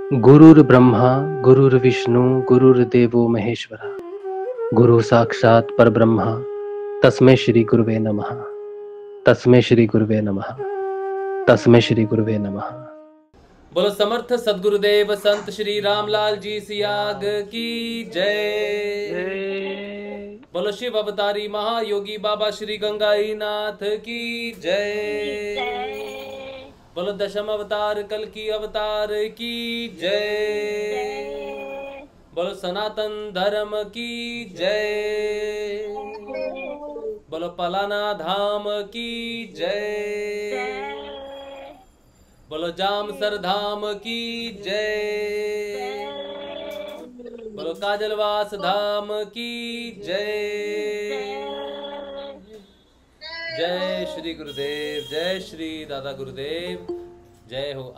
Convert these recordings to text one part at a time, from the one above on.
गुरुर्ब्रह्मा गुरुर्विष्णु गुरुर्देवो महेश्वरा गुरु साक्षात् परब्रह्म तस्मै श्री गुरुवे नमः। तस्मै श्री गुरुवे नमः। तस्मै श्री गुरुवे नमः। बोलो समर्थ सदगुरुदेव संत श्री रामलाल जी सियाग की जय। बोलो शिव अवतारी महायोगी बाबा श्री गंगाई नाथ की जय। बोलो दशम अवतार कल की अवतार की जय। बोलो सनातन धर्म की जय। बोलो पलाना धाम की जय। बोलो जामसर धाम की जय। बोलो काजलवास धाम की जय। जय श्री गुरुदेव, जय श्री दादा गुरुदेव, जय हो।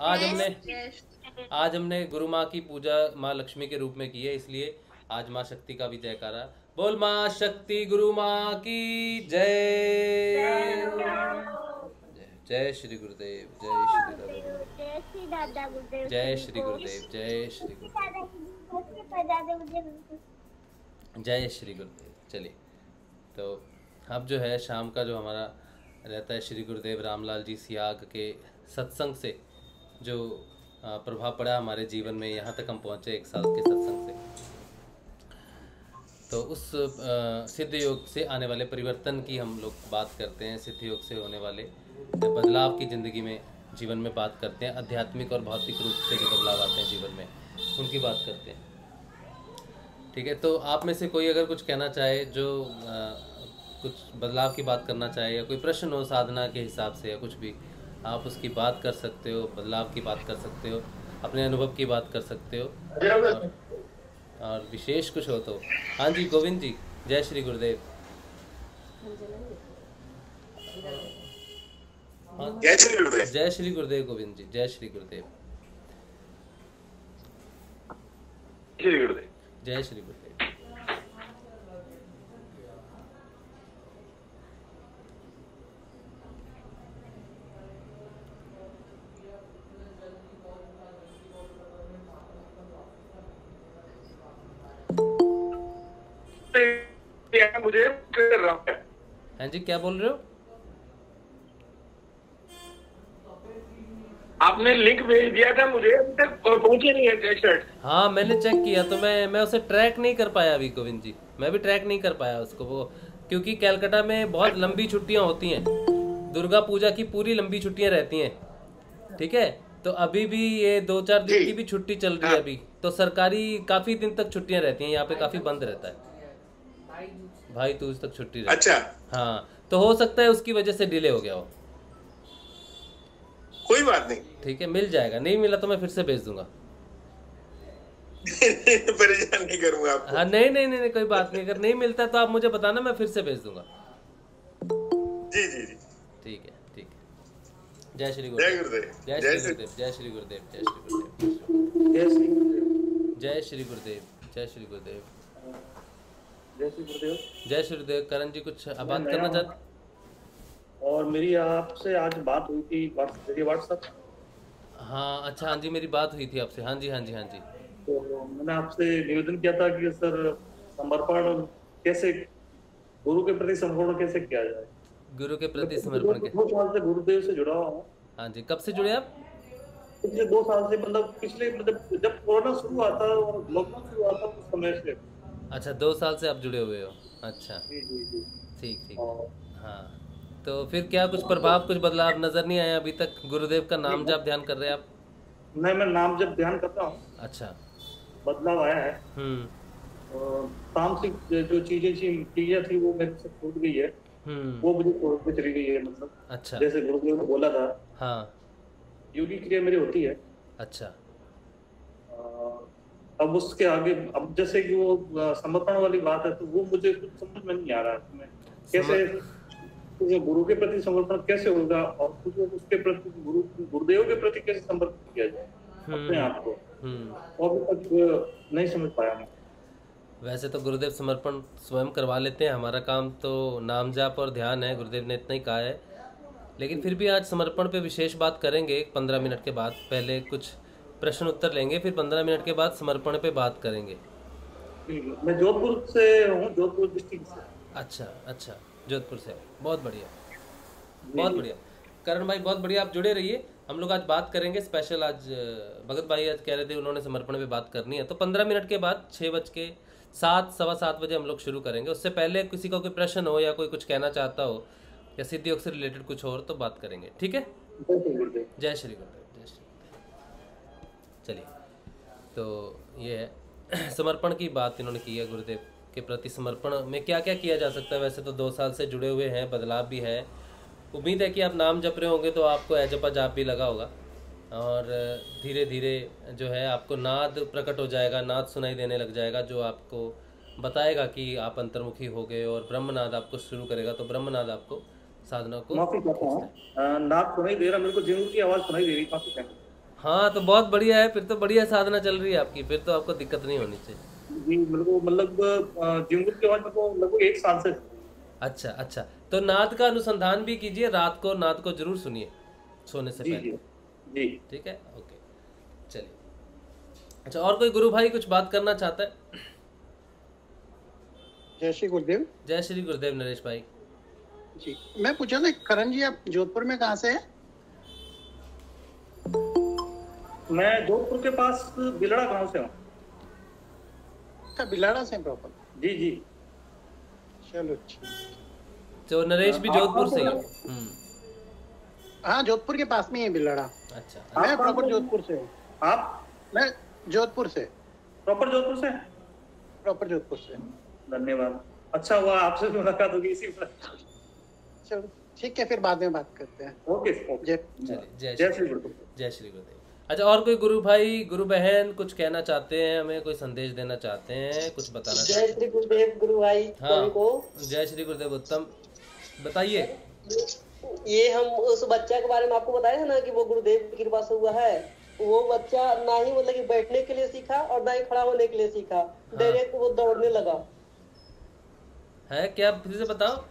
आज हमने गुरु माँ की पूजा माँ लक्ष्मी के रूप में की है, इसलिए आज माँ शक्ति का भी जयकारा। बोल माँ शक्ति गुरु माँ की जय। जय श्री गुरुदेव, जय श्री दादा गुरुदेव, जय श्री गुरुदेव, जय श्री गुरुदेव, जय श्री गुरुदेव। चलिए, तो अब जो है शाम का जो हमारा रहता है श्री गुरुदेव रामलाल जी सियाग के सत्संग से जो प्रभाव पड़ा हमारे जीवन में, यहाँ तक हम पहुँचे 1 साल के सत्संग से, तो उस सिद्ध योग से आने वाले परिवर्तन की हम लोग बात करते हैं। सिद्ध योग से होने वाले बदलाव की ज़िंदगी में, जीवन में बात करते हैं। आध्यात्मिक और भौतिक रूप से जो बदलाव आते हैं जीवन में, उनकी बात करते हैं। ठीक है, तो आप में से कोई अगर कुछ कहना चाहे, जो कुछ बदलाव की बात करना चाहे, या कोई प्रश्न हो साधना के हिसाब से या कुछ भी, आप उसकी बात कर सकते हो, बदलाव की बात कर सकते हो, अपने अनुभव की बात कर सकते हो, और विशेष कुछ हो तो। हाँ जी गोविंद जी, जय श्री गुरुदेव। जय श्री गुरुदेव, जय श्री गुरुदेव गोविंद जी, जय श्री गुरुदेव, श्री गुरुदेव, जय श्री गुरुदेव। मुझे कर रहा हूँ। हाँ जी, क्या बोल रहे हो? आपने लिंक भेज दिया था मुझे, अभी तक पहुंचे नहीं है टी-शर्ट। हाँ, मैंने चेक किया तो मैं उसे ट्रैक नहीं कर पाया अभी गोविंद जी, मैं भी ट्रैक नहीं कर पाया उसको, वो क्योंकि कलकत्ता में बहुत लंबी छुट्टियां होती हैं, दुर्गा पूजा की पूरी लंबी छुट्टियां रहती हैं। ठीक है, तो अभी भी ये 2-4 दिन की भी छुट्टी चल रही है अभी, तो सरकारी काफ़ी दिन तक छुट्टियां रहती हैं यहाँ पे, काफ़ी बंद रहता है, भाई दूज तक छुट्टी रहती है। अच्छा, हाँ, तो हो सकता है उसकी वजह से डिले हो गया हो। कोई बात नहीं, ठीक है, मिल जाएगा, नहीं मिला तो मैं फिर से भेज दूंगा। परेशान नहीं करूंगा आपको। हाँ, नहीं, कोई बात नहीं, अगर नहीं मिलता तो आप मुझे बताना, मैं फिर से भेज दूंगा। जी जी जी, ठीक है, ठीक है। जय श्री जय गुरुदेव, गुरुदेव, जय श्री गुरुदेव, जय श्री गुरुदेव, जय श्री गुरुदेव, जय श्री गुरुदेव, जय श्री गुरुदेव, जय श्री गुरुदेव, जय श्री गुरुदेव, जय श्री गुरुदेव। करण जी कुछ बात करना चाहते? और मेरी आपसे आज बात हुई थी व्हाट्सएप। हाँ, अच्छा, हाँ जी, मेरी बात हुई थी आपसे। हाँ जी, हाँ जी, हाँ जी। तो मैंने आपसे निवेदन किया था कि सर समर्पण कैसे, गुरु के प्रति समर्पण कैसे किया जाए। गुरु के प्रति समर्पण के 2 साल से गुरुदेव से जुड़ा हुआ हूँ। हाँ जी, कब से जुड़े आप? पिछले 2 साल से, मतलब पिछले, मतलब जब कोरोना शुरू हुआ था और लॉकडाउन शुरू हुआ था उस समय से। अच्छा, 2 साल से आप जुड़े हुए हो। अच्छा, जी जी जी, ठीक ठीक। हाँ, तो फिर क्या कुछ प्रभाव, कुछ बदलाव नजर नहीं आया अभी तक? गुरुदेव का नाम जप ध्यान कर रहे हैं आप? नहीं, मैं नाम जब ध्यान करता हूँ। अच्छा, बदलाव आया है। तामसिक जो चीजें थी वो मेरे से छूट गई है, वो मुझे छोड़ के चली गई है। मतलब अच्छा, जैसे गुरुदेव ने बोला था, हाँ, योगी क्रिया मेरी होती है। अच्छा, अब उसके आगे, अब जैसे कि वो समर्पण वाली बात है, तो वो मुझे कुछ समझ में नहीं आ रहा है कैसे गुरु के प्रति समर्पण कैसे होगा, और कुछ उसके प्रति गुरुदेव के प्रति कैसे समर्पित किया जाए अपने आप को, और अभी तक नहीं समझ पाया मैं। वैसे तो गुरुदेव समर्पण स्वयं करवा लेते हैं, हमारा काम तो नाम जाप और ध्यान है, गुरुदेव ने इतना ही कहा है। लेकिन फिर भी आज समर्पण पे विशेष बात करेंगे 15 मिनट के बाद। पहले कुछ प्रश्न उत्तर लेंगे, फिर 15 मिनट के बाद समर्पण पे बात करेंगे। मैं जोधपुर से हूँ, जोधपुर डिस्ट्रिक्ट से। अच्छा अच्छा, जोधपुर से, बहुत बढ़िया बहुत बढ़िया। करण भाई बहुत बढ़िया, आप जुड़े रहिए। हम लोग आज बात करेंगे स्पेशल, आज भगत भाई आज कह रहे थे उन्होंने समर्पण पे बात करनी है, तो 15 मिनट के बाद 6:07 सवा 7 बजे हम लोग शुरू करेंगे। उससे पहले किसी का कोई प्रश्न हो या कोई कुछ कहना चाहता हो या सिद्धि योग से रिलेटेड कुछ और तो बात करेंगे, ठीक है। जय श्री गुरुदेव, जय श्री गुरुदेव। चलिए, तो ये है समर्पण की बात इन्होंने की है। गुरुदेव के प्रति समर्पण में क्या क्या किया जा सकता है। वैसे तो 2 साल से जुड़े हुए हैं, बदलाव भी है। उम्मीद है कि आप नाम जप रहे होंगे तो आपको जपा जाप भी लगा होगा, और धीरे धीरे जो है आपको नाद प्रकट हो जाएगा, नाद सुनाई देने लग जाएगा, जो आपको बताएगा कि आप अंतर्मुखी हो गए, और ब्रह्मनाद आपको शुरू करेगा। तो ब्रह्मनाद आपको साधना को, माफी चाहता हूँ, नाद सुनाई दे रहा, मेरे को जिंगल की आवाज सुनाई दे रही, माफी चाहता हूँ। हाँ तो बहुत बढ़िया है, फिर तो बढ़िया साधना चल रही है आपकी, फिर तो आपको दिक्कत नहीं होनी चाहिए। जी, मेरे को मतलब जिंगल की आवाज मेरे को लगभग 1 साल से। अच्छा अच्छा, तो नाद का अनुसंधान भी कीजिए, रात को नाद को जरूर सुनिए सोने से पहले। जी ठीक है, ओके, चलिए। अच्छा, और कोई गुरु भाई कुछ बात करना चाहता है? जय श्री गुरुदेव। जय श्री गुरुदेव नरेश भाई जी, मैं पूछा ना करण जी, आप जोधपुर में कहाँ से हैं? मैं जोधपुर के पास बिलड़ा गांव से हूँ। अच्छा, बिलाड़ा से प्रॉपर? जी जी, चलो ठीक। तो नरेश भी जोधपुर से ही? हाँ, जोधपुर के पास में ही है बिलाड़ा। अच्छा, मैं प्रॉपर जोधपुर से हूँ। आप? मैं जोधपुर से। प्रॉपर जोधपुर से? प्रॉपर जोधपुर से। धन्यवाद, अच्छा हुआ आपसे मुलाकात होगी इसी पर। चलो ठीक है, फिर बाद में बात करते हैं। ओके, जय श्री गुरुदेव। जय श्री गुरुदेव। अच्छा, और कोई गुरु भाई गुरु बहन कुछ कहना चाहते हैं, हमें कोई संदेश देना चाहते हैं, कुछ बताना चाहते हैं? जय श्री गुरुदेव गुरु भाई। हाँ, जय श्री गुरुदेव उत्तम, बताइए। ये हम उस बच्चा के बारे में आपको बताया था ना कि वो गुरुदेव की कृपा से हुआ है। वो बच्चा ना ही मतलब कि बैठने के लिए सीखा और ना ही खड़ा होने के लिए सीखा, डायरेक्ट वो दौड़ने लगा है। क्या फिर से बताओ।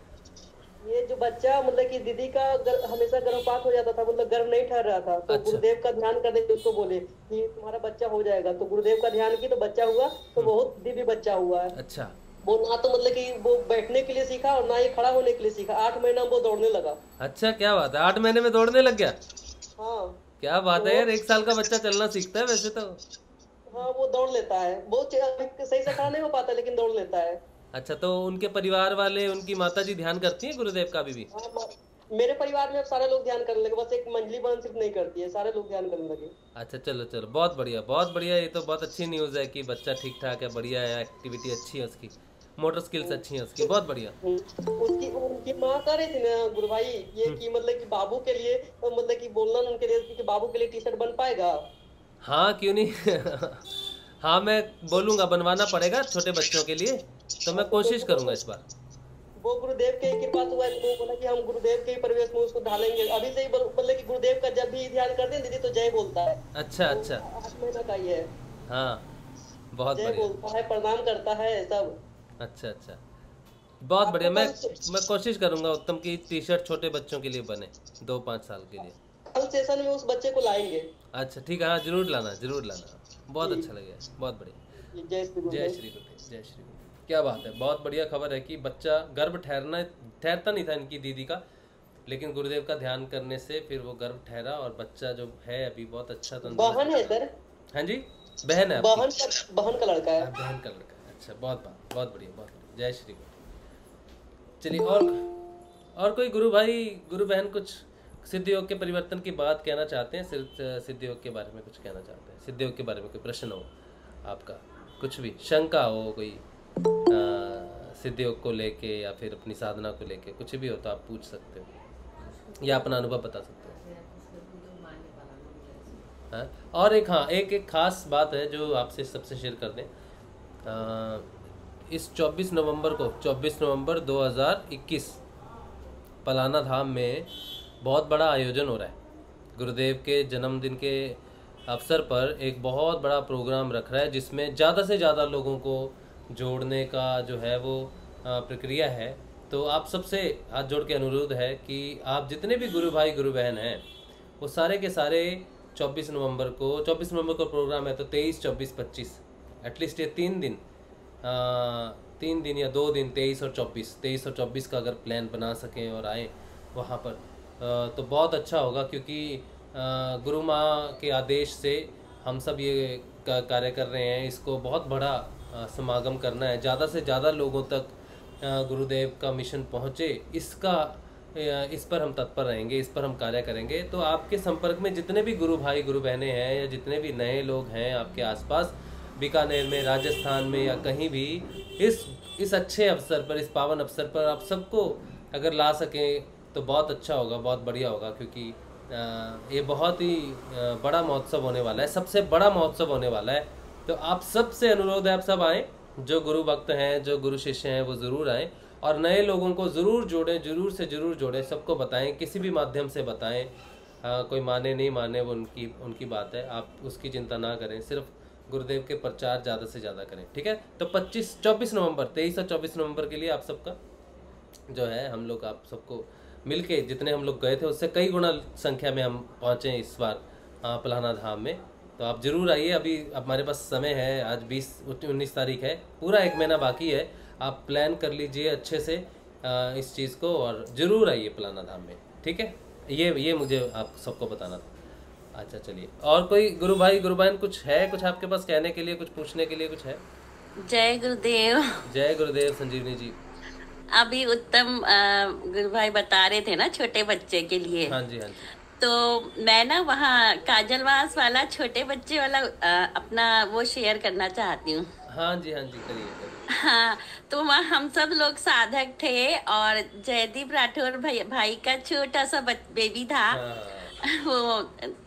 ये जो बच्चा मतलब कि दीदी का हमेशा गर्भपात हो जाता था, मतलब गर्भ नहीं ठहर रहा था, तो अच्छा। गुरुदेव का ध्यान करने के उसको बोले कि तुम्हारा बच्चा हो जाएगा, तो गुरुदेव का ध्यान की तो बच्चा हुआ, तो बहुत दिव्य बच्चा हुआ है। अच्छा, वो ना तो मतलब कि वो बैठने के लिए सीखा और ना ही खड़ा होने के लिए सीखा। 8 महीना में वो दौड़ने लगा। अच्छा, क्या बात है, 8 महीने में दौड़ने लग गया? हाँ, क्या बात है यार, 1 साल का बच्चा चलना सीखता है वैसे तो। हाँ, वो दौड़ लेता है, बहुत सही से खड़ा नहीं हो पाता लेकिन दौड़ लेता है। अच्छा, तो उनके परिवार वाले, उनकी माता जी ध्यान करती हैं गुरुदेव का अभी भी? हाँ, मेरे परिवार में अब सारे लोग ध्यान करने लगे, बस एक मंजली बहन सिर्फ नहीं करती है, सारे लोग ध्यान करने लगे। अच्छा, चलो चलो, बहुत बढ़िया बहुत बढ़िया। ये तो बहुत अच्छी न्यूज़ है कि बच्चा ठीक ठाक है, बढ़िया है, एक्टिविटी अच्छी है उसकी, मोटर स्किल्स अच्छी हैं उसकी, बहुत बढ़िया। उनकी माँ कह रही थी ना गुरु भाई ये कि मतलब कि बाबू के लिए, मतलब कि बोलना उनके लिए कि बाबू के लिए टी शर्ट बन पाएगा। हाँ, क्यों नहीं हाँ, मैं बोलूँगा, बनवाना पड़ेगा छोटे बच्चों के लिए, तो मैं कोशिश करूँगा इस बार। वो गुरुदेव के कृपा से हुआ है, तो बोला कि हम गुरुदेव के परिवेश में उसको ढालेंगे। अभी से ही मतलब कि गुरुदेव का जब भी ध्यान करते हैं दीदी तो जय बोलता है। अच्छा अच्छा, 8 महीना का ही है। हाँ, बहुत जय बढ़िया, बोलता है, प्रणाम करता है सब। अच्छा अच्छा, बहुत बढ़िया। मैं कोशिश करूँगा उत्तम की टी शर्ट छोटे बच्चों के लिए बने 2-5 साल के लिए। कल सेशन में उस बच्चे को लाएंगे। अच्छा ठीक है, हाँ जरूर लाना जरूर लाना, बहुत अच्छा लगेगा, बहुत बढ़िया। जय श्री गुरुदेव। जय श्री गुरुदेव, जय श्री गुरुदेव। क्या बात है, बहुत बढ़िया खबर है कि बच्चा गर्भ ठहरता नहीं था इनकी दीदी का, लेकिन गुरुदेव का ध्यान करने से फिर वो गर्भ ठहरा और बच्चा जो है अभी बहुत अच्छा बहन है सर। हाँ जी, बहन है, बहन का लड़का है। बहन का लड़का है। अच्छा, बहुत बढ़िया बहुत बढ़िया। जय श्री गुरुदेव। चलिए, और कोई गुरु भाई गुरु बहन कुछ सिद्ध योग के परिवर्तन की बात कहना चाहते हैं? सिद्ध योग के बारे में कुछ कहना चाहते हैं? सिद्ध योग के बारे में कोई प्रश्न हो आपका, कुछ भी शंका हो, कोई सिद्ध योग को लेके या फिर अपनी साधना को लेके कुछ भी हो तो आप पूछ सकते हो या अपना अनुभव बता सकते हो। हाँ, और एक खास बात है जो आपसे सबसे शेयर कर दें। इस 24 नवंबर 2021 पलाना धाम में बहुत बड़ा आयोजन हो रहा है। गुरुदेव के जन्मदिन के अवसर पर एक बहुत बड़ा प्रोग्राम रख रहा है, जिसमें ज़्यादा से ज़्यादा लोगों को जोड़ने का जो है वो प्रक्रिया है। तो आप सबसे हाथ जोड़ के अनुरोध है कि आप जितने भी गुरु भाई गुरु बहन हैं वो सारे के सारे 24 नवंबर को प्रोग्राम है, तो 23, 24, 25 एटलीस्ट ये 3 दिन, 3 दिन या 2 दिन, 23 और 24 का अगर प्लान बना सकें और आए वहाँ पर तो बहुत अच्छा होगा, क्योंकि गुरु माँ के आदेश से हम सब ये कार्य कर रहे हैं। इसको बहुत बड़ा समागम करना है, ज़्यादा से ज़्यादा लोगों तक गुरुदेव का मिशन पहुँचे, इस पर हम तत्पर रहेंगे, इस पर हम कार्य करेंगे। तो आपके संपर्क में जितने भी गुरु भाई गुरु बहनें हैं या जितने भी नए लोग हैं आपके आसपास, बीकानेर में, राजस्थान में या कहीं भी, इस अच्छे अवसर पर, इस पावन अवसर पर आप सबको अगर ला सकें तो बहुत अच्छा होगा, बहुत बढ़िया होगा, क्योंकि ये बहुत ही बड़ा महोत्सव होने वाला है, सबसे बड़ा महोत्सव होने वाला है। तो आप सबसे अनुरोध है, आप सब आएँ, जो गुरु भक्त हैं, जो गुरु शिष्य हैं, वो ज़रूर आएँ और नए लोगों को ज़रूर जोड़ें, ज़रूर से ज़रूर जोड़ें, सबको बताएं, किसी भी माध्यम से बताएं। कोई माने नहीं माने वो उनकी बात है, आप उसकी चिंता ना करें, सिर्फ गुरुदेव के प्रचार ज़्यादा से ज़्यादा करें, ठीक है। तो 24 नवंबर 23 और 24 नवंबर के लिए आप सबका जो है, हम लोग आप सबको मिलके, जितने हम लोग गए थे उससे कई गुना संख्या में हम पहुँचे इस बार पलाना धाम में। तो आप ज़रूर आइए, अभी हमारे पास समय है, आज 19 तारीख है, पूरा 1 महीना बाकी है। आप प्लान कर लीजिए अच्छे से इस चीज़ को और ज़रूर आइए पलाना धाम में, ठीक है। ये मुझे आप सबको बताना था। अच्छा चलिए, और कोई गुरु भाई गुरु बहन कुछ आपके पास कहने के लिए, कुछ पूछने के लिए कुछ है? जय गुरुदेव। जय गुरुदेव संजीवनी जी। अभी उत्तम गुरु भाई बता रहे थे ना छोटे बच्चे के लिए। हाँ जी, हाँ जी। तो मैं ना वहाँ काजलवास वाला छोटे बच्चे वाला अपना वो शेयर करना चाहती हूँ। हाँ जी, हाँ जी, करिए। हाँ, तो वहाँ हम सब लोग साधक थे और जयदीप राठौर भाई का छोटा सा बेबी था। वो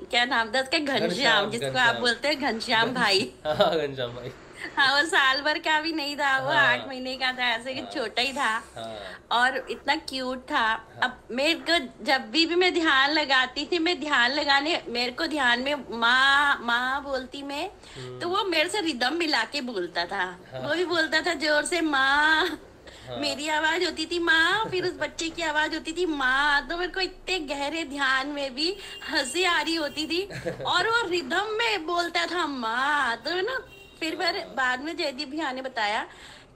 क्या नाम था उसका? घनश्याम, जिसको आप बोलते हैं घनश्याम भाई। हाँ, घनश्याम भाई। हाँ, वो साल भर का भी नहीं था, वो 8 महीने का था, ऐसे कि छोटा ही था और इतना क्यूट था। अब मेरे को जब भी मैं ध्यान लगाती थी, मेरे को ध्यान में माँ माँ बोलती मैं, तो वो मेरे से रिदम मिला के बोलता था। वो भी बोलता था जोर से माँ, मेरी आवाज होती थी माँ, फिर उस बच्चे की आवाज होती थी माँ। तो मेरे को इतने गहरे ध्यान में भी हंसी आ रही होती थी और वो रिदम में बोलता था माँ। तो ना फिर बाद में जयदीप भैया ने बताया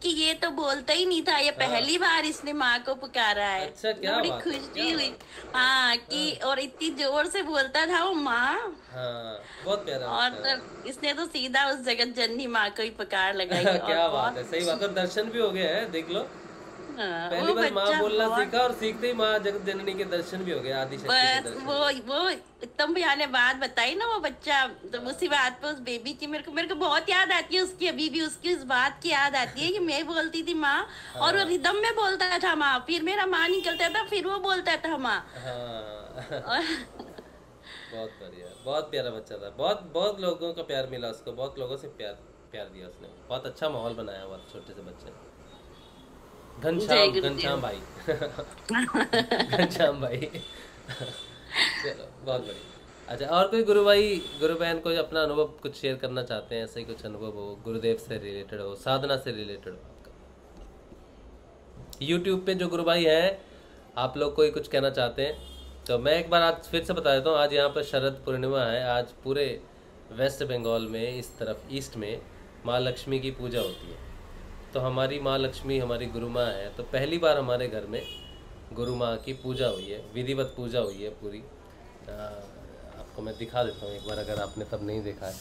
कि ये तो बोलता ही नहीं था, ये पहली बार इसने माँ को पुकारा है। अच्छा, क्या बड़ी खुशी हुई। हाँ, कि और इतनी जोर से बोलता था वो माँ। बहुत प्यारा। और तो इसने तो सीधा उस जगत जननी माँ को ही पुकार लगाई। क्या बात है, सही बात है। दर्शन भी हो गए हैं, देख लो। पहली बार माँ बोलना सीखा और सीखते ही माँ जगत जननी के दर्शन भी हो गए, आदिशक्ति के दर्शन। वो उत्तम भैया ने बात बताई ना, वो बच्चा, तो उसी बात पे उस बेबी की मेरे को बहुत याद आती है उसकी, अभी भी उसकी उस बात की याद आती है कि मैं बोलती थी माँ और वो रिदम में बोलता था माँ, फिर मेरा माँ निकलता था, फिर वो बोलता था माँ। बहुत बढ़िया, बहुत प्यारा बच्चा था। बहुत लोगों का प्यार मिला उसको, बहुत लोगों से प्यार दिया उसने। बहुत अच्छा माहौल बनाया हुआ छोटे से बच्चे ने। घनश्याम भाई। घनश्याम भाई। चलो, बहुत बढ़िया। अच्छा, और कोई गुरु भाई गुरु बहन कोई अपना अनुभव कुछ शेयर करना चाहते हैं? ऐसा ही कुछ अनुभव हो, गुरुदेव से रिलेटेड हो, साधना से रिलेटेड हो आपका? यूट्यूब पे जो गुरु भाई हैं, आप लोग कोई कुछ कहना चाहते हैं तो मैं एक बार आज फिर से बता देता हूँ। आज यहाँ पर शरद पूर्णिमा है। आज पूरे वेस्ट बंगाल में, इस तरफ ईस्ट में, माँ लक्ष्मी की पूजा होती है। तो हमारी माँ लक्ष्मी हमारी गुरु माँ है। तो पहली बार हमारे घर में गुरु माँ की पूजा हुई है, विधिवत पूजा हुई है पूरी। आपको मैं दिखा देता हूँ एक बार, अगर आपने तब नहीं देखा है।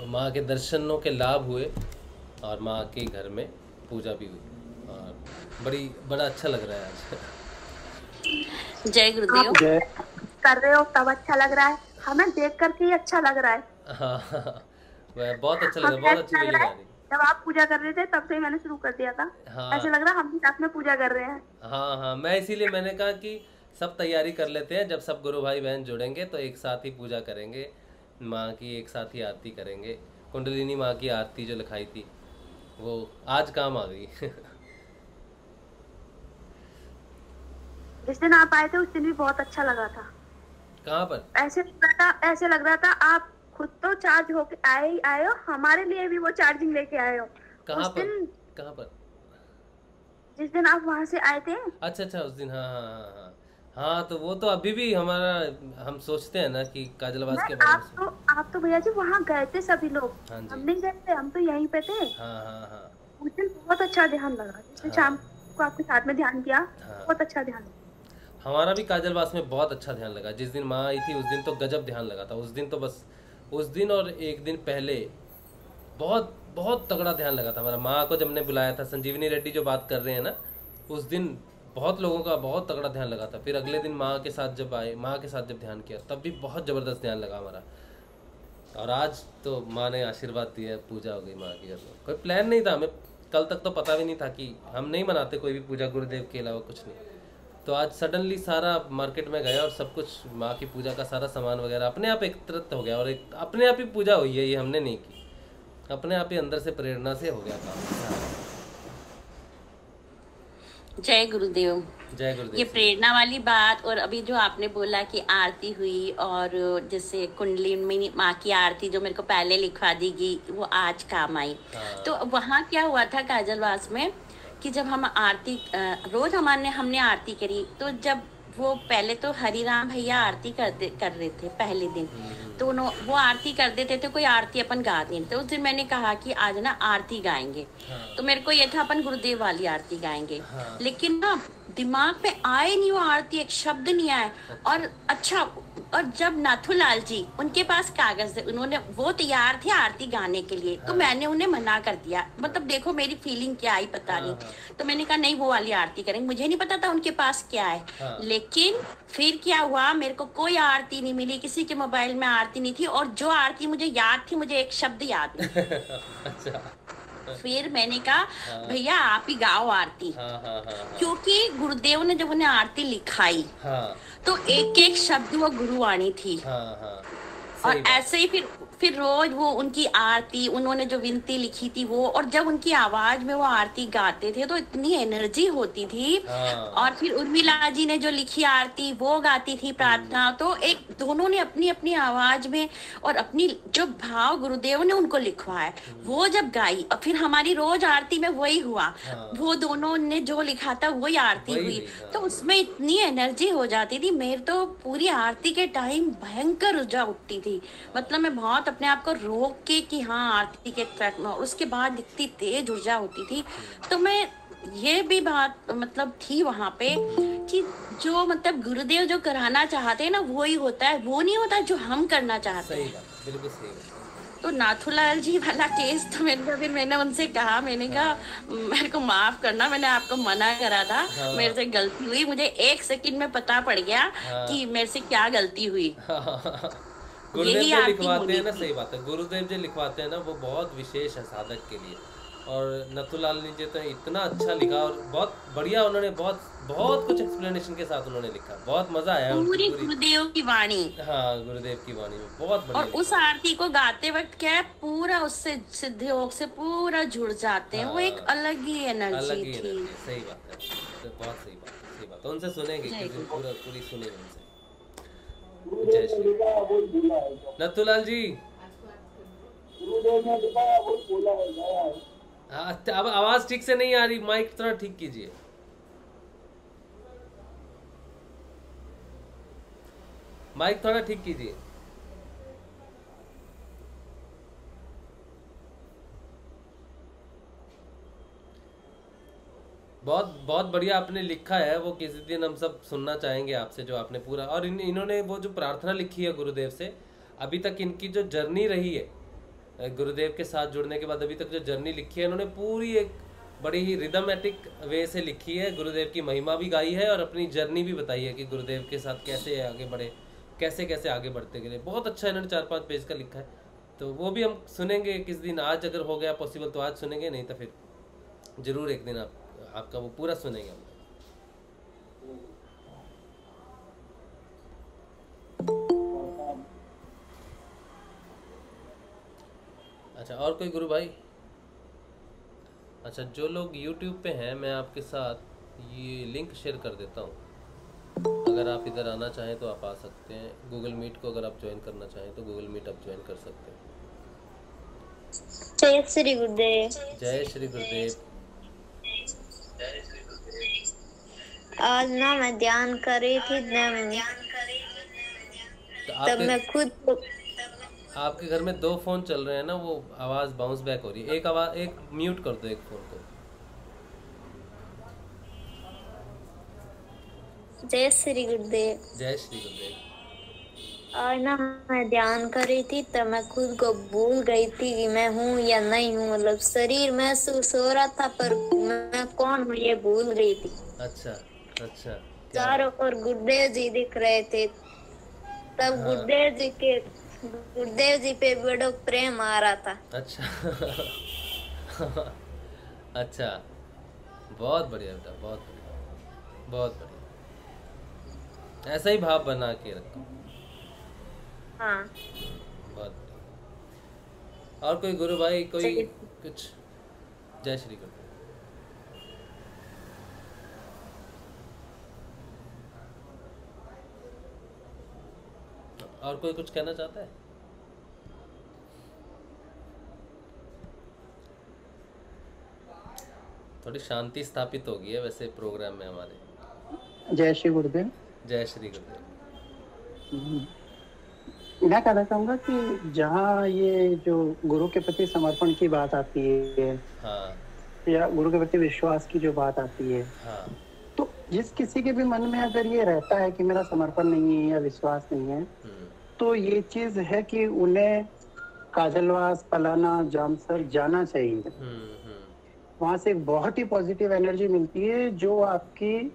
माँ के दर्शनों के लाभ हुए और माँ के घर में पूजा भी हुई और बड़ा अच्छा लग रहा है आज। जय गुरुदेव। कर रहे हो तब अच्छा लग रहा है, हमें देख करके ही अच्छा लग रहा है। हाँ, बहुत अच्छा लग रहा है, बहुत अच्छी वीडियो आ रही है। जब आप पूजा कर रहे थे तब से मैंने शुरू कर दिया था। हाँ, ऐसे लग रहा हम भी साथ में पूजा कर रहे हैं। हाँ, मैं इसीलिए मैंने कहा कि सब तैयारी कर लेते हैं, जब सब गुरु भाई बहन जुड़ेंगे तो एक साथ ही पूजा करेंगे माँ की, एक साथ ही आरती करेंगे। कुंडलिनी माँ की आरती जो लिखाई थी वो आज काम आ गई। जिस दिन आप आए थे उस दिन भी बहुत अच्छा लगा था। कहाँ पर? ऐसे लग रहा था आप खुद तो चार्ज होके आए हो, हमारे लिए भी वो चार्जिंग लेके आए हो। कहाँ उस पर? दिन कहाँ पर? जिस दिन आप वहां से आए थे। अच्छा अच्छा, उस दिन, हाँ हाँ हाँ हाँ हाँ। तो वो तो अभी भी हमारा, हम सोचते हैं ना कि काजलवास के नहीं, बारे में आप तो भैया जी वहाँ गए थे सभी लोग। हाँ हम जी, नहीं गए थे, हम तो यहीं पे थे। हाँ हाँ हाँ उस दिन बहुत अच्छा ध्यान लगा, जिस दिन शाम हाँ को आपके साथ में ध्यान किया, हाँ। बहुत अच्छा ध्यान लगा। हमारा भी काजलवास में बहुत अच्छा ध्यान लगा। जिस दिन माँ आई थी उस दिन तो गजब ध्यान लगा था। उस दिन तो बस, उस दिन और एक दिन पहले बहुत बहुत तगड़ा ध्यान लगा था हमारा। माँ को जब हमने बुलाया था, संजीवनी रेड्डी जो बात कर रहे हैं ना, उस दिन बहुत लोगों का बहुत तगड़ा ध्यान लगा था। फिर अगले दिन माँ के साथ जब आए, माँ के साथ जब ध्यान किया, तब भी बहुत ज़बरदस्त ध्यान लगा हमारा। और आज तो माँ ने आशीर्वाद दिया, पूजा हो गई माँ की घर में। कोई प्लान नहीं था, हमें कल तक तो पता भी नहीं था कि हम नहीं मनाते कोई भी पूजा गुरुदेव के अलावा कुछ नहीं। तो आज सडनली सारा मार्केट में गया और सब कुछ माँ की पूजा का सारा सामान वगैरह अपने आप एकत्रित हो गया और एक अपने आप ही पूजा हुई है। ये हमने नहीं की, अपने आप ही अंदर से प्रेरणा से हो गया काम। जय गुरुदेव। जय ये गुरुदेव। प्रेरणा वाली बात, और अभी जो आपने बोला कि आरती हुई, और जैसे कुंडली में माँ की आरती जो मेरे को पहले लिखवा दी गई, वो आज काम आई। हाँ। तो वहाँ क्या हुआ था काजलवास में कि जब हम आरती रोज हमने आरती करी, तो जब वो पहले तो हरिराम भैया आरती कर रहे थे पहले दिन, तो वो आरती कर देते थे, कोई आरती अपन गा नहीं थे। उस दिन मैंने कहा कि आज ना आरती गाएंगे। हाँ। तो मेरे को ये था अपन गुरुदेव वाली आरती गाएंगे। हाँ। लेकिन ना दिमाग में आए नहीं वो आरती, एक शब्द नहीं आया। और अच्छा, और जब नाथूलाल जी, उनके पास कागज थे, उन्होंने, वो तैयार थे आरती गाने के लिए, तो मैंने उन्हें मना कर दिया। मतलब देखो मेरी फीलिंग क्या आई पता नहीं। तो मैंने कहा नहीं, वो वाली आरती करेंगे। मुझे नहीं पता था उनके पास क्या है। लेकिन फिर क्या हुआ, मेरे को कोई आरती नहीं मिली, किसी के मोबाइल में आरती नहीं थी, और जो आरती मुझे याद थी, मुझे एक शब्द याद नहीं। अच्छा। फिर मैंने कहा भैया आप ही गाओ आरती। क्योंकि गुरुदेव ने जब उन्हें आरती लिखाई, तो एक एक शब्द वो गुरुवाणी थी। और ऐसे ही फिर रोज वो उनकी आरती, उन्होंने जो विनती लिखी थी वो, और जब उनकी आवाज में वो आरती गाते थे तो इतनी एनर्जी होती थी। और फिर उर्मिला जी ने जो लिखी आरती वो गाती थी प्रार्थना, तो एक दोनों ने अपनी अपनी आवाज में और अपनी जो भाव गुरुदेव ने उनको लिखवाया वो जब गाई, और फिर हमारी रोज आरती में वही हुआ, वो दोनों ने जो लिखा था वही आरती हुई। तो उसमें इतनी एनर्जी हो जाती थी, मेरे तो पूरी आरती के टाइम भयंकर ऊर्जा उठती थी। मतलब मैं बहुत अपने आप को रोक के कि हाँ आरती के ट्रैक में, उसके बाद इतनी तेज ऊर्जा होती थी। तो मैं ये भी बात मतलब थी वहाँ पे कि जो मतलब गुरुदेव जो कराना चाहते हैं ना वही होता है, वो नहीं होता जो हम करना चाहते हैं। सही बात, बिल्कुल सही बात। तो नाथूलाल जी वाला केस तो फिर मैंने उनसे कहा, मैंने कहा मेरे को माफ करना, मैंने आपको मना करा था। मेरे से गलती हुई, मुझे 1 सेकंड में पता पड़ गया कि मेरे से क्या गलती हुई। गुरुदेव जो लिखवाते हैं ना, सही बात है, गुरुदेव जो लिखवाते हैं ना वो बहुत विशेष है साधक के लिए। और नथुलाल जी तो इतना अच्छा लिखा और बहुत बढ़िया, उन्होंने बहुत कुछ एक्सप्लेनेशन के साथ उन्होंने लिखा, बहुत मजा आया। पूरी गुरुदेव की वाणी, हाँ गुरुदेव की वाणी में बहुत बढ़िया। और उस आरती को गाते वक्त क्या है, पूरा उससे सिद्ध योग से पूरा जुड़ जाते हैं। वो एक अलग ही एनर्जी थी। सही बात है, तो बहुत सही बात। तो उनसे सुनेंगे पूरी सुनेंगे उनसे। जय श्री नथुलाल जी। हाँ, अब आवाज ठीक से नहीं आ रही, माइक थोड़ा ठीक कीजिए। माइक थोड़ा ठीक कीजिए। बहुत बढ़िया आपने लिखा है, वो किसी दिन हम सब सुनना चाहेंगे आपसे, जो आपने पूरा। और इन्होंने वो जो प्रार्थना लिखी है गुरुदेव से, अभी तक इनकी जो जर्नी रही है गुरुदेव के साथ जुड़ने के बाद, अभी तक जो जर्नी लिखी है इन्होंने पूरी एक बड़ी ही रिदमेटिक वे से लिखी है। गुरुदेव की महिमा भी गाई है और अपनी जर्नी भी बताई है कि गुरुदेव के साथ कैसे आगे बढ़े, कैसे कैसे आगे बढ़ते गए। बहुत अच्छा इन्होंने 4-5 पेज का लिखा है, तो वो भी हम सुनेंगे किस दिन। आज अगर हो गया पॉसिबल तो आज सुनेंगे, नहीं तो फिर जरूर एक दिन आपका वो पूरा सुनेंगे हम। अच्छा, और कोई गुरु भाई? अच्छा, जो लोग YouTube पे हैं, मैं आपके साथ ये लिंक शेयर कर देता हूँ। अगर अगर आप इधर आना चाहें तो आप आ सकते हैं। गूगल मीट को अगर आप ज्वाइन करना चाहें तो गूगल मीट आप ज्वाइन कर सकते हैं। जय श्री गुरुदेव। जय श्री गुरुदेव। आज ना मैं ध्यान कर रही थी तब मैं खुद आपके घर में 2 फोन चल रहे हैं ना, वो आवाज बाउंस बैक हो रही है। एक म्यूट कर दो एक फोन को। जय श्री गुरुदेव। जय श्री गुरुदेव। आज ना मैं ध्यान कर रही थी तब मैं खुद को भूल गई थी कि मैं हूँ या नहीं हूँ। मतलब शरीर महसूस हो रहा था पर मैं कौन हूँ ये भूल गई थी। अच्छा अच्छा। चारों ओर गुरुदेव जी दिख रहे थे तब हाँ। गुरुदेव जी पे बड़ा प्रेम आ रहा था। अच्छा अच्छा, बहुत बढ़िया बेटा, बहुत बढ़िया, बहुत बढ़िया। ऐसा ही भाव बना के रखो। हाँ। बहुत बढ़िया। और कोई गुरु भाई कोई कुछ? जय श्री गुरु। और कोई कुछ कहना चाहता है? थोड़ी शांति स्थापित हो गई है वैसे प्रोग्राम में हमारे। जय श्री गुरुदेव। जय श्री गुरुदेव। मैं कहना चाहूंगा कि जहाँ ये जो गुरु के प्रति समर्पण की बात आती है, हाँ। या गुरु के प्रति विश्वास की जो बात आती है, हाँ। तो जिस किसी के भी मन में अगर ये रहता है कि मेरा समर्पण नहीं है या विश्वास नहीं है, तो ये चीज है कि उन्हें काजलवास, पलाना, जामसर जाना चाहिए। वहां से एक बहुत ही पॉजिटिव एनर्जी मिलती है जो आपकी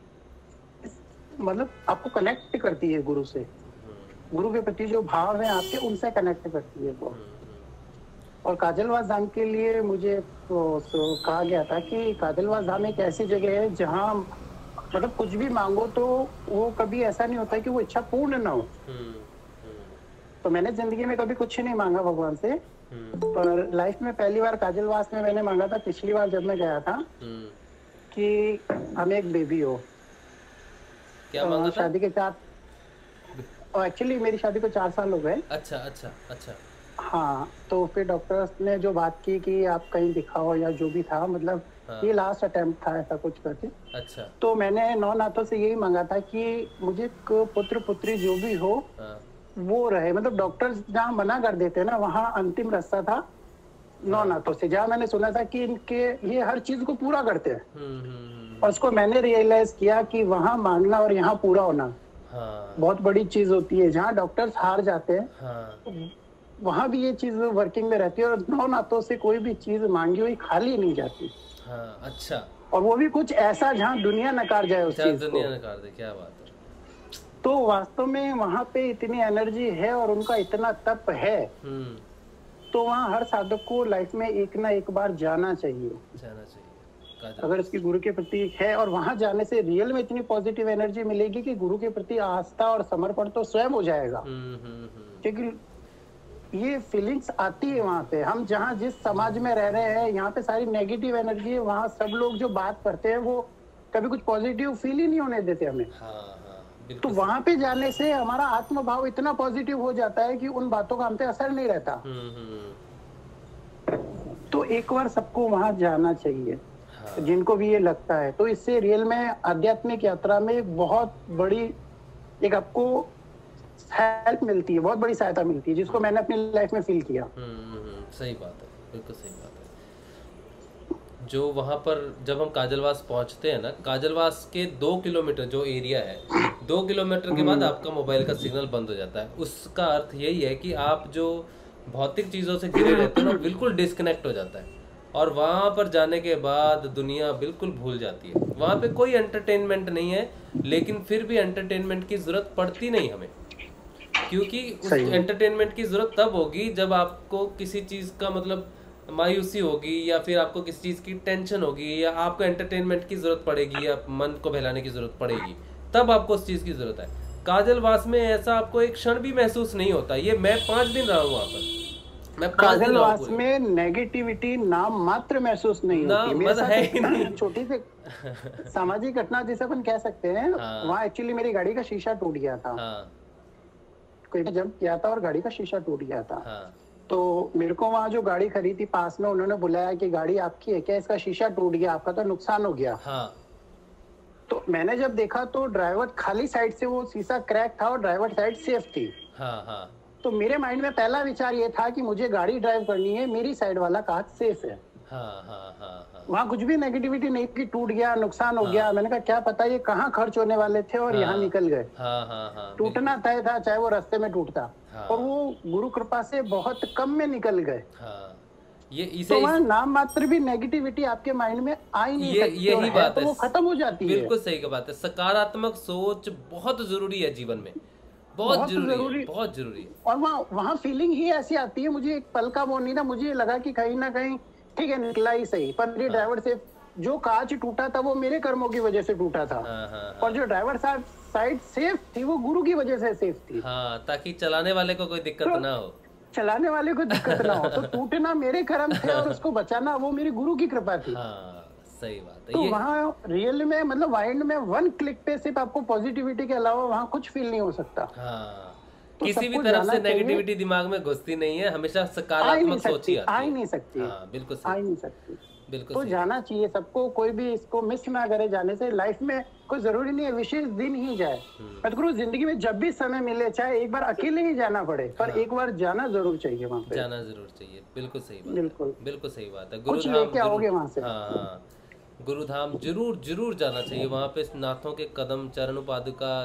मतलब आपको कनेक्ट करती है गुरु से। गुरु के प्रति जो भाव है आपके, उनसे कनेक्ट करती है वो। और काजलवास धाम के लिए मुझे तो कहा गया था कि काजलवास धाम एक ऐसी जगह है जहाँ मतलब कुछ भी मांगो तो वो कभी ऐसा नहीं होता कि वो इच्छा पूर्ण ना हो। तो मैंने जिंदगी में कभी कुछ नहीं मांगा भगवान से, पर लाइफ में पहली बार काजलवास में मैंने मांगा था पिछली बार जब मैं गया था कि हमें एक बेबी हो। क्या मांगा था? शादी के 4 एक्चुअली मेरी शादी को 4 साल हो गए। अच्छा अच्छा अच्छा। हाँ, तो फिर डॉक्टर्स ने जो बात की कि आप कहीं दिखाओ या जो भी था, मतलब हाँ। ये लास्ट अटेम्प्ट था ऐसा कुछ करके। अच्छा। तो मैंने 9 नाथों से यही मांगा था कि मुझे पुत्र पुत्री जो भी हो हाँ। वो रहे। मतलब डॉक्टर्स जहाँ मना कर देते हैं ना, वहाँ अंतिम रास्ता था 9 नाथों से, जहाँ मैंने सुना था कि इनके ये हर चीज को पूरा करते हैं। और उसको मैंने रियलाइज किया कि वहाँ मांगना और यहाँ पूरा होना बहुत बड़ी चीज होती है। जहाँ डॉक्टर्स हार जाते हैं वहाँ भी ये चीज वर्किंग में रहती है। और 9 नाथों से कोई भी चीज मांगी हुई खाली नहीं जाती। हाँ, अच्छा। और वो भी कुछ ऐसा जहाँ दुनिया नकार जाए उस चीज को। दुनिया नकार दे, क्या बात है। तो वास्तव में वहाँ पे इतनी एनर्जी है और उनका इतना तप है, तो वहाँ हर साधक को लाइफ में एक ना एक बार जाना चाहिए। अगर इसकी गुरु के प्रति है, और वहां जाने से रियल में इतनी पॉजिटिव एनर्जी मिलेगी कि गुरु के प्रति आस्था और समर्पण तो स्वयं हो जाएगा। क्योंकि ये फीलिंग्स आती है वहां पे। हम जहाँ जिस समाज में रह रहे हैं, यहाँ पे सारी नेगेटिव एनर्जी है। वहाँ सब लोग जो बात करते हैं वो कभी कुछ पॉजिटिव फील ही नहीं होने देते हमें। तो वहां पे जाने से हमारा आत्मभाव इतना पॉजिटिव हो जाता है कि उन बातों का हम पे असर नहीं रहता। तो एक बार सबको वहां जाना चाहिए, जिनको भी ये लगता है। तो इससे रियल में आध्यात्मिक यात्रा में एक बहुत बड़ी एक आपको हेल्प मिलती है, बहुत बड़ी सहायता मिलती है, जिसको मैंने अपनी लाइफ में फील किया। सही बात है, बिल्कुल सही बात है। जो वहाँ पर जब हम काजलवास पहुँचते हैं ना, काजलवास के 2 किलोमीटर जो एरिया है, 2 किलोमीटर के बाद आपका मोबाइल का सिग्नल बंद हो जाता है। उसका अर्थ यही है कि आप जो भौतिक चीज़ों से घिरे रहते हैं ना, बिल्कुल डिस्कनेक्ट हो जाता है। और वहाँ पर जाने के बाद दुनिया बिल्कुल भूल जाती है। वहाँ पे कोई एंटरटेनमेंट नहीं है, लेकिन फिर भी एंटरटेनमेंट की ज़रूरत पड़ती नहीं हमें, क्योंकि उस एंटरटेनमेंट की ज़रूरत तब होगी जब आपको किसी चीज़ का मतलब मायूसी होगी, या फिर आपको किसी चीज़ की टेंशन होगी, या आपको एंटरटेनमेंट की ज़रूरत पड़ेगी, या मन को बहलाने की ज़रूरत पड़ेगी, तब आपको उस चीज़ की ज़रूरत है। काजलवास में ऐसा आपको एक क्षण भी महसूस नहीं होता। ये मैं 5 दिन रहा हूँ वहाँ पर, काजलवास में नेगेटिविटी नाम मात्र महसूस नहीं होती। मेरे साथ एक छोटी सी सामाजिक घटना जिसे अपन कह सकते हैं, वहाँ एक्चुअली मेरी गाड़ी का शीशा टूट गया था। कोई जंप किया था और गाड़ी का शीशा टूट गया था। तो मेरे को वहाँ जो गाड़ी खड़ी थी पास में, उन्होंने बुलाया कि गाड़ी आपकी है क्या, इसका शीशा टूट गया, आपका तो नुकसान हो गया। तो मैंने जब देखा तो ड्राइवर खाली साइड से वो शीशा क्रैक था और ड्राइवर साइड सेफ थी। तो मेरे माइंड में पहला विचार ये था कि मुझे गाड़ी ड्राइव करनी है, मेरी साइड वाला कांच सेफ है। वहाँ कुछ भी नेगेटिविटी नहीं कि टूट गया, नुकसान हो गया। मैंने कहा क्या पता ये कहाँ खर्च होने वाले थे और यहाँ निकल गए। टूटना तय था, चाहे वो रास्ते में टूटता, और वो गुरु कृपा से बहुत कम में निकल गए। तो वहाँ नाम मात्र भी नेगेटिविटी आपके माइंड में आ ही नहीं सकती। यही बात है, तो वो खत्म हो जाती है। बिल्कुल सही की बात है। सकारात्मक सोच बहुत जरूरी है जीवन में, बहुत जरूरी है, बहुत जरूरी है। और वहाँ फीलिंग ही ऐसी आती है, मुझे एक पल का वो नहीं था, मुझे लगा कि कहीं ना कहीं ठीक है निकला ही सही, पर मेरे ड्राइवर से जो कांच टूटा था वो मेरे कर्मों की वजह से टूटा था। और जो ड्राइवर साहब साइड सेफ थी वो गुरु की वजह से सेफ थी। ताकि चलाने वाले को कोई दिक्कत ना हो, चलाने वाले को दिक्कत ना हो। तो टूटना मेरे कर्म थे और उसको बचाना वो मेरी गुरु की कृपा थी। सही बात है। तो वहाँ रियल में मतलब माइंड में वन क्लिक पे सिर्फ आपको पॉजिटिविटी के अलावा वहाँ कुछ फील नहीं हो सकता। तो किसी भी तरफ से नेगेटिविटी दिमाग में घुसती नहीं है, हमेशा सकारात्मक सोच ही आती है। आ ही नहीं सकती। बिल्कुल आ ही नहीं सकती। बिल्कुल तो जाना चाहिए सबको, कोई भी इसको मिस ना करे जाने से। लाइफ में कोई जरूरी नहीं है विशेष दिन ही जाए, मैं जिंदगी में जब भी समय मिले, चाहे एक बार अकेले ही जाना पड़े, पर एक बार जाना जरूर चाहिए वहाँ पे। जाना जरूर चाहिए। बिल्कुल सही बात, बिल्कुल सही बात है। कुछ लेके आओगे वहाँ से। गुरुधाम जरूर जरूर जाना चाहिए। वहाँ पे नाथों के कदम, चरण पादुका,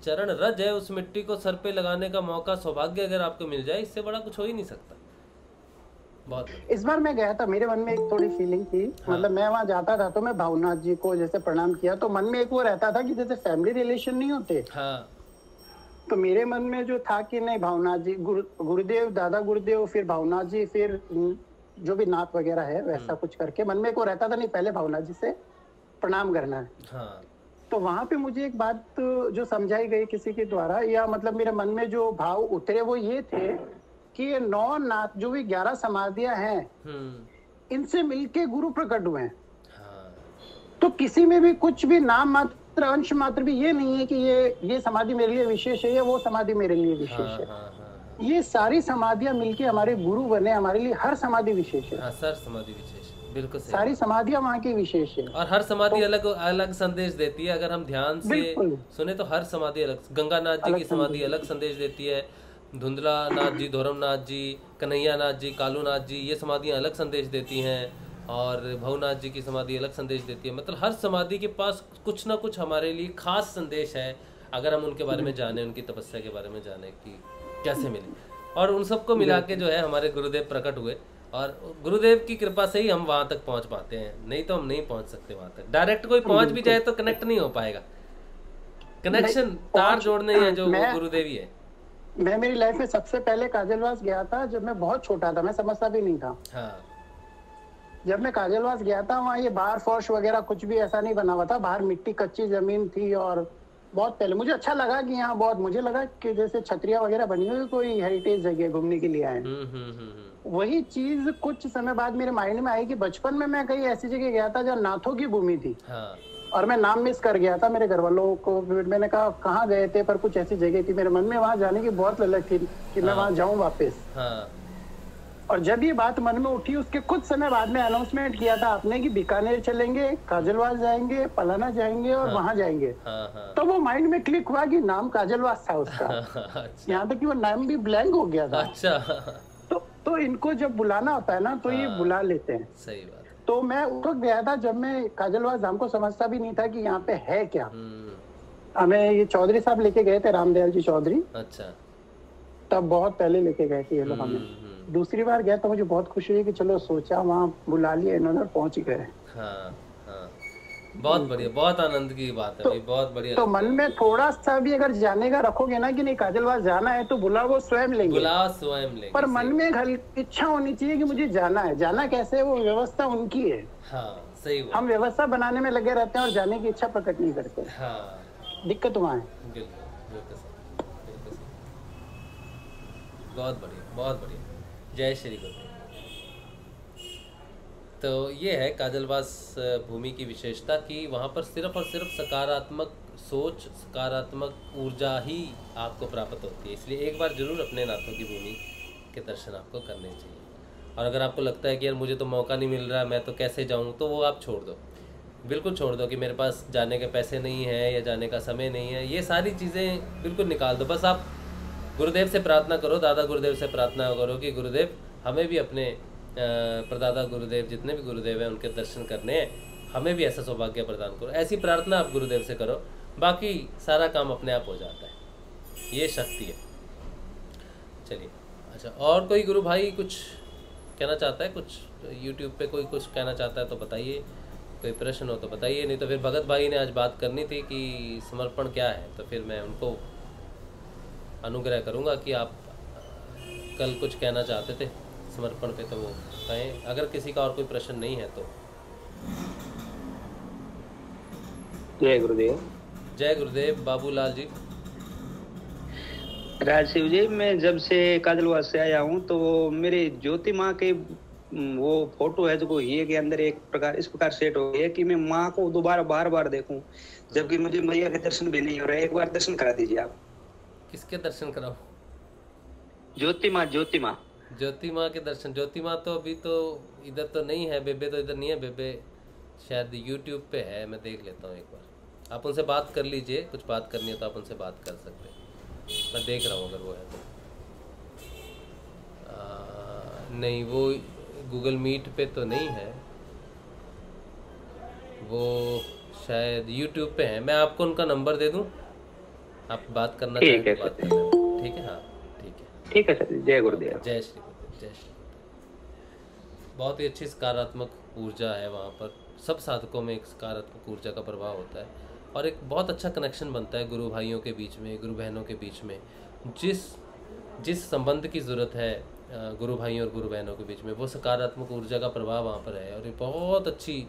चरण रज है, उस मिट्टी को सर पे लगाने का मौका, सौभाग्य अगर आपको मिल जाए, इससे बड़ा कुछ हो ही नहीं सकता। बहुत इस बार मैं गया था, मेरे मन में एक थोड़ी फीलिंग थी। मतलब मैं वहाँ जाता था तो मैं भावनाथ जी को जैसे प्रणाम किया, तो मन में एक वो रहता था कि जैसे फैमिली रिलेशन नहीं होते, तो मेरे मन में जो था कि नहीं भावनाथ जी, गुरुदेव, दादा गुरुदेव, फिर भावनाथ जी, फिर जो भी नाथ वगैरह है वैसा कुछ करके मन में को रहता था, नहीं पहले भावनाथ जी से प्रणाम करना है। तो वहां पे मुझे एक बात जो समझाई गई किसी के द्वारा, या मतलब मेरे मन में जो भाव उतरे वो ये थे कि ये 9 नाथ जो भी 11 समाधियां हैं, इनसे मिलके गुरु प्रकट हुए हैं। तो किसी में भी कुछ भी नाम मात्र, अंश मात्र भी ये नहीं है कि ये समाधि मेरे लिए विशेष है या वो समाधि मेरे लिए विशेष है। ये सारी समाधियां मिलके हमारे गुरु बने, हमारे लिए हर समाधि विशेष है। सर समाधि विशेष, बिल्कुल सही। सारी समाधियां वहाँ की विशेष है और हर समाधि अलग अलग संदेश देती है। अगर हम ध्यान से सुने तो हर समाधि अलग, गंगानाथ जी की समाधि अलग संदेश देती है, धुंधला नाथ जी, धोरमनाथ जी, कन्हैया नाथ जी, कालूनाथ जी, ये समाधियां अलग संदेश देती हैं, और भवनाथ जी की समाधि अलग संदेश देती है। मतलब हर समाधि के पास कुछ ना कुछ हमारे लिए खास संदेश है, अगर हम उनके बारे में जाने, उनकी तपस्या के बारे में जाने कि कैसे मिले। और उन सबको मिला के जो है हमारे गुरुदेव प्रकट हुए, और गुरुदेव की कृपा से ही हम वहां तक पहुंच पाते हैं, नहीं तो हम नहीं पहुंच सकते वहां तक। डायरेक्ट कोई पहुंच भी जाए तो कनेक्ट नहीं हो पाएगा। कनेक्शन तार जोड़ने हैं जो गुरुदेव ही है। मैं मेरी लाइफ में सबसे पहले काजलवास गया था जब मैं बहुत छोटा था, मैं समझता भी नहीं था। जब मैं काजलवास गया था वहाँ ये बार फर्श वगैरह कुछ भी ऐसा नहीं बना हुआ था, बाहर मिट्टी कच्ची जमीन थी, और बहुत पहले मुझे अच्छा लगा कि यहाँ बहुत, मुझे लगा कि जैसे छतरिया वगैरह बनी हुई कोई हेरिटेज जगह घूमने के लिए आए। वही चीज कुछ समय बाद मेरे माइंड में आई कि बचपन में मैं कहीं ऐसी जगह गया था जहाँ नाथों की भूमि थी, और मैं नाम मिस कर गया था मेरे घर वालों को। मैंने कहा कहाँ गए थे, पर कुछ ऐसी जगह थी, मेरे मन में वहाँ जाने की बहुत ललक थी कि मैं वहाँ जाऊँ वापस। और जब ये बात मन में उठी, उसके कुछ समय बाद में अनाउंसमेंट किया था आपने कि बीकानेर चलेंगे, काजलवास जाएंगे, पलाना जाएंगे और वहां जाएंगे। तो वो माइंड में क्लिक हुआ कि नाम काजलवास था उसका। अच्छा। यहाँ तक कि वो नाम भी ब्लैंक हो गया था। अच्छा। तो इनको जब बुलाना होता है ना तो ये बुला लेते हैं। सही बात। तो मैं उस वक्त गया था जब मैं काजलवास धाम को समझता भी नहीं था कि यहाँ पे है क्या। हमें ये चौधरी साहब लेके गए थे, रामदयाल जी चौधरी। अच्छा। तब बहुत पहले लेके गए थे ये लोग हमें। दूसरी बार गया तो मुझे बहुत खुशी हुई कि चलो सोचा वहाँ बुला लिया इन्होंने, पहुंच गए। बहुत बढ़िया, बहुत आनंद की बात है। बहुत बढ़िया। तो मन में थोड़ा सा भी अगर जाने का रखोगे ना कि नहीं काजलवास जाना है, तो बुला वो स्वयं लेंगे, बुला स्वयं लेंगे। पर मन में एक इच्छा होनी चाहिए कि मुझे जाना है। जाना कैसे है, वो व्यवस्था उनकी है। सही। हम व्यवस्था बनाने में लगे रहते हैं और जाने की इच्छा प्रकट नहीं करते। दिक्कत वहाँ है। बहुत बढ़िया, बहुत बढ़िया। जय श्री गुरुदेव। तो ये है काजलवास भूमि की विशेषता कि वहाँ पर सिर्फ और सिर्फ सकारात्मक सोच, सकारात्मक ऊर्जा ही आपको प्राप्त होती है। इसलिए एक बार जरूर अपने नाथों की भूमि के दर्शन आपको करने चाहिए। और अगर आपको लगता है कि यार मुझे तो मौका नहीं मिल रहा, मैं तो कैसे जाऊँ, तो वो आप छोड़ दो, बिल्कुल छोड़ दो कि मेरे पास जाने के पैसे नहीं हैं या जाने का समय नहीं है। ये सारी चीज़ें बिल्कुल निकाल दो। बस आप गुरुदेव से प्रार्थना करो, दादा गुरुदेव से प्रार्थना करो कि गुरुदेव हमें भी अपने प्रदादा गुरुदेव, जितने भी गुरुदेव हैं उनके दर्शन करने हैं, हमें भी ऐसा सौभाग्य प्रदान करो। ऐसी प्रार्थना आप गुरुदेव से करो, बाकी सारा काम अपने आप हो जाता है। ये शक्ति है। चलिए, अच्छा, और कोई गुरु भाई कुछ कहना चाहता है? कुछ यूट्यूब पे कोई कुछ कहना चाहता है तो बताइए, कोई प्रश्न हो तो बताइए, नहीं तो फिर भगत भाई ने आज बात करनी थी कि समर्पण क्या है, तो फिर मैं उनको अनुग्रह करूंगा कि आप कल कुछ कहना चाहते थे समर्पण पे तो वो कहें, अगर किसी का और कोई प्रश्न नहीं है तो। जय गुरुदेव। जय गुरुदेव। बाबूलाल जी। राजशिव जी, मैं जब से काजलवास से आया हूँ तो मेरे ज्योति माँ के वो फोटो है जो ये के अंदर एक प्रकार इस प्रकार सेट हो गई है कि मैं माँ को दोबारा बार बार देखूं, जबकि मुझे मैया के दर्शन भी नहीं हो रहे। एक बार दर्शन करा दीजिए आप। किसके दर्शन कराओ? ज्योति माँ। ज्योति माँ। ज्योति माँ के दर्शन। ज्योति माँ तो अभी तो इधर तो नहीं है, बेबे तो इधर नहीं है, बेबे शायद यूट्यूब पे है, मैं देख लेता हूँ एक बार। आप उनसे बात कर लीजिए, कुछ बात करनी है तो आप उनसे बात कर सकते हैं, मैं देख रहा हूँ अगर वो है तो। नहीं, वो गूगल मीट पे तो नहीं है, वो शायद यूट्यूब पे है। मैं आपको उनका नंबर दे दूं, आप बात करना चाहें तो बात कर लें। ठीक है? हाँ ठीक है। ठीक है सर। जय गुरुदेव। जय श्री गुरुदेव। जय श्री गुरुदेव। बहुत ही अच्छी सकारात्मक ऊर्जा है वहाँ पर। सब साधकों में एक सकारात्मक ऊर्जा का प्रभाव होता है और एक बहुत अच्छा कनेक्शन बनता है गुरु भाइयों के बीच में, गुरु बहनों के बीच में। जिस संबंध की ज़रूरत है गुरु भाइयों और गुरु बहनों के बीच में, वो सकारात्मक ऊर्जा का प्रभाव वहाँ पर है और ये बहुत अच्छी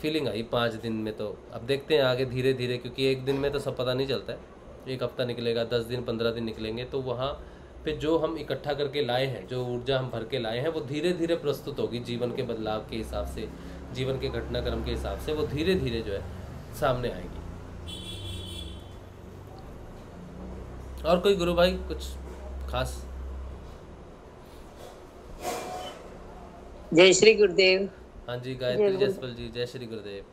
फीलिंग आई 5 दिन में। तो अब देखते हैं आगे धीरे धीरे, क्योंकि एक दिन में तो सब पता नहीं चलता है, एक हफ्ता निकलेगा, 10 दिन 15 दिन निकलेंगे, तो वहाँ पे जो हम इकट्ठा करके लाए हैं, जो ऊर्जा हम भर के लाए हैं, वो धीरे धीरे प्रस्तुत होगी जीवन के बदलाव के हिसाब से, जीवन के घटनाक्रम के हिसाब से, वो धीरे धीरे जो है सामने आएगी। और कोई गुरु भाई कुछ खास? जय श्री गुरुदेव। हाँ जी, गायत्री जसपल जी। जय श्री गुरुदेव।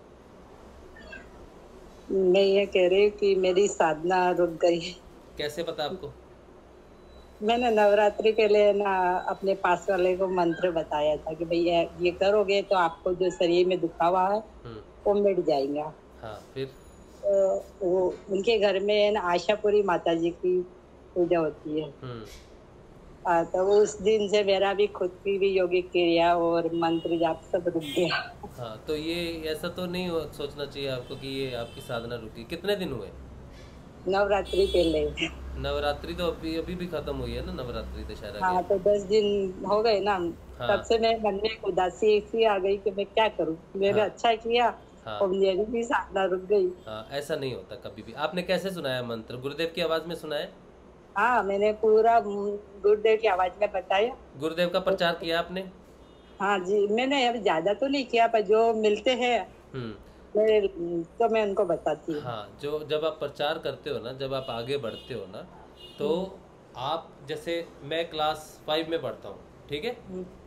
मैं ये कह रही हूँ कि मेरी साधना रुक गई। कैसे पता आपको? मैंने नवरात्रि के लिए ना अपने पास वाले को मंत्र बताया था कि भैया ये करोगे तो आपको जो शरीर में दुखावा है वो मिट जाएगा। हाँ, फिर वो उनके घर में ना आशापुरी माता जी की पूजा होती है। तो उस दिन से मेरा भी खुद की भी योगिक क्रिया और मंत्र जाप सब रुक गया। हाँ, तो ये ऐसा तो नहीं सोचना चाहिए आपको कि ये आपकी साधना रुकी। कितने दिन हुए? नवरात्रि पहले। नवरात्रि तो अभी भी खत्म हुई है ना, नवरात्रि दशहरा। हाँ, तो 10 दिन हो गए ना। हाँ। तब से मेरे मन में उदासी सी आ गई कि मैं क्या करूं। मैंने अच्छा किया और मेरी भी साधना रुक गई। हाँ, ऐसा नहीं होता कभी भी। आपने कैसे सुनाया मंत्र? गुरुदेव की आवाज में सुनाया? हाँ, मैंने पूरा गुरुदेव की आवाज में बताया। गुरुदेव का प्रचार किया आपने? हाँ जी, मैंने अब ज्यादा तो नहीं किया, पर जो मिलते हैं तो मैं उनको बताती हूँ। हाँ, जो जब आप प्रचार करते हो ना, जब आप आगे बढ़ते हो ना, तो आप जैसे मैं क्लास 5 में पढ़ता हूँ, ठीक है,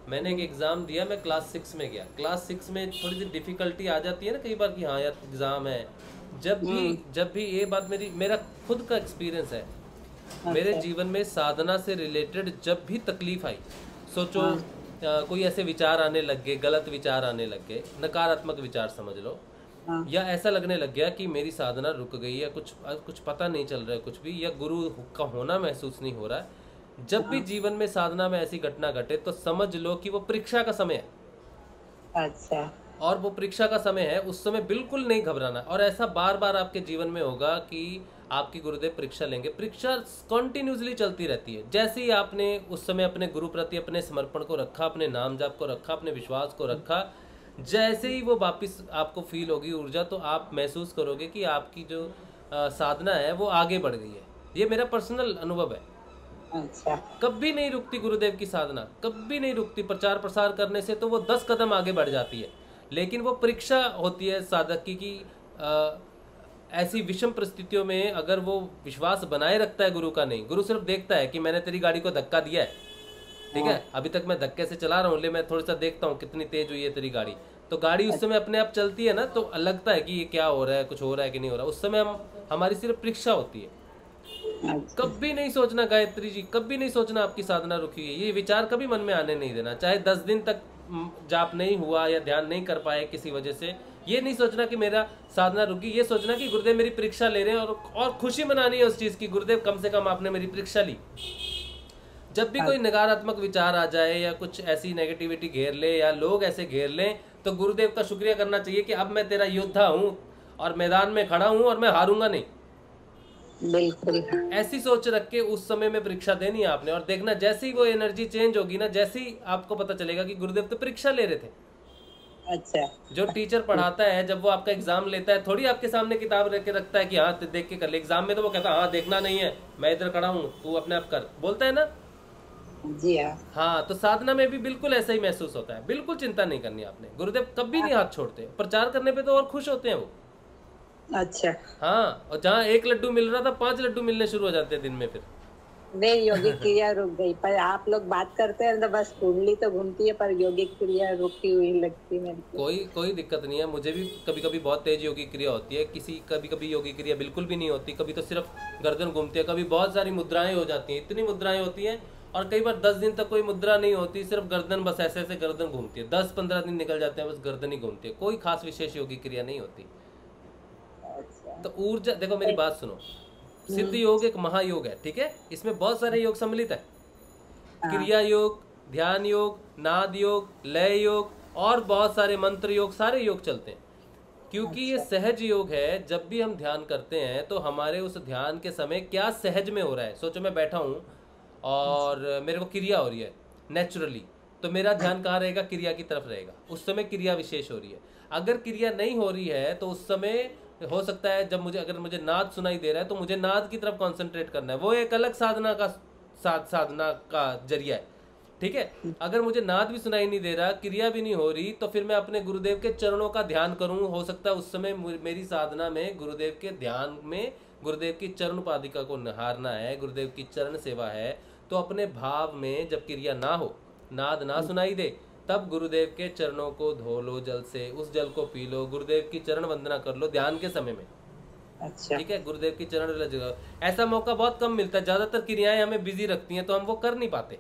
मैंने एक एग्जाम दिया, मैं क्लास 6 में गया। क्लास 6 में थोड़ी सी डिफिकल्टी आ जाती है ना कई बार कि हाँ यार एग्जाम है। जब भी ये बात मेरा खुद का एक्सपीरियंस है। मेरे जीवन में साधना से रिलेटेड जब भी तकलीफ आई, सोचो कोई ऐसे विचार आने लग गए, गलत विचार आने लग गए, नकारात्मक विचार समझ लो, या ऐसा लगने लग गया कि मेरी साधना रुक गई है, कुछ पता नहीं चल रहा है कुछ भी, या गुरु का होना महसूस नहीं हो रहा है, जब भी जीवन में साधना में ऐसी घटना घटे तो समझ लो कि वो परीक्षा का समय है। अच्छा। और वो परीक्षा का समय है, उस समय बिल्कुल नहीं घबराना। और ऐसा बार बार आपके जीवन में होगा कि आपकी गुरुदेव परीक्षा लेंगे। परीक्षा कॉन्टिन्यूसली चलती रहती है। जैसे ही आपने उस समय अपने गुरु प्रति अपने समर्पण को रखा, अपने नाम जाप को रखा, अपने विश्वास को रखा, जैसे ही वो वापस आपको फील होगी ऊर्जा, तो आप महसूस करोगे कि आपकी जो साधना है वो आगे बढ़ गई है। ये मेरा पर्सनल अनुभव है। अच्छा। कभी नहीं रुकती गुरुदेव की साधना, कभी नहीं रुकती। प्रचार प्रसार करने से तो वो 10 कदम आगे बढ़ जाती है, लेकिन वो परीक्षा होती है साधक की कि ऐसी विषम परिस्थितियों में अगर वो विश्वास बनाए रखता है गुरु का। नहीं, गुरु सिर्फ देखता है कि मैंने तेरी गाड़ी को धक्का दिया है, ठीक है, अभी तक मैं धक्के से चला रहा हूँ, ले मैं थोड़ा सा देखता हूँ कितनी तेज हुई है तेरी गाड़ी। तो गाड़ी उस समय अपने आप चलती है ना, तो लगता है कि ये क्या हो रहा है, कुछ हो रहा है कि नहीं हो रहा। उस समय हमारी सिर्फ परीक्षा होती है। कभी नहीं सोचना गायत्री जी, कभी नहीं सोचना आपकी साधना रुकी है, ये विचार कभी मन में आने नहीं देना। चाहे 10 दिन तक जाप नहीं हुआ या ध्यान नहीं कर पाए किसी वजह से, ये नहीं सोचना कि मेरा साधना रुकी। ये सोचना कि गुरुदेव मेरी परीक्षा ले रहे हैं, और खुशी मनानी है उस चीज की, गुरुदेव कम से कम आपने मेरी परीक्षा ली। जब भी कोई नकारात्मक विचार आ जाए या कुछ ऐसी नेगेटिविटी घेर ले या लोग ऐसे घेर लें, तो गुरुदेव का शुक्रिया करना चाहिए कि अब मैं तेरा योद्धा हूँ और मैदान में खड़ा हूँ और मैं हारूंगा नहीं। बिल्कुल ऐसी सोच रख के उस समय में परीक्षा देनी है आपने, और देखना जैसे ही वो एनर्जी चेंज होगी ना, जैसे ही आपको पता चलेगा कि गुरुदेव तो परीक्षा ले रहे थे। अच्छा। जो टीचर पढ़ाता है जब वो आपका एग्जाम लेता है, थोड़ी आपके सामने किताब रख के रखता है कि हाँ देख के कर ले। एग्जाम में तो वो कहता है हाँ देखना नहीं है, मैं इधर खड़ा हूँ, तू अपने आप कर, बोलता है ना। जी हाँ। हाँ, तो साधना में भी बिल्कुल ऐसा ही महसूस होता है। बिल्कुल चिंता नहीं करनी आपने, गुरुदेव कभी नहीं हाथ छोड़ते। प्रचार करने पे तो और खुश होते हैं वो। अच्छा। हाँ, और जहाँ 1 लड्डू मिल रहा था 5 लड्डू मिलने शुरू हो जाते हैं दिन में। फिर मेरी योगिक क्रिया रुक गई, पर आप लोग बात करते हैं तो बस कुंडली तो घूमती है, पर योगिक क्रिया रुकी हुई लगती है मेरे को। कोई दिक्कत नहीं है, मुझे भी कभी कभी बहुत तेज योगिक क्रिया होती है, कभी कभी योगिक क्रिया बिल्कुल भी नहीं होती, कभी तो सिर्फ गर्दन घूमती है, कभी बहुत सारी मुद्राएं हो जाती हैं, इतनी मुद्राएं होती हैं, और कई बार 10 दिन तक कोई मुद्रा नहीं होती, सिर्फ गर्दन, बस ऐसे ऐसे गर्दन घूमती है। 10-15 दिन निकल जाते हैं, बस गर्दन ही घूमती है, कोई खास विशेष योगिक क्रिया नहीं होती। तो ऊर्जा, देखो मेरी बात सुनो, सिद्ध योग एक महायोग है, ठीक है, इसमें बहुत सारे योग सम्मिलित है। क्रिया योग, ध्यान योग, नाद योग, लय योग, और बहुत सारे मंत्र योग, सारे योग चलते हैं, क्योंकि ये सहज योग है। जब भी हम ध्यान करते हैं तो हमारे उस ध्यान के समय क्या सहज में हो रहा है। सोचो मैं बैठा हूँ और मेरे को क्रिया हो रही है नेचुरली, तो मेरा ध्यान कहाँ रहेगा, क्रिया की तरफ रहेगा, उस समय क्रिया विशेष हो रही है। अगर क्रिया नहीं हो रही है तो उस समय हो सकता है जब अगर मुझे नाद सुनाई दे रहा है तो मुझे नाद की तरफ कंसंट्रेट करना है, वो एक अलग साधना का जरिया है, ठीक है। अगर मुझे नाद भी सुनाई नहीं दे रहा, क्रिया भी नहीं हो रही, तो फिर मैं अपने गुरुदेव के चरणों का ध्यान करूं। हो सकता है उस समय मेरी साधना में गुरुदेव के ध्यान में गुरुदेव की चरण उपाधिका को निहारना है, गुरुदेव की चरण सेवा है। तो अपने भाव में जब क्रिया ना हो, नाद ना सुनाई दे, तब गुरुदेव के चरणों को धो लो जल से, उस जल को पी लो, गुरुदेव की चरण वंदना कर लो ध्यान के समय में। अच्छा। ठीक है, गुरुदेव की चरण जगह। ऐसा मौका बहुत कम मिलता है, ज्यादातर क्रियाएं हमें बिजी रखती हैं, तो हम वो कर नहीं पाते।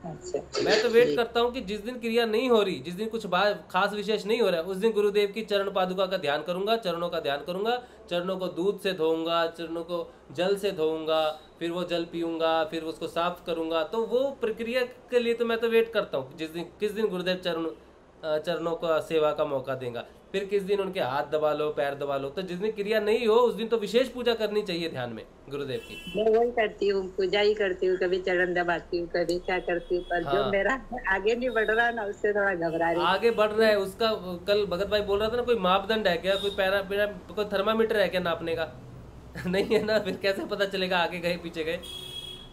अच्छा। मैं तो वेट करता हूँ कि जिस दिन क्रिया नहीं हो रही, जिस दिन कुछ बात खास विशेष नहीं हो रहा है, उस दिन गुरुदेव की चरण पादुका का ध्यान करूंगा, चरणों का ध्यान करूंगा, चरणों को दूध से धोऊंगा, चरणों को जल से धोऊंगा, फिर वो जल पीऊंगा, फिर उसको साफ करूंगा। तो वो प्रक्रिया के लिए तो मैं तो वेट करता हूँ किस दिन गुरुदेव चरणों का सेवा का मौका देगा, फिर किस दिन उनके हाथ दबा लो, पैर दबा लो। तो जिस दिन क्रिया नहीं हो उस दिन तो विशेष पूजा करनी चाहिए ध्यान में गुरुदेव की। मैं वही करती हूँ, पूजा ही करती हूँ, कभी चरण दबाती हूँ, कभी क्या करती हूँ, पर जो मेरा आगे नहीं बढ़ रहा ना, उससे थोड़ा घबरा रही। आगे बढ़ रहा है उसका, कल भगत भाई बोल रहा था ना, कोई मापदंड है क्या, कोई थर्मामीटर है क्या नापने का? नहीं है ना, फिर कैसे पता चलेगा आगे गए पीछे गए।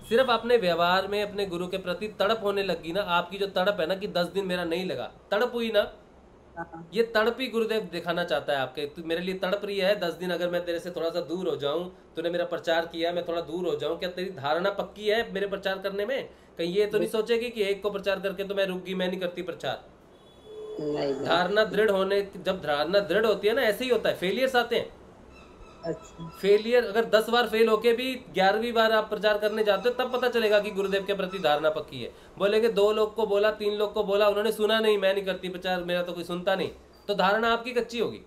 सिर्फ अपने व्यवहार में अपने गुरु के प्रति तड़प होने लगी ना, आपकी जो तड़प है ना कि 10 दिन मेरा नहीं लगा, तड़प हुई ना, ये तड़प ही गुरुदेव दिखाना चाहता है आपके। तू मेरे लिए तड़प रही है, 10 दिन अगर मैं तेरे से थोड़ा सा दूर हो जाऊं, तूने मेरा प्रचार किया, मैं थोड़ा दूर हो जाऊं, क्या तेरी धारणा पक्की है मेरे प्रचार करने में? कहीं ये तो नहीं सोचेगी कि एक को प्रचार करके तो मैं रुक गई, मैं नहीं करती प्रचार। धारणा दृढ़ होने, जब धारणा दृढ़ होती है ना, ऐसे ही होता है, फेलियर्स आते हैं। अच्छा। फेलियर अगर 10 बार फेल होके भी 11वीं बार आप प्रचार करने जाते हो, तब पता चलेगा कि गुरुदेव के प्रति धारणा पक्की है। बोलेंगे 2 लोग को बोला, 3 लोग को बोला, उन्होंने सुना नहीं, मैं नहीं करती प्रचार, मेरा तो कोई सुनता नहीं, तो धारणा आपकी कच्ची होगी।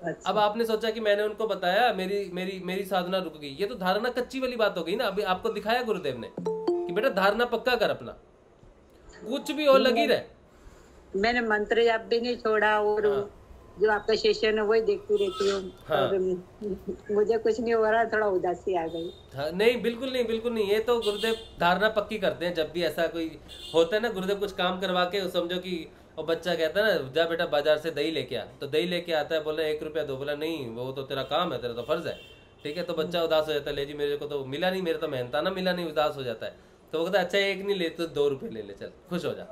अच्छा। अब आपने सोचा कि मैंने उनको बताया, मेरी साधना रुक गई, ये तो धारणा कच्ची वाली बात हो गई ना। अभी आपको दिखाया गुरुदेव ने कि बेटा धारणा पक्का कर अपना, कुछ भी हो लगी रहे। मैंने मंत्र जाप भी नहीं छोड़ा, और जो आपका सेशन है वही देखती रहती हूँ। और मुझे कुछ नहीं हो रहा, थोड़ा उदासी आ गई। नहीं, बिल्कुल नहीं, बिल्कुल नहीं। ये तो गुरुदेव धारणा पक्की करते हैं। जब भी ऐसा कोई होता है ना, गुरुदेव कुछ काम करवा के, समझो कि वो बच्चा कहता है ना, जा बेटा बाजार से दही लेके आ, तो दही लेके आता है, बोला 1 रुपया दो, बोला नहीं वो तो तेरा काम है, तेरा तो फर्ज है, ठीक है, तो बच्चा उदास हो जाता है, ले जी मेरे को तो मिला नहीं, मेरे तो मेहनताना मिला नहीं, उदास हो जाता है। तो वो कहता है अच्छा एक नहीं ले तो 2 रुपये ले ले, चल खुश हो जा,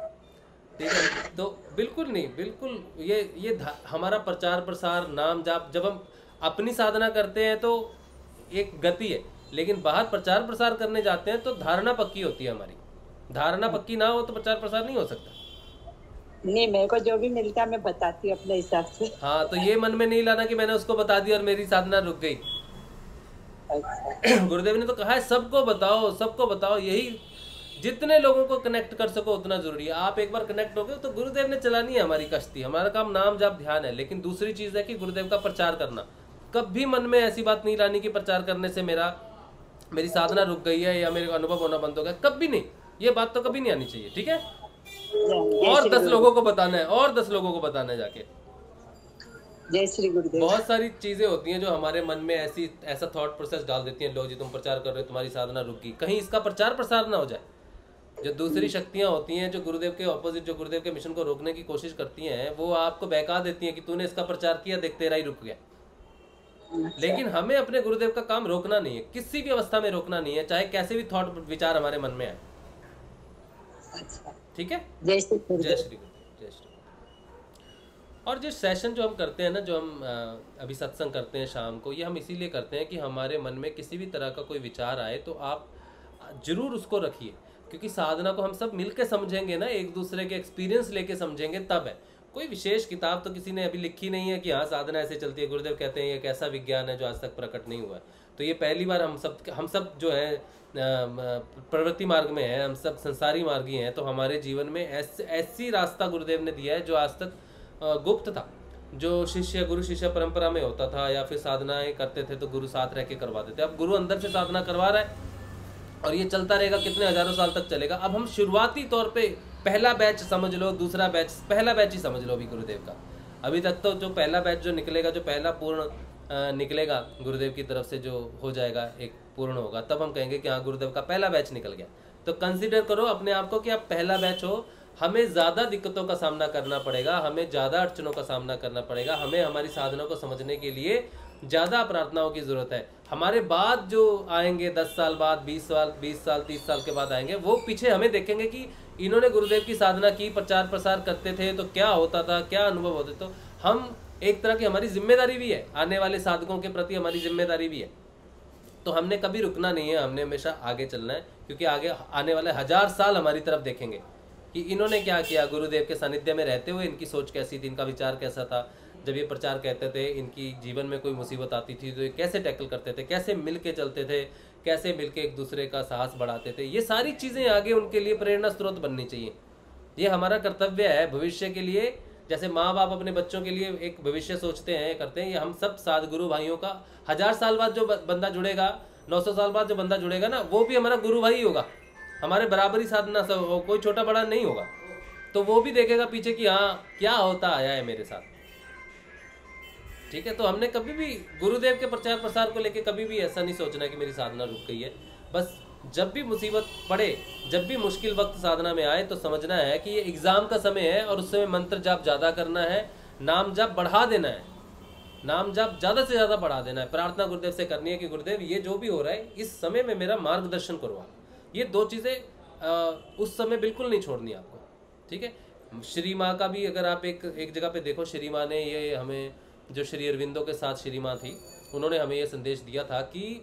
ठीक है। तो बिल्कुल नहीं, बिल्कुल ये हमारा प्रचार प्रसार नाम जाप, जब हम अपनी साधना करते हैं तो एक गति है, लेकिन बाहर प्रचार प्रसार करने जाते हैं तो धारणा पक्की होती है हमारी। धारणा पक्की ना हो तो प्रचार प्रसार नहीं हो सकता। नहीं, मेरे को जो भी मिलता है मैं बताती हूँ अपने हिसाब से। हाँ, तो ये मन में नहीं लाना कि मैंने उसको बता दिया और मेरी साधना रुक गई। गुरुदेव ने तो कहा है सबको बताओ, सबको बताओ, यही जितने लोगों को कनेक्ट कर सको उतना जरूरी है। आप एक बार कनेक्ट हो गए तो गुरुदेव ने चलानी है हमारी कश्ती, हमारा काम नाम जाप ध्यान है। लेकिन दूसरी चीज है कि गुरुदेव का प्रचार करना। कभी मन में ऐसी बात नहीं लानी कि प्रचार करने से मेरी साधना रुक गई है या मेरे को अनुभव होना बंद हो गया, कभी नहीं, ये बात तो कभी नहीं आनी चाहिए, ठीक है। और 10 लोगों को बताना है, और 10 लोगों को बताना है जाके। जय श्री गुरुदेव। बहुत सारी चीजें होती हैं जो हमारे मन में ऐसा थॉट प्रोसेस डाल देती हैं, लो जी तुम प्रचार कर रहे हो, तुम्हारी साधना रुक गई, कहीं इसका प्रचार प्रसार ना हो जाए। जो दूसरी शक्तियां होती हैं जो गुरुदेव के ऑपोजिट, जो गुरुदेव के मिशन को रोकने की कोशिश करती हैं, वो आपको बहका देती हैं कि तूने इसका प्रचार किया, देख तेरा ही रुक गया। लेकिन हमें अपने गुरुदेव का काम रोकना नहीं है, किसी भी अवस्था में रोकना नहीं है, चाहे कैसे भी थॉट विचार हमारे मन में आए, ठीक है। जय श्री गुरुदेव, जय श्री गुरुदेव। और जो सेशन जो हम करते हैं ना, जो हम अभी सत्संग करते हैं शाम को, ये हम इसीलिए करते हैं कि हमारे मन में किसी भी तरह का कोई विचार आए तो आप जरूर उसको रखिए, क्योंकि साधना को हम सब मिलके समझेंगे ना, एक दूसरे के एक्सपीरियंस लेके समझेंगे तब है। कोई विशेष किताब तो किसी ने अभी लिखी नहीं है कि हाँ साधना ऐसे चलती है। गुरुदेव कहते हैं ये एक ऐसा विज्ञान है जो आज तक प्रकट नहीं हुआ है। तो ये पहली बार हम सब जो है प्रवृत्ति मार्ग में है, हम सब संसारी मार्गी हैं, तो हमारे जीवन में ऐसी रास्ता गुरुदेव ने दिया है जो आज तक गुप्त था, जो शिष्य गुरु शिष्य परंपरा में होता था, या फिर साधनाएं करते थे तो गुरु साथ रह के करवाते थे। अब गुरु अंदर से साधना करवा रहा है और ये चलता रहेगा, कितने हजारों साल तक चलेगा। अब हम शुरुआती तौर पे पहला बैच समझ लो, दूसरा बैच, पहला बैच ही समझ लो अभी गुरुदेव का। अभी तक तो जो पहला बैच जो निकलेगा, जो पहला पूर्ण निकलेगा गुरुदेव की तरफ से, जो हो जाएगा एक पूर्ण होगा, तब हम कहेंगे कि हाँ गुरुदेव का पहला बैच निकल गया। तो कंसीडर करो अपने आप को कि आप पहला बैच हो। हमें ज़्यादा दिक्कतों का सामना करना पड़ेगा, हमें ज़्यादा अड़चनों का सामना करना पड़ेगा, हमें हमारी साधना को समझने के लिए ज़्यादा प्रार्थनाओं की ज़रूरत है। हमारे बाद जो आएंगे 10 साल बाद, 20 साल 30 साल के बाद आएंगे, वो पीछे हमें देखेंगे कि इन्होंने गुरुदेव की साधना की, प्रचार प्रसार करते थे तो क्या होता था, क्या अनुभव होते। तो हम एक तरह की हमारी जिम्मेदारी भी है, आने वाले साधकों के प्रति हमारी जिम्मेदारी भी है। तो हमने कभी रुकना नहीं है, हमने हमेशा आगे चलना है, क्योंकि आगे आने वाले 1000 साल हमारी तरफ देखेंगे कि इन्होंने क्या किया, गुरुदेव के सानिध्य में रहते हुए इनकी सोच कैसी थी, इनका विचार कैसा था, जब ये प्रचार कहते थे, इनकी जीवन में कोई मुसीबत आती थी तो ये कैसे टैकल करते थे, कैसे मिल के चलते थे, कैसे मिल के एक दूसरे का साहस बढ़ाते थे। ये सारी चीज़ें आगे उनके लिए प्रेरणा स्रोत बननी चाहिए। ये हमारा कर्तव्य है भविष्य के लिए। जैसे माँ बाप अपने बच्चों के लिए एक भविष्य सोचते हैं, करते हैं, ये हम सब सदगुरु भाइयों का 1000 साल बाद जो बंदा जुड़ेगा, 900 साल बाद जो बंदा जुड़ेगा ना, वो भी हमारा गुरु भाई होगा, हमारे बराबरी साधना सब, कोई छोटा बड़ा नहीं होगा। तो वो भी देखेगा पीछे कि हाँ क्या होता आया है मेरे साथ, ठीक है। तो हमने कभी भी गुरुदेव के प्रचार प्रसार को लेके कभी भी ऐसा नहीं सोचना कि मेरी साधना रुक गई है। बस जब भी मुसीबत पड़े, जब भी मुश्किल वक्त साधना में आए, तो समझना है कि ये एग्जाम का समय है और उस समय मंत्र जाप ज़्यादा करना है, नाम जाप बढ़ा देना है, नाम जाप ज़्यादा से ज़्यादा बढ़ा देना है। प्रार्थना गुरुदेव से करनी है कि गुरुदेव ये जो भी हो रहा है इस समय में मेरा मार्गदर्शन करवा। ये 2 चीज़ें उस समय बिल्कुल नहीं छोड़नी आपको, ठीक है। श्री माँ का भी अगर आप एक जगह पे देखो, श्री माँ ने ये हमें, जो श्री अरविंदो के साथ श्री माँ थी, उन्होंने हमें ये संदेश दिया था कि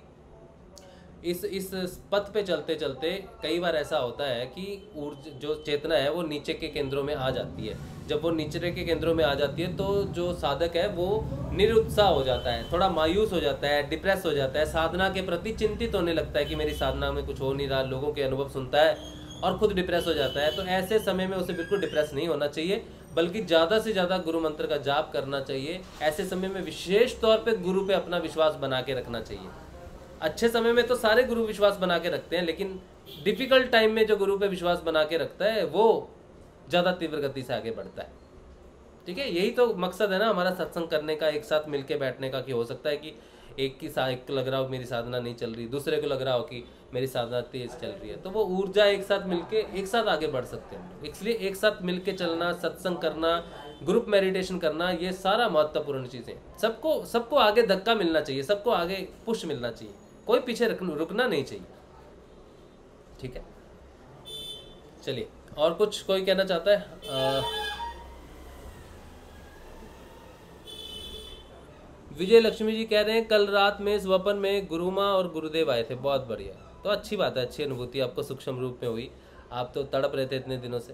इस पथ पे चलते चलते कई बार ऐसा होता है कि जो चेतना है वो नीचे के केंद्रों में आ जाती है। जब वो नीचे के केंद्रों में आ जाती है तो जो साधक है वो निरुत्साह हो जाता है, थोड़ा मायूस हो जाता है, डिप्रेस हो जाता है, साधना के प्रति चिंतित होने लगता है कि मेरी साधना में कुछ हो नहीं रहा, लोगों के अनुभव सुनता है और खुद डिप्रेस हो जाता है। तो ऐसे समय में उसे बिल्कुल डिप्रेस नहीं होना चाहिए, बल्कि ज़्यादा से ज़्यादा गुरु मंत्र का जाप करना चाहिए। ऐसे समय में विशेष तौर पे गुरु पे अपना विश्वास बना के रखना चाहिए। अच्छे समय में तो सारे गुरु विश्वास बना के रखते हैं, लेकिन डिफिकल्ट टाइम में जो गुरु पे विश्वास बना के रखता है वो ज़्यादा तीव्र गति से आगे बढ़ता है, ठीक है। यही तो मकसद है ना हमारा सत्संग करने का, एक साथ मिल के बैठने का। कि हो सकता है कि एक को लग रहा हो मेरी साधना नहीं चल रही, दूसरे को लग रहा हो कि मेरी साधना तेज चल रही है, तो वो ऊर्जा एक साथ मिलके एक साथ आगे बढ़ सकते हैं। इसलिए एक साथ मिलके चलना, सत्संग करना, ग्रुप मेडिटेशन करना, ये सारा महत्वपूर्ण चीज़ें। सबको आगे धक्का मिलना चाहिए, सबको आगे पुश मिलना चाहिए, कोई पीछे रुकना नहीं चाहिए। ठीक है, चलिए और कुछ कोई कहना चाहता है? विजय लक्ष्मी जी कह रहे हैं कल रात में स्वप्न में गुरु माँ और गुरुदेव आए थे, बहुत बढ़िया। तो अच्छी बात है, अच्छी अनुभूति आपको सूक्ष्म रूप में हुई। आप तो तड़प रहे थे इतने दिनों से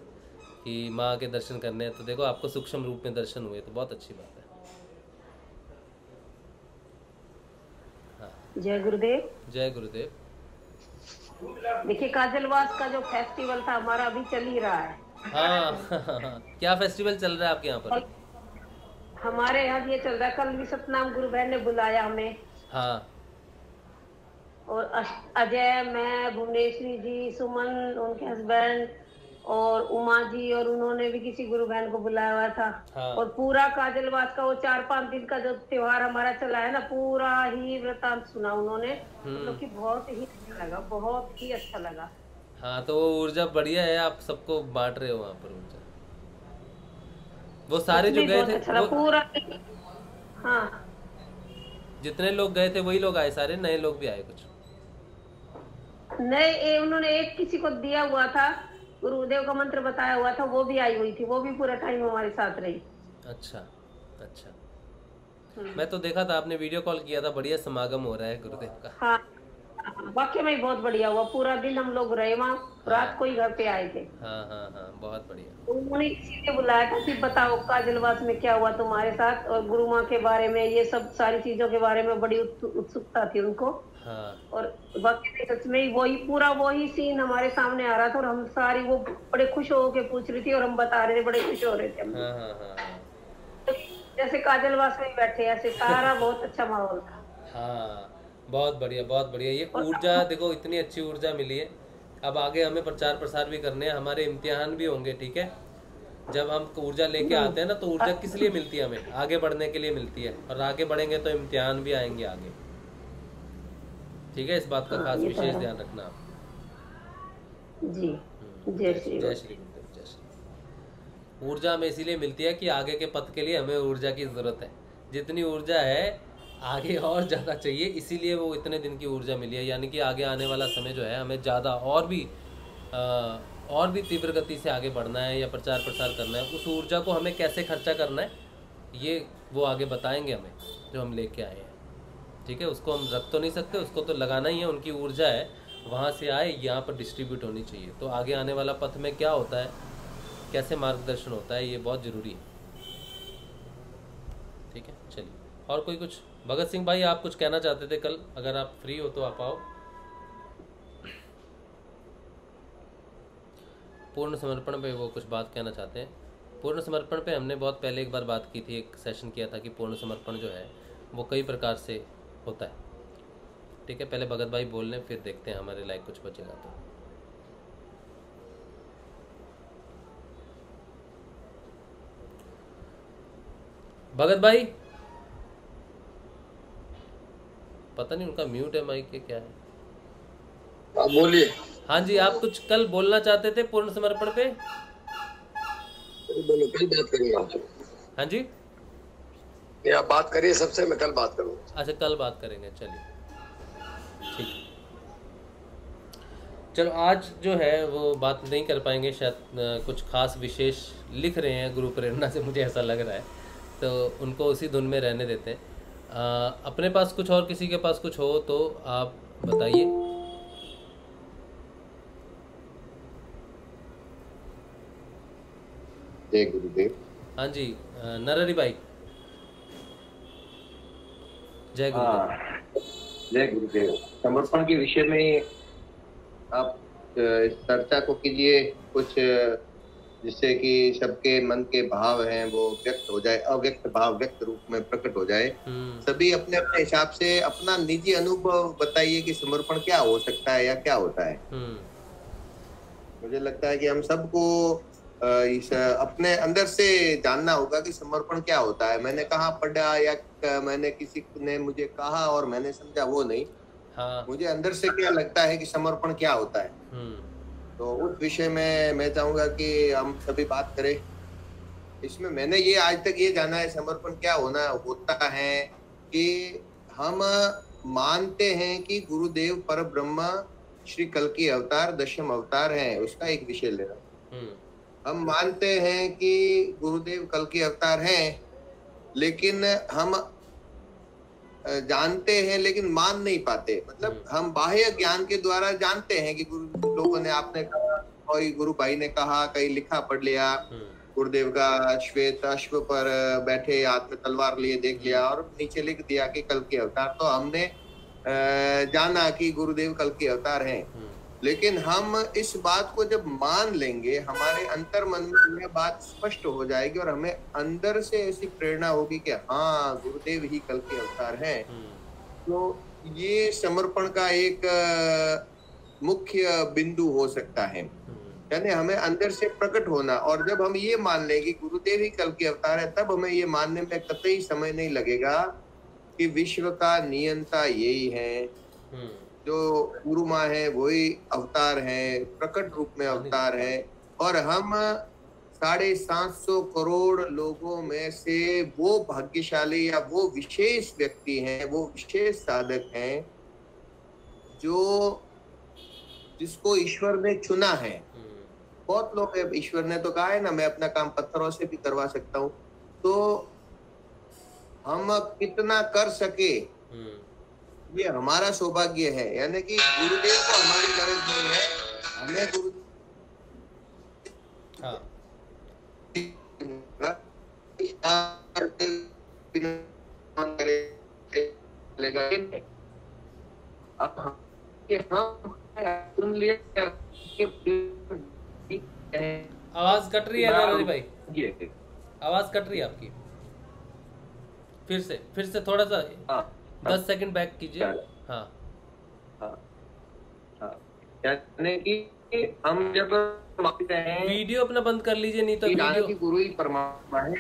कि माँ के दर्शन करने हैं, तो देखो आपको सूक्ष्म रूप में दर्शन हुए, तो बहुत अच्छी बात है। हाँ। जय गुरुदेव। जय गुरुदेव। देखिए काजलवास का जो फेस्टिवल था हमारा अभी चल ही रहा है। हाँ क्या फेस्टिवल चल रहा है आपके यहाँ पर? हमारे यहाँ ये चल रहा है, कल भी सतनाम गुरु बहन ने बुलाया हमें। हाँ। और अजय, मैं, भुवनेश्वरी जी, सुमन, उनके हस्बैंड और उमा जी, और उन्होंने भी किसी गुरु बहन को बुलाया हुआ था। हाँ। और पूरा काजलवास का वो 4-5 दिन का जो त्योहार हमारा चला है ना, पूरा ही वृतांत सुना उन्होंने, मतलब कि बहुत ही अच्छा लगा, बहुत ही अच्छा लगा। हाँ, तो वो ऊर्जा बढ़िया है, आप सबको बांट रहे हो वहाँ पर ऊर्जा। वो सारे जो गए थे अच्छा पूरा, हाँ, जितने लोग गए थे वही लोग आए, सारे नए लोग भी आए कुछ? नहीं, उन्होंने एक किसी को दिया हुआ था, गुरुदेव का मंत्र बताया हुआ था, वो भी आई हुई थी, वो भी पूरा टाइम हमारे साथ रही। अच्छा अच्छा। मैं तो देखा था, आपने वीडियो कॉल किया था, बढ़िया समागम हो रहा है गुरुदेव का। हाँ, वाकई में बहुत बढ़िया हुआ, पूरा दिन हम लोग रहे वहाँ, रात को ही घर पे आए थे। हाँ हाँ हाँ, बहुत बढ़िया। उन्होंने इसीलिए बुलाया था कि बताओ काजलवास में क्या हुआ तुम्हारे साथ, और गुरु माँ के बारे में, ये सब सारी चीजों के बारे में बड़ी उत्सुकता थी उनको। हाँ। और बाकी सच में वही सीन हमारे सामने आ रहा था, और हम सारी वो बड़े खुश हो के पूछ रही थी, और हम बता रहे थे, बड़े खुश हो रहे थे हम। हाँ हाँ हाँ। जैसे काजलवास में बैठे ऐसे सारा बहुत अच्छा माहौल था। हाँ, बहुत बढ़िया बहुत बढ़िया। ये ऊर्जा देखो, इतनी अच्छी ऊर्जा मिली है। अब आगे हमें प्रचार प्रसार भी करने हैं, हमारे इम्तिहान भी होंगे, ठीक है। जब हम ऊर्जा लेके आते हैं ना, तो ऊर्जा किस लिए मिलती है? हमें आगे बढ़ने के लिए मिलती है, और आगे बढ़ेंगे तो इम्तिहान भी आएंगे आगे, ठीक है। इस बात का खास विशेष ध्यान रखना आप जी। जय श्री गुरुदेव, जय श्री। ऊर्जा हमें इसीलिए मिलती है कि आगे के पथ के लिए हमें ऊर्जा की जरूरत है। जितनी ऊर्जा है आगे और ज़्यादा चाहिए, इसीलिए वो इतने दिन की ऊर्जा मिली है। यानी कि आगे आने वाला समय जो है, हमें ज़्यादा और भी तीव्र गति से आगे बढ़ना है या प्रचार प्रसार करना है। उस ऊर्जा को हमें कैसे खर्चा करना है, ये वो आगे बताएंगे हमें, जो हम लेके आए हैं, ठीक है। उसको हम रख तो नहीं सकते, उसको तो लगाना ही है। उनकी ऊर्जा है, वहाँ से आए, यहाँ पर डिस्ट्रीब्यूट होनी चाहिए। तो आगे आने वाला पथ में क्या होता है, कैसे मार्गदर्शन होता है, ये बहुत ज़रूरी है, ठीक है। चलिए, और कोई कुछ? भगत सिंह भाई, आप कुछ कहना चाहते थे कल, अगर आप फ्री हो तो आप आओ। पूर्ण समर्पण पे वो कुछ बात कहना चाहते हैं। पूर्ण समर्पण पे हमने बहुत पहले एक बार बात की थी, एक सेशन किया था कि पूर्ण समर्पण जो है वो कई प्रकार से होता है, ठीक है। पहले भगत भाई बोल लें, फिर देखते हैं हमारे लायक कुछ बचेगा तो। भगत भाई, पता नहीं उनका म्यूट है माइक के, क्या है? आप बोलिए। हाँ जी, आप कुछ कल बोलना चाहते थे पूर्ण समर्पण पे? बोलो, कल बात करेंगे आप। हाँ जी, आप बात करिए सबसे, मैं कल बात करूँगा। अच्छा, कल बात करेंगे, चलिए ठीक है। चलो, आज जो है वो बात नहीं कर पाएंगे शायद, कुछ खास विशेष लिख रहे हैं गुरु प्रेरणा से, मुझे ऐसा लग रहा है, तो उनको उसी धुन में रहने देते हैं। अपने पास कुछ और किसी के पास कुछ हो तो आप बताइए। जय गुरुदेव। हाँ जी, नरहरि भाई, जय गुरुदेव। जय गुरुदेव। समर्पण के विषय में आप चर्चा को कीजिए कुछ, जिससे कि सबके मन के भाव हैं वो व्यक्त हो जाए, अव्यक्त भाव व्यक्त रूप में प्रकट हो जाए। सभी अपने अपने हिसाब से अपना निजी अनुभव बताइए कि समर्पण क्या हो सकता है या क्या होता है। मुझे लगता है कि हम सबको इस अपने अंदर से जानना होगा कि समर्पण क्या होता है। मैंने कहाँ पढ़ा या मैंने किसी ने मुझे कहा और मैंने समझा, वो नहीं। हाँ। मुझे अंदर से क्या लगता है कि समर्पण क्या होता है। तो उस विषय में मैं चाहूंगा कि हम सभी बात करें, इसमें मैंने ये आज तक ये जाना है, समर्पण क्या होता है कि हम मानते हैं कि गुरुदेव पर ब्रह्मा श्री कल्कि अवतार दशम अवतार है, उसका एक विषय ले रहा हूं। हम मानते हैं कि गुरुदेव कल्कि अवतार हैं, लेकिन हम जानते हैं लेकिन मान नहीं पाते। मतलब हम बाह्य ज्ञान के द्वारा जानते हैं कि गुरु लोगों ने, आपने कहा, कोई गुरु भाई ने कहा, कहीं लिखा पढ़ लिया, गुरुदेव का श्वेत अश्व पर बैठे, हाथ में तलवार लिए देख लिया और नीचे लिख दिया कि कल्कि अवतार, तो हमने जाना कि गुरुदेव कल्कि अवतार हैं। लेकिन हम इस बात को जब मान लेंगे, हमारे अंतर मन में यह बात स्पष्ट हो जाएगी और हमें अंदर से ऐसी प्रेरणा होगी कि हाँ, गुरुदेव ही कल्कि अवतार हैं, तो ये समर्पण का एक मुख्य बिंदु हो सकता है। यानी हमें अंदर से प्रकट होना, और जब हम ये मान लेंगे गुरुदेव ही कल्कि अवतार है, तब हमें ये मानने में कतई समय नहीं लगेगा कि विश्व का नियंता यही है, जो गुरु माँ है वही अवतार है, प्रकट रूप में अवतार है, और हम 750 करोड़ लोगों में से वो भाग्यशाली या वो विशेष व्यक्ति हैं, वो विशेष साधक हैं जिसको ईश्वर ने चुना है। बहुत लोग, ईश्वर ने तो कहा है ना, मैं अपना काम पत्थरों से भी करवा सकता हूँ। तो हम कितना कर सके ये हमारा सौभाग्य है। यानी कि गुरुदेव को हमारी गरज नहीं है, हमें गुरु आवाज कट रही है नारायण भाई, आवाज कट रही है आपकी। फिर से थोड़ा सा 10 सेकंड बैक कीजिए। हाँ, यानी कि हम जब मानते हैं, वीडियो अपना बंद कर लीजिए, नहीं तो वीडियो की गुरु ही परमात्मा है।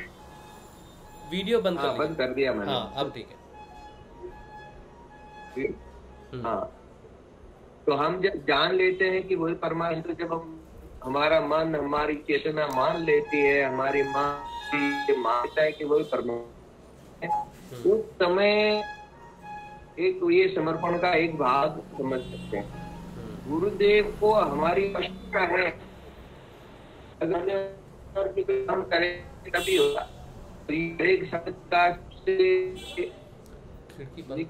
वीडियो बंद कर दिया मैंने। हाँ, अब ठीक है। हाँ, तो हम जब जान लेते हैं कि वही परमात्मा, तो जब हम, हमारा मन, हमारी चेतना मान लेती है, हमारी मानता है कि वही परमात्मा है, उस समय एक तो ये समर्पण का एक भाग समझ सकते हैं। गुरुदेव को हमारी आवश्यकता है, अगर हम करें तभी होगा। तो एक शब्द का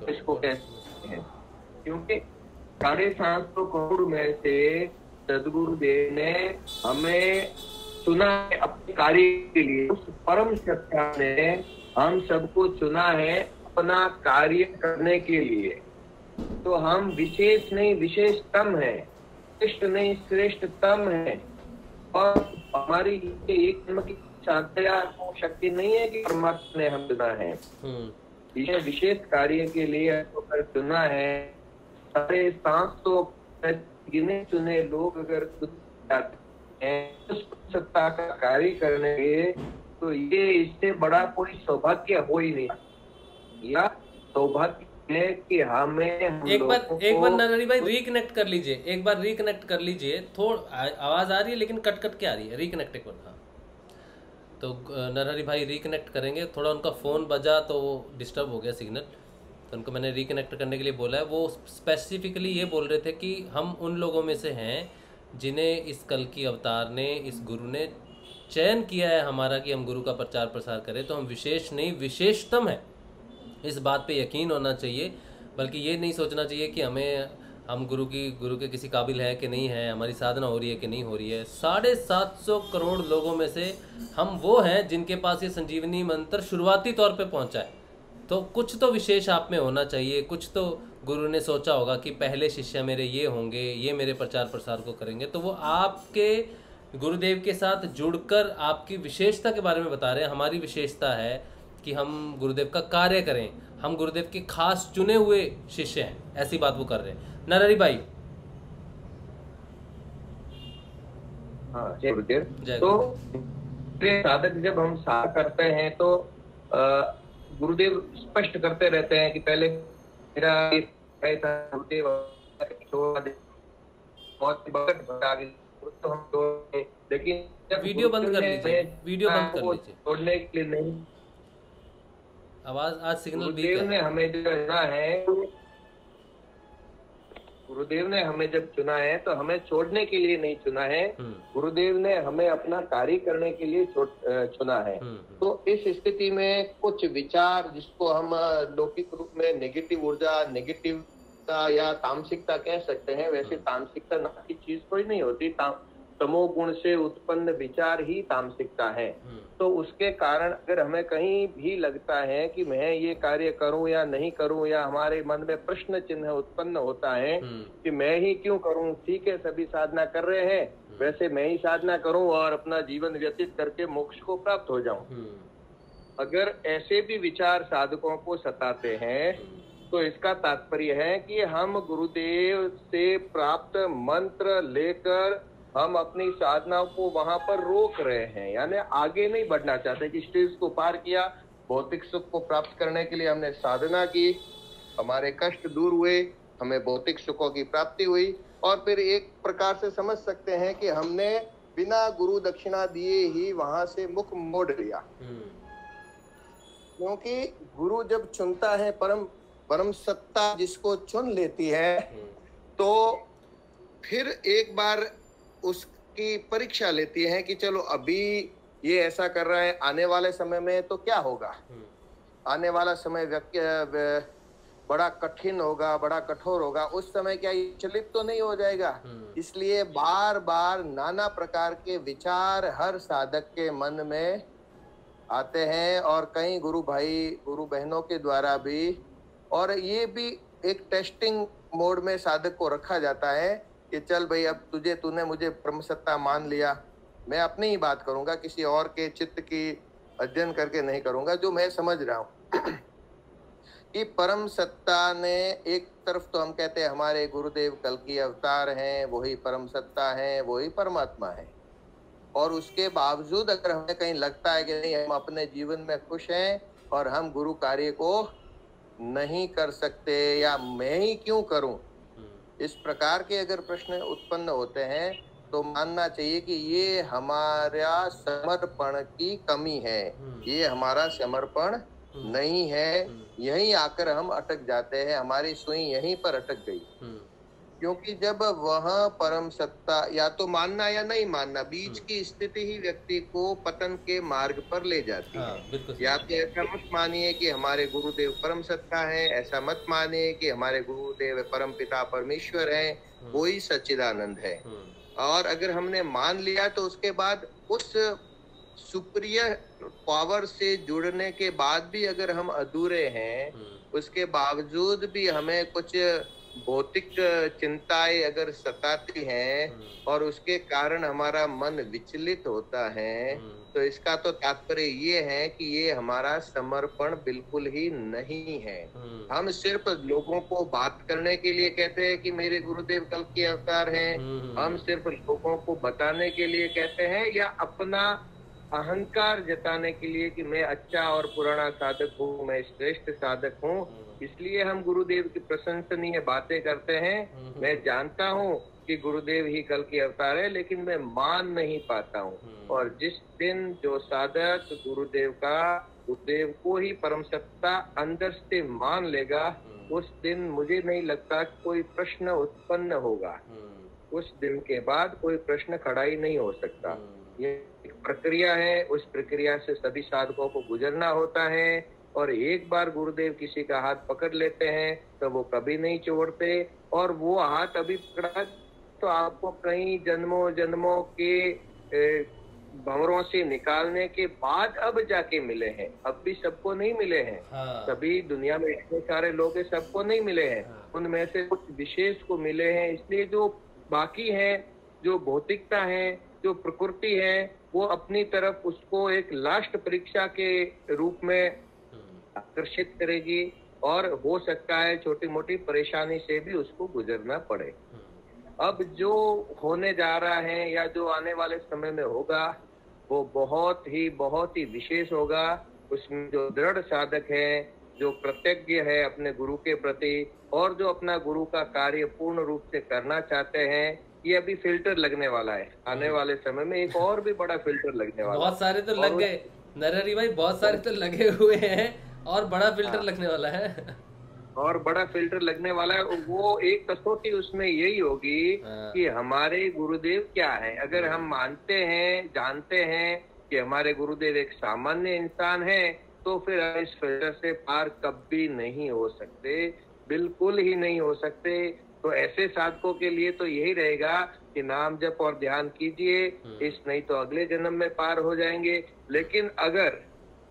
इसको कहते हैं, क्योंकि 750 करोड़ में से सदगुरुदेव ने हमें चुना है अपने कार्य के लिए। उस परम सत्ता ने हम सबको चुना है अपना कार्य करने के लिए। तो हम विशेष नहीं विशेषतम है, श्रेष्ठ नहीं श्रेष्ठतम है, और हमारी एक की साध्या शक्ति नहीं है कि परमात्मा ने हम चुना है। ये विशेष कार्य के लिए चुना है। 750 गिने चुने लोग अगर सत्ता का कार्य करने के, तो ये इससे बड़ा कोई सौभाग्य हो ही नहीं। या सौभाग्य है कि हमें एक बार नरहरि भाई रिकनेक्ट कर लीजिए, एक बार रिकनेक्ट कर लीजिए। थोड़ा आवाज आ रही है लेकिन कट कट के आ रही है। रिकनेक्ट एक बार। हाँ, तो नरहरि भाई रिकनेक्ट करेंगे। थोड़ा उनका फ़ोन बजा तो डिस्टर्ब हो गया सिग्नल, तो उनको मैंने रिकनेक्ट करने के लिए बोला है। वो स्पेसिफिकली ये बोल रहे थे कि हम उन लोगों में से हैं जिन्हें इस कल्कि अवतार ने, इस गुरु ने चयन किया है हमारा कि हम गुरु का प्रचार प्रसार करें। तो हम विशेष नहीं विशेषतम है, इस बात पे यकीन होना चाहिए। बल्कि ये नहीं सोचना चाहिए कि हम गुरु के किसी काबिल है कि नहीं है, हमारी साधना हो रही है कि नहीं हो रही है। 750 करोड़ लोगों में से हम वो हैं जिनके पास ये संजीवनी मंत्र शुरुआती तौर पे पहुंचा है। तो कुछ तो विशेष आप में होना चाहिए, कुछ तो गुरु ने सोचा होगा कि पहले शिष्य मेरे ये होंगे, ये मेरे प्रचार प्रसार को करेंगे। तो वो आपके गुरुदेव के साथ जुड़कर आपकी विशेषता के बारे में बता रहे हैं। हमारी विशेषता है कि हम गुरुदेव का कार्य करें, हम गुरुदेव के खास चुने हुए शिष्य हैं, ऐसी बात वो कर रहे हैं। नरहरि भाई। हाँ, जय गुरुदेव। तो साधक जब हम साधना करते हैं तो गुरुदेव स्पष्ट करते रहते हैं कि पहले मेरा गुरुदेव तो हम छोड़, लेकिन जब वीडियो बंद कर लीजिए, वीडियो बंद कर वो लीजिए, छोड़ने के लिए नहीं, आवाज आज सिग्नल वीक गुरुदेव है। ने हमें जो चुना है, गुरुदेव ने हमें जब चुना है तो हमें छोड़ने के लिए नहीं चुना है, गुरुदेव ने हमें अपना कार्य करने के लिए चुना है। तो इस स्थिति में कुछ विचार जिसको हम लौकिक रूप में नेगेटिव ऊर्जा, नेगेटिवता या तामसिकता कह सकते हैं, वैसे तामसिकता नाम की चीज कोई नहीं होती। तमोगुण से उत्पन्न विचार ही तामसिकता है। तो उसके कारण अगर हमें कहीं भी लगता है कि मैं ये कार्य करूं या नहीं करूं, या हमारे मन में प्रश्न चिन्ह उत्पन्न होता है कि मैं ही क्यों करूं, ठीक है सभी साधना कर रहे हैं, वैसे मैं ही साधना करूं और अपना जीवन व्यतीत करके मोक्ष को प्राप्त हो जाऊं, अगर ऐसे भी विचार साधकों को सताते हैं तो इसका तात्पर्य है कि हम गुरुदेव से प्राप्त मंत्र लेकर हम अपनी साधना को वहां पर रोक रहे हैं, यानी आगे नहीं बढ़ना चाहते। कि स्टेज को पार किया, भौतिक सुख को प्राप्त करने के लिए हमने साधना की, हमारे कष्ट दूर हुए, हमें भौतिक सुखों की प्राप्ति हुई, और फिर एक प्रकार से समझ सकते हैं कि हमने बिना गुरु दक्षिणा दिए ही वहां से मुख मोड़ लिया। क्योंकि गुरु जब चुनता है, परम सत्ता जिसको चुन लेती है, तो फिर एक बार उसकी परीक्षा लेती है कि चलो अभी ये ऐसा कर रहा है, आने वाले समय में तो क्या होगा, आने वाला समय बड़ा कठिन होगा, बड़ा कठोर होगा, उस समय क्या ये चलित तो नहीं हो जाएगा। इसलिए बार बार नाना प्रकार के विचार हर साधक के मन में आते हैं, और कई गुरु भाई गुरु बहनों के द्वारा भी, और ये भी एक टेस्टिंग मोड में साधक को रखा जाता है कि चल भाई अब तूने मुझे ब्रह्म सत्ता मान लिया, मैं अपनी ही बात करूंगा, किसी और के चित्त की अध्ययन करके नहीं करूंगा, जो मैं समझ रहा हूँ कि परम सत्ता ने, एक तरफ तो हम कहते हैं हमारे गुरुदेव कल की अवतार हैं, वही परम सत्ता है, वही परमात्मा है, और उसके बावजूद अगर हमें कहीं लगता है कि नहीं हम अपने जीवन में खुश हैं और हम गुरु कार्य को नहीं कर सकते, या मैं ही क्यों करूं, इस प्रकार के अगर प्रश्न उत्पन्न होते हैं तो मानना चाहिए कि ये हमारा समर्पण की कमी है, ये हमारा समर्पण नहीं है। यहीं आकर हम अटक जाते हैं, हमारी सुई यहीं पर अटक गई। क्योंकि जब वह परम सत्ता, या तो मानना या नहीं मानना, बीच की स्थिति ही व्यक्ति को पतन के मार्ग पर ले जाती है। या तो ऐसा मत मानिए कि हमारे गुरुदेव परम सत्ता है, ऐसा मत मानिए कि हमारे गुरुदेव परम पिता परमेश्वर है, वही सच्चिदानंद है। और अगर हमने मान लिया तो उसके बाद उस सुप्रिय पावर से जुड़ने के बाद भी अगर हम अधूरे हैं, उसके बावजूद भी हमें कुछ भौतिक चिंताएं अगर सताती हैं और उसके कारण हमारा मन विचलित होता है, तो इसका तो तात्पर्य ये है कि ये हमारा समर्पण बिल्कुल ही नहीं है। हम सिर्फ लोगों को बात करने के लिए कहते हैं कि मेरे गुरुदेव कल के अवतार हैं, हम सिर्फ लोगों को बताने के लिए कहते हैं, या अपना अहंकार जताने के लिए कि मैं अच्छा और पुराना साधक हूँ, मैं श्रेष्ठ साधक हूँ, इसलिए हम गुरुदेव की प्रशंसनीय बातें करते हैं। मैं जानता हूँ कि गुरुदेव ही कल के अवतार है, लेकिन मैं मान नहीं पाता हूँ। और जिस दिन जो साधक गुरुदेव को ही परम सत्ता अंदर से मान लेगा, उस दिन मुझे नहीं लगता कि कोई प्रश्न उत्पन्न होगा। उस दिन के बाद कोई प्रश्न खड़ा ही नहीं हो सकता। ये एक प्रक्रिया है, उस प्रक्रिया से सभी साधकों को गुजरना होता है। और एक बार गुरुदेव किसी का हाथ पकड़ लेते हैं तो वो कभी नहीं छोड़ते, और वो हाथ अभी पकड़ा तो आपको कई जन्मों के भंवरों से निकालने के बाद अब जाके मिले हैं। अब भी सबको नहीं मिले हैं। सभी दुनिया में इतने सारे लोग हैं, सबको नहीं मिले हैं। उनमें से कुछ विशेष को मिले हैं। इसलिए जो बाकी है, जो भौतिकता है, जो प्रकृति है, वो अपनी तरफ उसको एक लास्ट परीक्षा के रूप में आकर्षित करेगी, और हो सकता है छोटी मोटी परेशानी से भी उसको गुजरना पड़े। अब जो होने जा रहा है या जो आने वाले समय में होगा, वो बहुत ही विशेष होगा। उसमें जो दृढ़ साधक है, जो कृतज्ञ है अपने गुरु के प्रति, और जो अपना गुरु का कार्य पूर्ण रूप से करना चाहते हैं, ये अभी फिल्टर लगने वाला है, आने वाले समय में एक और भी बड़ा फिल्टर लगने वाला है। बहुत सारे तो लग गए नरहरि भाई, बहुत सारे तो लगे हुए हैं और बड़ा फिल्टर लगने वाला है। और बड़ा फिल्टर लगने वाला है। वो एक कसौटी उसमें यही होगी कि हमारे गुरुदेव क्या है। अगर हम मानते हैं, जानते हैं कि हमारे गुरुदेव एक सामान्य इंसान है, तो फिर इस फिल्टर से पार कभी नहीं हो सकते, बिल्कुल ही नहीं हो सकते। तो ऐसे साधकों के लिए तो यही रहेगा कि नाम जप और ध्यान कीजिए, इस नहीं तो अगले जन्म में पार हो जाएंगे। लेकिन अगर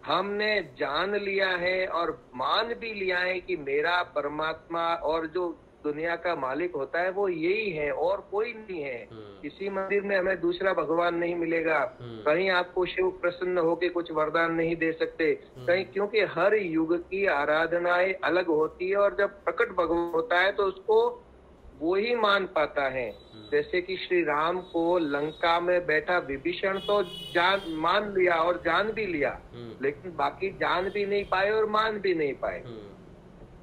हमने जान लिया है और मान भी लिया है कि मेरा परमात्मा और जो दुनिया का मालिक होता है वो यही है और कोई नहीं है, किसी मंदिर में हमें दूसरा भगवान नहीं मिलेगा, कहीं आपको शिव प्रसन्न होकर कुछ वरदान नहीं दे सकते कहीं, क्योंकि हर युग की आराधनाएं अलग होती है और जब प्रकट भगवान होता है तो उसको वो ही मान पाता है। जैसे कि श्री राम को लंका में बैठा विभीषण तो मान लिया और जान भी लिया, लेकिन बाकी जान भी नहीं पाए और मान भी नहीं पाए।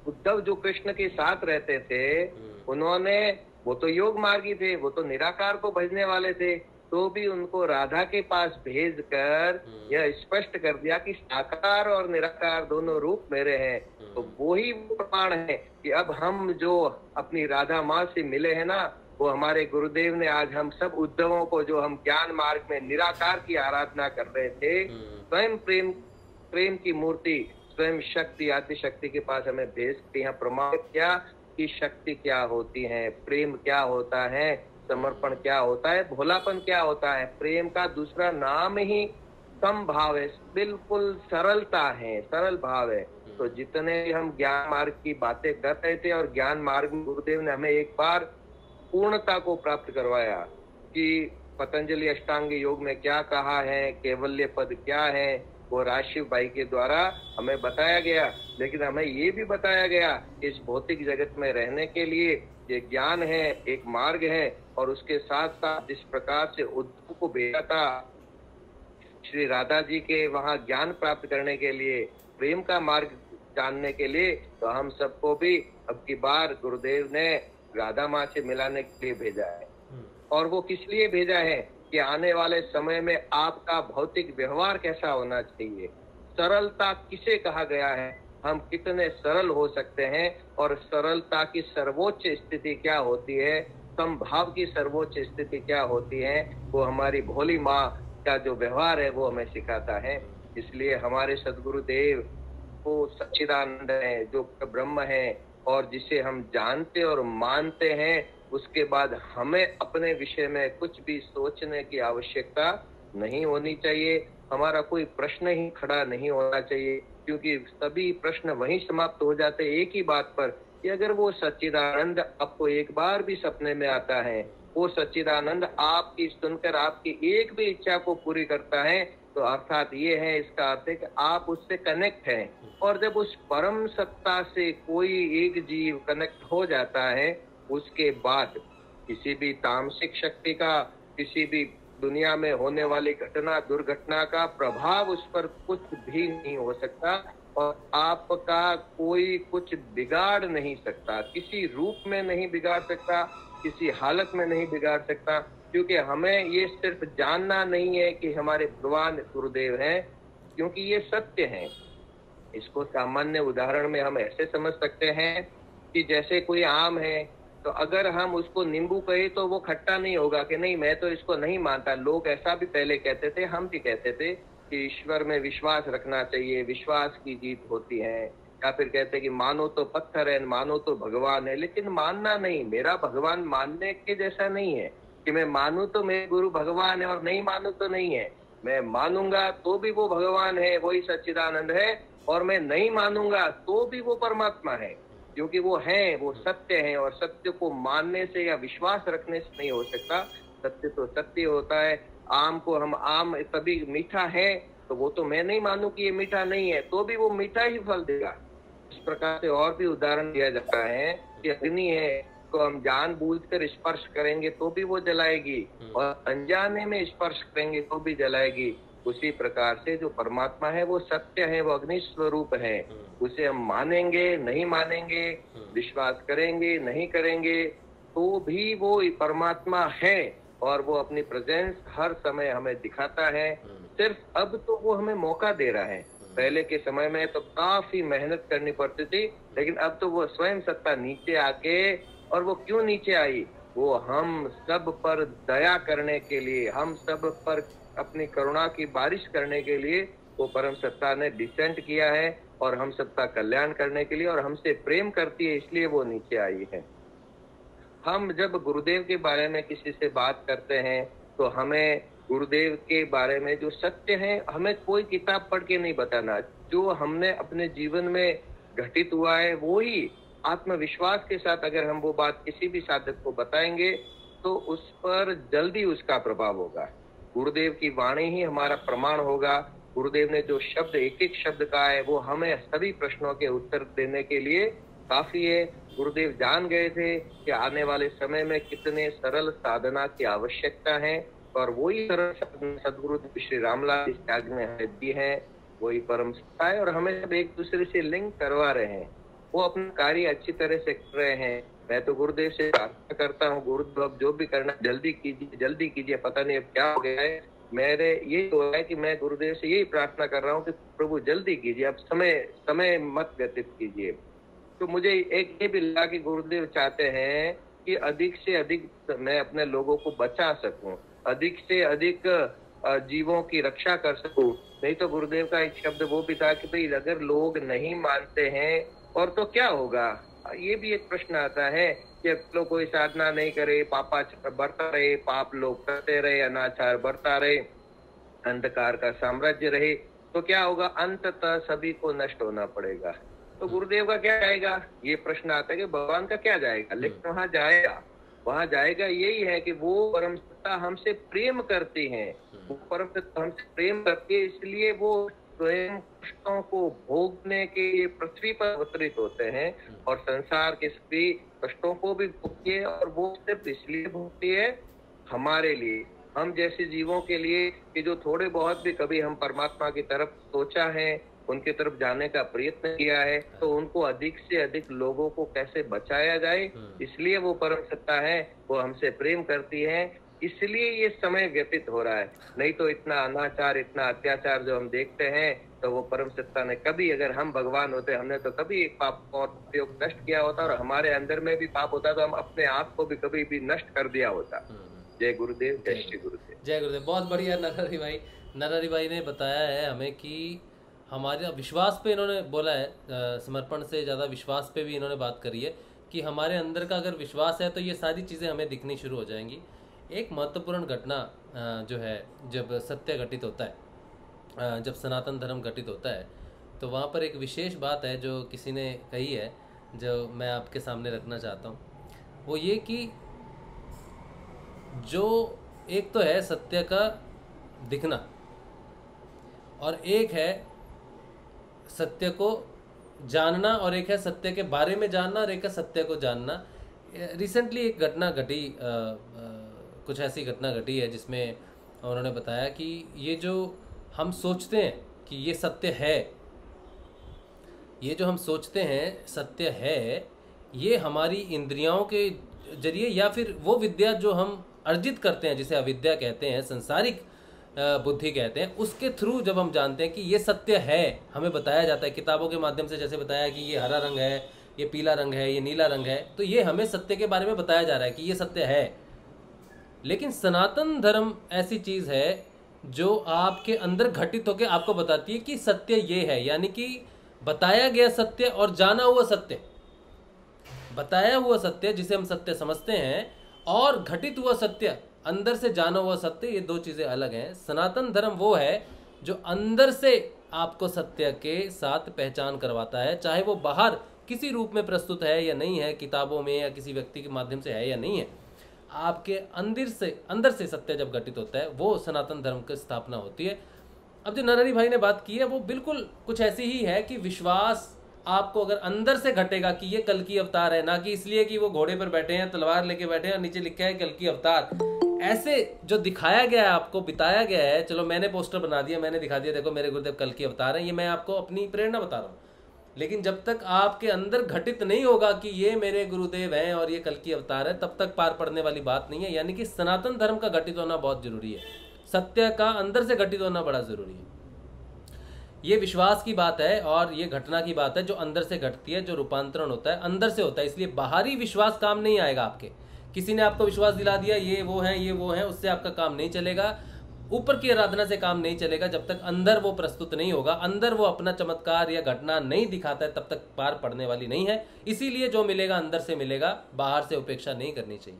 उद्धव जो कृष्ण के साथ रहते थे, उन्होंने, वो तो योग मार्गी थे, वो तो निराकार को भजने वाले थे, तो भी उनको राधा के पास भेजकर यह स्पष्ट कर दिया कि साकार और निराकार दोनों रूप मेरे हैं। तो वही प्रमाण है कि अब हम जो अपनी राधा माँ से मिले हैं ना, वो हमारे गुरुदेव ने आज हम सब उद्धवों को, जो हम ज्ञान मार्ग में निराकार की आराधना कर रहे थे, स्वयं प्रेम की मूर्ति, स्वयं शक्ति, आदि शक्ति के पास हमें भेज के यहाँ प्रमाणित किया कि शक्ति क्या होती है, प्रेम क्या होता है, समर्पण क्या होता है, भोलापन क्या होता है। प्रेम का दूसरा नाम ही समभाव है, बिल्कुल सरलता है, सरल भाव है। तो जितने हम ज्ञान मार्ग की बातें कर रहे थे और ज्ञान मार्ग में गुरुदेव ने हमें एक बार पूर्णता को प्राप्त करवाया कि पतंजलि अष्टांग योग में क्या कहा है, केवल्य पद क्या है, वो राशिव भाई के द्वारा हमें बताया गया। लेकिन हमें ये भी बताया गया कि इस भौतिक जगत में रहने के लिए ये ज्ञान है, एक मार्ग है, और उसके साथ साथ जिस प्रकार से उद्धव को भेजा था श्री राधा जी के वहाँ ज्ञान प्राप्त करने के लिए, प्रेम का मार्ग जानने के लिए, तो हम सबको भी अब की बार गुरुदेव ने राधा माँ से मिलाने के लिए भेजा है। और वो किस लिए भेजा है कि आने वाले समय में आपका भौतिक व्यवहार कैसा होना चाहिए, सरलता किसे कहा गया है, हम कितने सरल हो सकते हैं, और सरलता की सर्वोच्च स्थिति क्या होती है, समभाव की सर्वोच्च स्थिति क्या होती है, वो हमारी भोली माँ का जो व्यवहार है वो हमें सिखाता है। इसलिए हमारे सदगुरुदेव वो सच्चिदानंद है, जो ब्रह्म है, और जिसे हम जानते और मानते हैं, उसके बाद हमें अपने विषय में कुछ भी सोचने की आवश्यकता नहीं होनी चाहिए। हमारा कोई प्रश्न ही खड़ा नहीं होना चाहिए, क्योंकि सभी प्रश्न वहीं समाप्त हो जाते एक ही बात पर कि अगर वो सच्चिदानंद आपको एक बार भी सपने में आता है, वो सच्चिदानंद आपकी सुनकर आपकी एक भी इच्छा को पूरी करता है, तो अर्थात ये है, इसका अर्थ है कि आप उससे कनेक्ट हैं। और जब उस परम सत्ता से कोई एक जीव कनेक्ट हो जाता है, उसके बाद किसी भी तामसिक शक्ति का, किसी भी दुनिया में होने वाली घटना दुर्घटना का प्रभाव उस पर कुछ भी नहीं हो सकता, और आपका कोई कुछ बिगाड़ नहीं सकता, किसी रूप में नहीं बिगाड़ सकता, किसी हालत में नहीं बिगाड़ सकता। क्योंकि हमें ये सिर्फ जानना नहीं है कि हमारे भगवान गुरुदेव हैं, क्योंकि ये सत्य है। इसको सामान्य उदाहरण में हम ऐसे समझ सकते हैं कि जैसे कोई आम है, तो अगर हम उसको नींबू कहे तो वो खट्टा नहीं होगा कि नहीं मैं तो इसको नहीं मानता। लोग ऐसा भी पहले कहते थे, हम भी कहते थे कि ईश्वर में विश्वास रखना चाहिए, विश्वास की जीत होती है, या फिर कहते कि मानो तो पत्थर है, मानो तो भगवान है। लेकिन मानना नहीं, मेरा भगवान मानने के जैसा नहीं है कि मैं मानूं तो मेरे गुरु भगवान है और नहीं मानूं तो नहीं है। मैं मानूंगा तो भी वो भगवान है, वही सच्चिदानंद है, और मैं नहीं मानूंगा तो भी वो परमात्मा है, क्योंकि वो है, वो सत्य है। और सत्य को मानने से या विश्वास रखने से नहीं हो सकता। सत्य तो सत्य होता है। आम को हम आम तभी मीठा है, तो वो तो मैं नहीं मानूं कि ये मीठा नहीं है, तो भी वो मीठा ही फल देगा। इस प्रकार से और भी उदाहरण दिया जाता है कि अग्नि है, तो हम जानबूझकर स्पर्श करेंगे तो भी वो जलाएगी, और अनजाने में स्पर्श करेंगे तो भी जलाएगी। उसी प्रकार से जो परमात्मा है वो सत्य है, वो अग्नि स्वरूप है। उसे हम मानेंगे नहीं मानेंगे, विश्वास करेंगे नहीं करेंगे, तो भी वो परमात्मा है और वो अपनी प्रेजेंस हर समय हमें दिखाता है। सिर्फ अब तो वो हमें मौका दे रहा है। पहले के समय में तो काफी मेहनत करनी पड़ती थी, लेकिन अब तो वो स्वयं सत्ता नीचे आके, और वो क्यों नीचे आई, वो हम सब पर दया करने के लिए, हम सब पर अपनी करुणा की बारिश करने के लिए वो परम सत्ता ने डिसेंट किया है, और हम सबका कल्याण करने के लिए, और हमसे प्रेम करती है इसलिए वो नीचे आई है। हम जब गुरुदेव के बारे में किसी से बात करते हैं तो हमें गुरुदेव के बारे में जो सत्य है, हमें कोई किताब पढ़ के नहीं बताना, जो हमने अपने जीवन में घटित हुआ है वो ही आत्मविश्वास के साथ अगर हम वो बात किसी भी साधक को बताएंगे तो उस पर जल्दी उसका प्रभाव होगा। गुरुदेव की वाणी ही हमारा प्रमाण होगा। गुरुदेव ने जो शब्द, एक एक शब्द कहा है, वो हमें सभी प्रश्नों के उत्तर देने के लिए काफी है। गुरुदेव जान गए थे कि आने वाले समय में कितने सरल साधना की आवश्यकता है, और वही सरल सदगुरु श्री रामलाल जी त्याग में हमें दी है, वही परम सत्ता है, और हमें सब एक दूसरे से लिंक करवा रहे हैं। वो अपना कार्य अच्छी तरह से कर रहे हैं। मैं तो गुरुदेव से प्रार्थना करता हूँ, गुरुदेव अब जो भी करना जल्दी कीजिए, जल्दी कीजिए। पता नहीं अब क्या हो गया है, मेरे यही हो रहा है कि मैं गुरुदेव से यही प्रार्थना कर रहा हूँ कि प्रभु जल्दी कीजिए, अब समय मत व्यतीत कीजिए। तो मुझे एक ये भी लगा कि गुरुदेव चाहते हैं कि अधिक से अधिक मैं अपने लोगों को बचा सकूं, अधिक से अधिक जीवों की रक्षा कर सकूं। नहीं तो गुरुदेव का एक शब्द वो भी था कि भाई अगर लोग नहीं मानते हैं और तो क्या होगा। ये भी एक प्रश्न आता है कि लोग कोई साधना नहीं करे, पापाचार बढ़ता रहे, पाप लोग करते रहे, अनाचार बढ़ता रहे, अंधकार का साम्राज्य रहे, तो क्या होगा, अंततः सभी को नष्ट होना पड़ेगा। तो गुरुदेव का क्या जाएगा, ये प्रश्न आता है कि भगवान का क्या जाएगा। लेकिन वहां जाएगा यही है कि वो परम सत्ता हमसे प्रेम करती है, वो परम सत्ता हमसे प्रेम करती है, इसलिए वो स्वयं कष्टों को भोगने के लिए पृथ्वी पर अवतरित होते हैं और संसार के सभी कष्टों को भी भोगती है। और वो सिर्फ इसलिए भोगती है हमारे लिए, हम जैसे जीवों के लिए कि जो थोड़े बहुत भी कभी हम परमात्मा की तरफ सोचा है, उनकी तरफ जाने का प्रयत्न किया है, तो उनको अधिक से अधिक लोगों को कैसे बचाया जाए, इसलिए वो परम सत्ता है, वो हमसे प्रेम करती है, इसलिए ये समय व्यतीत हो रहा है। नहीं तो इतना अनाचार, इतना अत्याचार जो हम देखते हैं, तो वो परम सत्ता ने कभी, अगर हम भगवान होते, हमने तो कभी पाप और उपयोग नष्ट किया होता, और हमारे अंदर में भी पाप होता तो हम अपने आप को भी कभी भी नष्ट कर दिया होता। जय गुरुदेव, जय श्री गुरुदेव। जय गुरुदेव। बहुत बढ़िया नरहरि भाई ने बताया है हमें कि हमारे विश्वास पे इन्होंने बोला है, समर्पण से ज़्यादा विश्वास पे भी इन्होंने बात करी है कि हमारे अंदर का अगर विश्वास है तो ये सारी चीज़ें हमें दिखनी शुरू हो जाएंगी। एक महत्वपूर्ण घटना जो है, जब सत्य घटित होता है, जब सनातन धर्म घटित होता है, तो वहाँ पर एक विशेष बात है जो किसी ने कही है, जो मैं आपके सामने रखना चाहता हूँ। वो ये कि जो एक तो है सत्य का दिखना, और एक है सत्य को जानना, और एक है सत्य के बारे में जानना, और एक है सत्य को जानना। रिसेंटली एक घटना घटी, कुछ ऐसी घटना घटी है जिसमें उन्होंने बताया कि ये जो हम सोचते हैं कि ये सत्य है, ये जो हम सोचते हैं सत्य है, ये हमारी इंद्रियों के जरिए या फिर वो विद्या जो हम अर्जित करते हैं, जिसे अविद्या कहते हैं, संसारिक बुद्धि कहते हैं, उसके थ्रू जब हम जानते हैं कि ये सत्य है, हमें बताया जाता है किताबों के माध्यम से, जैसे बताया कि ये हरा रंग है, ये पीला रंग है, ये नीला रंग है, तो ये हमें सत्य के बारे में बताया जा रहा है कि ये सत्य है। लेकिन सनातन धर्म ऐसी चीज़ है जो आपके अंदर घटित होकर आपको बताती है कि सत्य ये है, यानी कि बताया गया सत्य और जाना हुआ सत्य, बताया हुआ सत्य जिसे हम सत्य समझते हैं, और घटित हुआ सत्य, अंदर से जाना हुआ सत्य, ये दो चीज़ें अलग हैं। सनातन धर्म वो है जो अंदर से आपको सत्य के साथ पहचान करवाता है, चाहे वो बाहर किसी रूप में प्रस्तुत है या नहीं है, किताबों में या किसी व्यक्ति के माध्यम से है या नहीं है, आपके अंदर से सत्य जब घटित होता है, वो सनातन धर्म की स्थापना होती है। अब जो नरहरि भाई ने बात की है वो बिल्कुल कुछ ऐसी ही है कि विश्वास आपको अगर अंदर से घटेगा कि ये कल्कि अवतार है, ना कि इसलिए कि वो घोड़े पर बैठे हैं, तलवार लेके बैठे हैं और नीचे लिखा है कल्कि अवतार, ऐसे जो दिखाया गया है, आपको बिताया गया है, चलो मैंने पोस्टर बना दिया, मैंने दिखा दिया, देखो मेरे गुरुदेव कल्कि अवतार है, ये मैं आपको अपनी प्रेरणा बता रहा हूँ, लेकिन जब तक आपके अंदर घटित नहीं होगा कि ये मेरे गुरुदेव हैं और ये कल की अवतार है, तब तक पार पड़ने वाली बात नहीं है। यानी कि सनातन धर्म का घटित होना बहुत जरूरी है, सत्य का अंदर से घटित होना बड़ा जरूरी है। ये विश्वास की बात है और ये घटना की बात है जो अंदर से घटती है, जो रूपांतरण होता है अंदर से होता है। इसलिए बाहरी विश्वास काम नहीं आएगा आपके। किसी ने आपको विश्वास दिला दिया ये वो है, उससे आपका काम नहीं चलेगा। ऊपर की आराधना से काम नहीं चलेगा जब तक अंदर वो प्रस्तुत नहीं होगा, अंदर वो अपना चमत्कार या घटना नहीं दिखाता है, तब तक पार पड़ने वाली नहीं है। इसीलिए जो मिलेगा अंदर से मिलेगा, बाहर से उपेक्षा नहीं करनी चाहिए।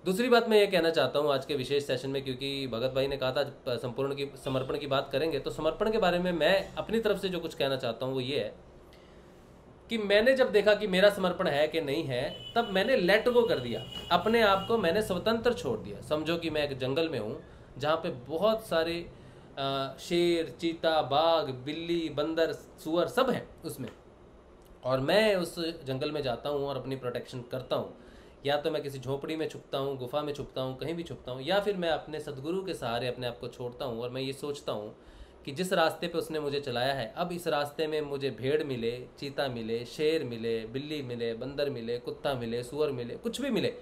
दूसरी बात मैं ये कहना चाहता हूँ आज के विशेष सेशन में, क्योंकि भगत भाई ने कहा था संपूर्ण की समर्पण की बात करेंगे, तो समर्पण के बारे में मैं अपनी तरफ से जो कुछ कहना चाहता हूँ वो ये है कि मैंने जब देखा कि मेरा समर्पण है कि नहीं है, तब मैंने लेट गो कर दिया, अपने आप को मैंने स्वतंत्र छोड़ दिया। समझो कि मैं एक जंगल में हूँ जहाँ पे बहुत सारे शेर, चीता, बाघ, बिल्ली, बंदर, सुअर सब हैं उसमें, और मैं उस जंगल में जाता हूँ और अपनी प्रोटेक्शन करता हूँ। या तो मैं किसी झोपड़ी में छुपता हूँ, गुफा में छुपता हूँ, कहीं भी छुपता हूँ, या फिर मैं अपने सदगुरु के सहारे अपने आप को छोड़ता हूँ और मैं ये सोचता हूँ कि जिस रास्ते पे उसने मुझे चलाया है, अब इस रास्ते में मुझे भेड़ मिले, चीता मिले, शेर मिले, बिल्ली मिले, बंदर मिले, कुत्ता मिले, सुअर मिले, कुछ भी मिले,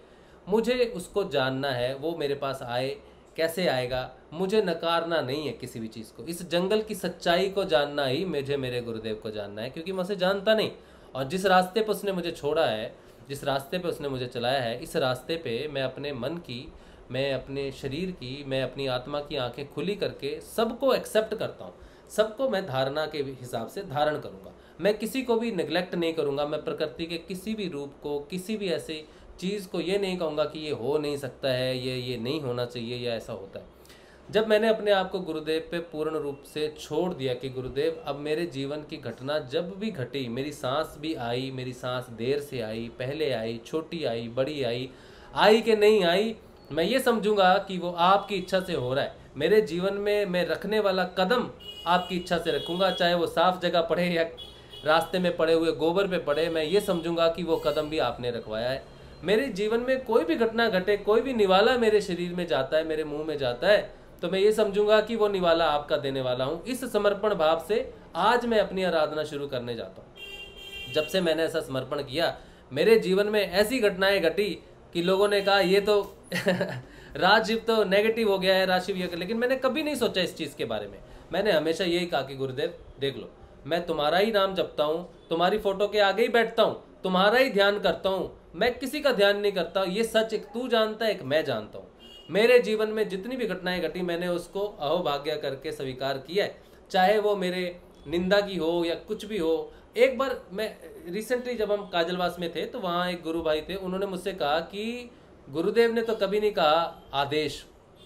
मुझे उसको जानना है। वो मेरे पास आए, कैसे आएगा, मुझे नकारना नहीं है किसी भी चीज़ को। इस जंगल की सच्चाई को जानना ही मुझे मेरे गुरुदेव को जानना है, क्योंकि मैं उसे जानता नहीं। और जिस रास्ते पर उसने मुझे छोड़ा है, जिस रास्ते पे उसने मुझे चलाया है, इस रास्ते पे मैं अपने मन की, मैं अपने शरीर की, मैं अपनी आत्मा की आंखें खुली करके सबको एक्सेप्ट करता हूँ। सबको मैं धारणा के हिसाब से धारण करूँगा। मैं किसी को भी निगलेक्ट नहीं करूँगा। मैं प्रकृति के किसी भी रूप को, किसी भी ऐसी चीज़ को ये नहीं कहूँगा कि ये हो नहीं सकता है, ये नहीं होना चाहिए या ऐसा होता है। जब मैंने अपने आप को गुरुदेव पे पूर्ण रूप से छोड़ दिया कि गुरुदेव अब मेरे जीवन की घटना जब भी घटी, मेरी सांस भी आई, मेरी सांस देर से आई, पहले आई, छोटी आई, बड़ी आई कि नहीं आई, मैं ये समझूंगा कि वो आपकी इच्छा से हो रहा है। मेरे जीवन में मैं रखने वाला कदम आपकी इच्छा से रखूंगा, चाहे वो साफ जगह पड़े या रास्ते में पड़े हुए गोबर पे पड़े, मैं ये समझूंगा कि वो कदम भी आपने रखवाया है। मेरे जीवन में कोई भी घटना घटे, कोई भी निवाला मेरे शरीर में जाता है, मेरे मुंह में जाता है, तो मैं ये समझूंगा कि वो निवाला आपका देने वाला हूँ। इस समर्पण भाव से आज मैं अपनी आराधना शुरू करने जाता हूँ। जब से मैंने ऐसा समर्पण किया, मेरे जीवन में ऐसी घटनाएं घटी कि लोगों ने कहा ये तो राजशिव तो नेगेटिव हो गया है, राजशिव ये, लेकिन मैंने कभी नहीं सोचा इस चीज़ के बारे में। मैंने हमेशा यही कहा कि गुरुदेव देख लो, मैं तुम्हारा ही नाम जपता हूँ, तुम्हारी फोटो के आगे ही बैठता हूँ, तुम्हारा ही ध्यान करता हूँ, मैं किसी का ध्यान नहीं करता। ये सच एक तू जानता है, एक मैं जानता हूँ। मेरे जीवन में जितनी भी घटनाएं घटी, मैंने उसको अहोभाग्य करके स्वीकार किया है, चाहे वो मेरे निंदा की हो या कुछ भी हो। एक बार मैं रिसेंटली जब हम काजलवास में थे, तो वहाँ एक गुरु भाई थे, उन्होंने मुझसे कहा कि गुरुदेव ने तो कभी नहीं कहा आदेश।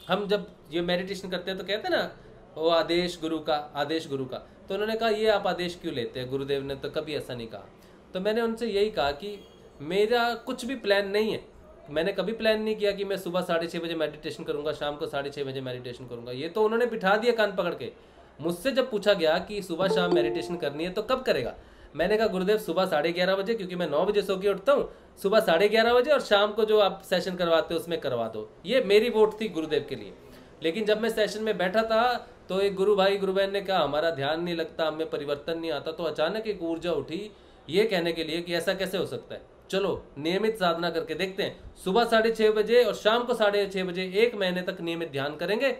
हम जब ये मेडिटेशन करते हैं तो कहते हैं ना वो आदेश गुरु का, आदेश गुरु का। तो उन्होंने कहा ये आप आदेश क्यों लेते हैं, गुरुदेव ने तो कभी ऐसा नहीं कहा। तो मैंने उनसे यही कहा कि मेरा कुछ भी प्लान नहीं है, मैंने कभी प्लान नहीं किया कि मैं सुबह 6:30 बजे मेडिटेशन करूंगा, शाम को 6:30 बजे मेडिटेशन करूंगा। ये तो उन्होंने बिठा दिया कान पकड़ के। मुझसे जब पूछा गया कि सुबह शाम मेडिटेशन करनी है तो कब करेगा, मैंने कहा गुरुदेव सुबह 11:30 बजे, क्योंकि मैं 9 बजे सो के उठता हूँ, सुबह 11:30 बजे, और शाम को जो आप सेशन करवाते हो उसमें करवा दो। ये मेरी वोट थी गुरुदेव के लिए। लेकिन जब मैं सेशन में बैठा था तो एक गुरु भाई गुरु बहन ने कहा हमारा ध्यान नहीं लगता, हमें परिवर्तन नहीं आता। तो अचानक एक ऊर्जा उठी ये कहने के लिए कि ऐसा कैसे हो सकता है, चलो नियमित साधना करके देखते हैं। सुबह 6:30 बजे और शाम को 6:30 बजे 1 महीने तक नियमित ध्यान करेंगे,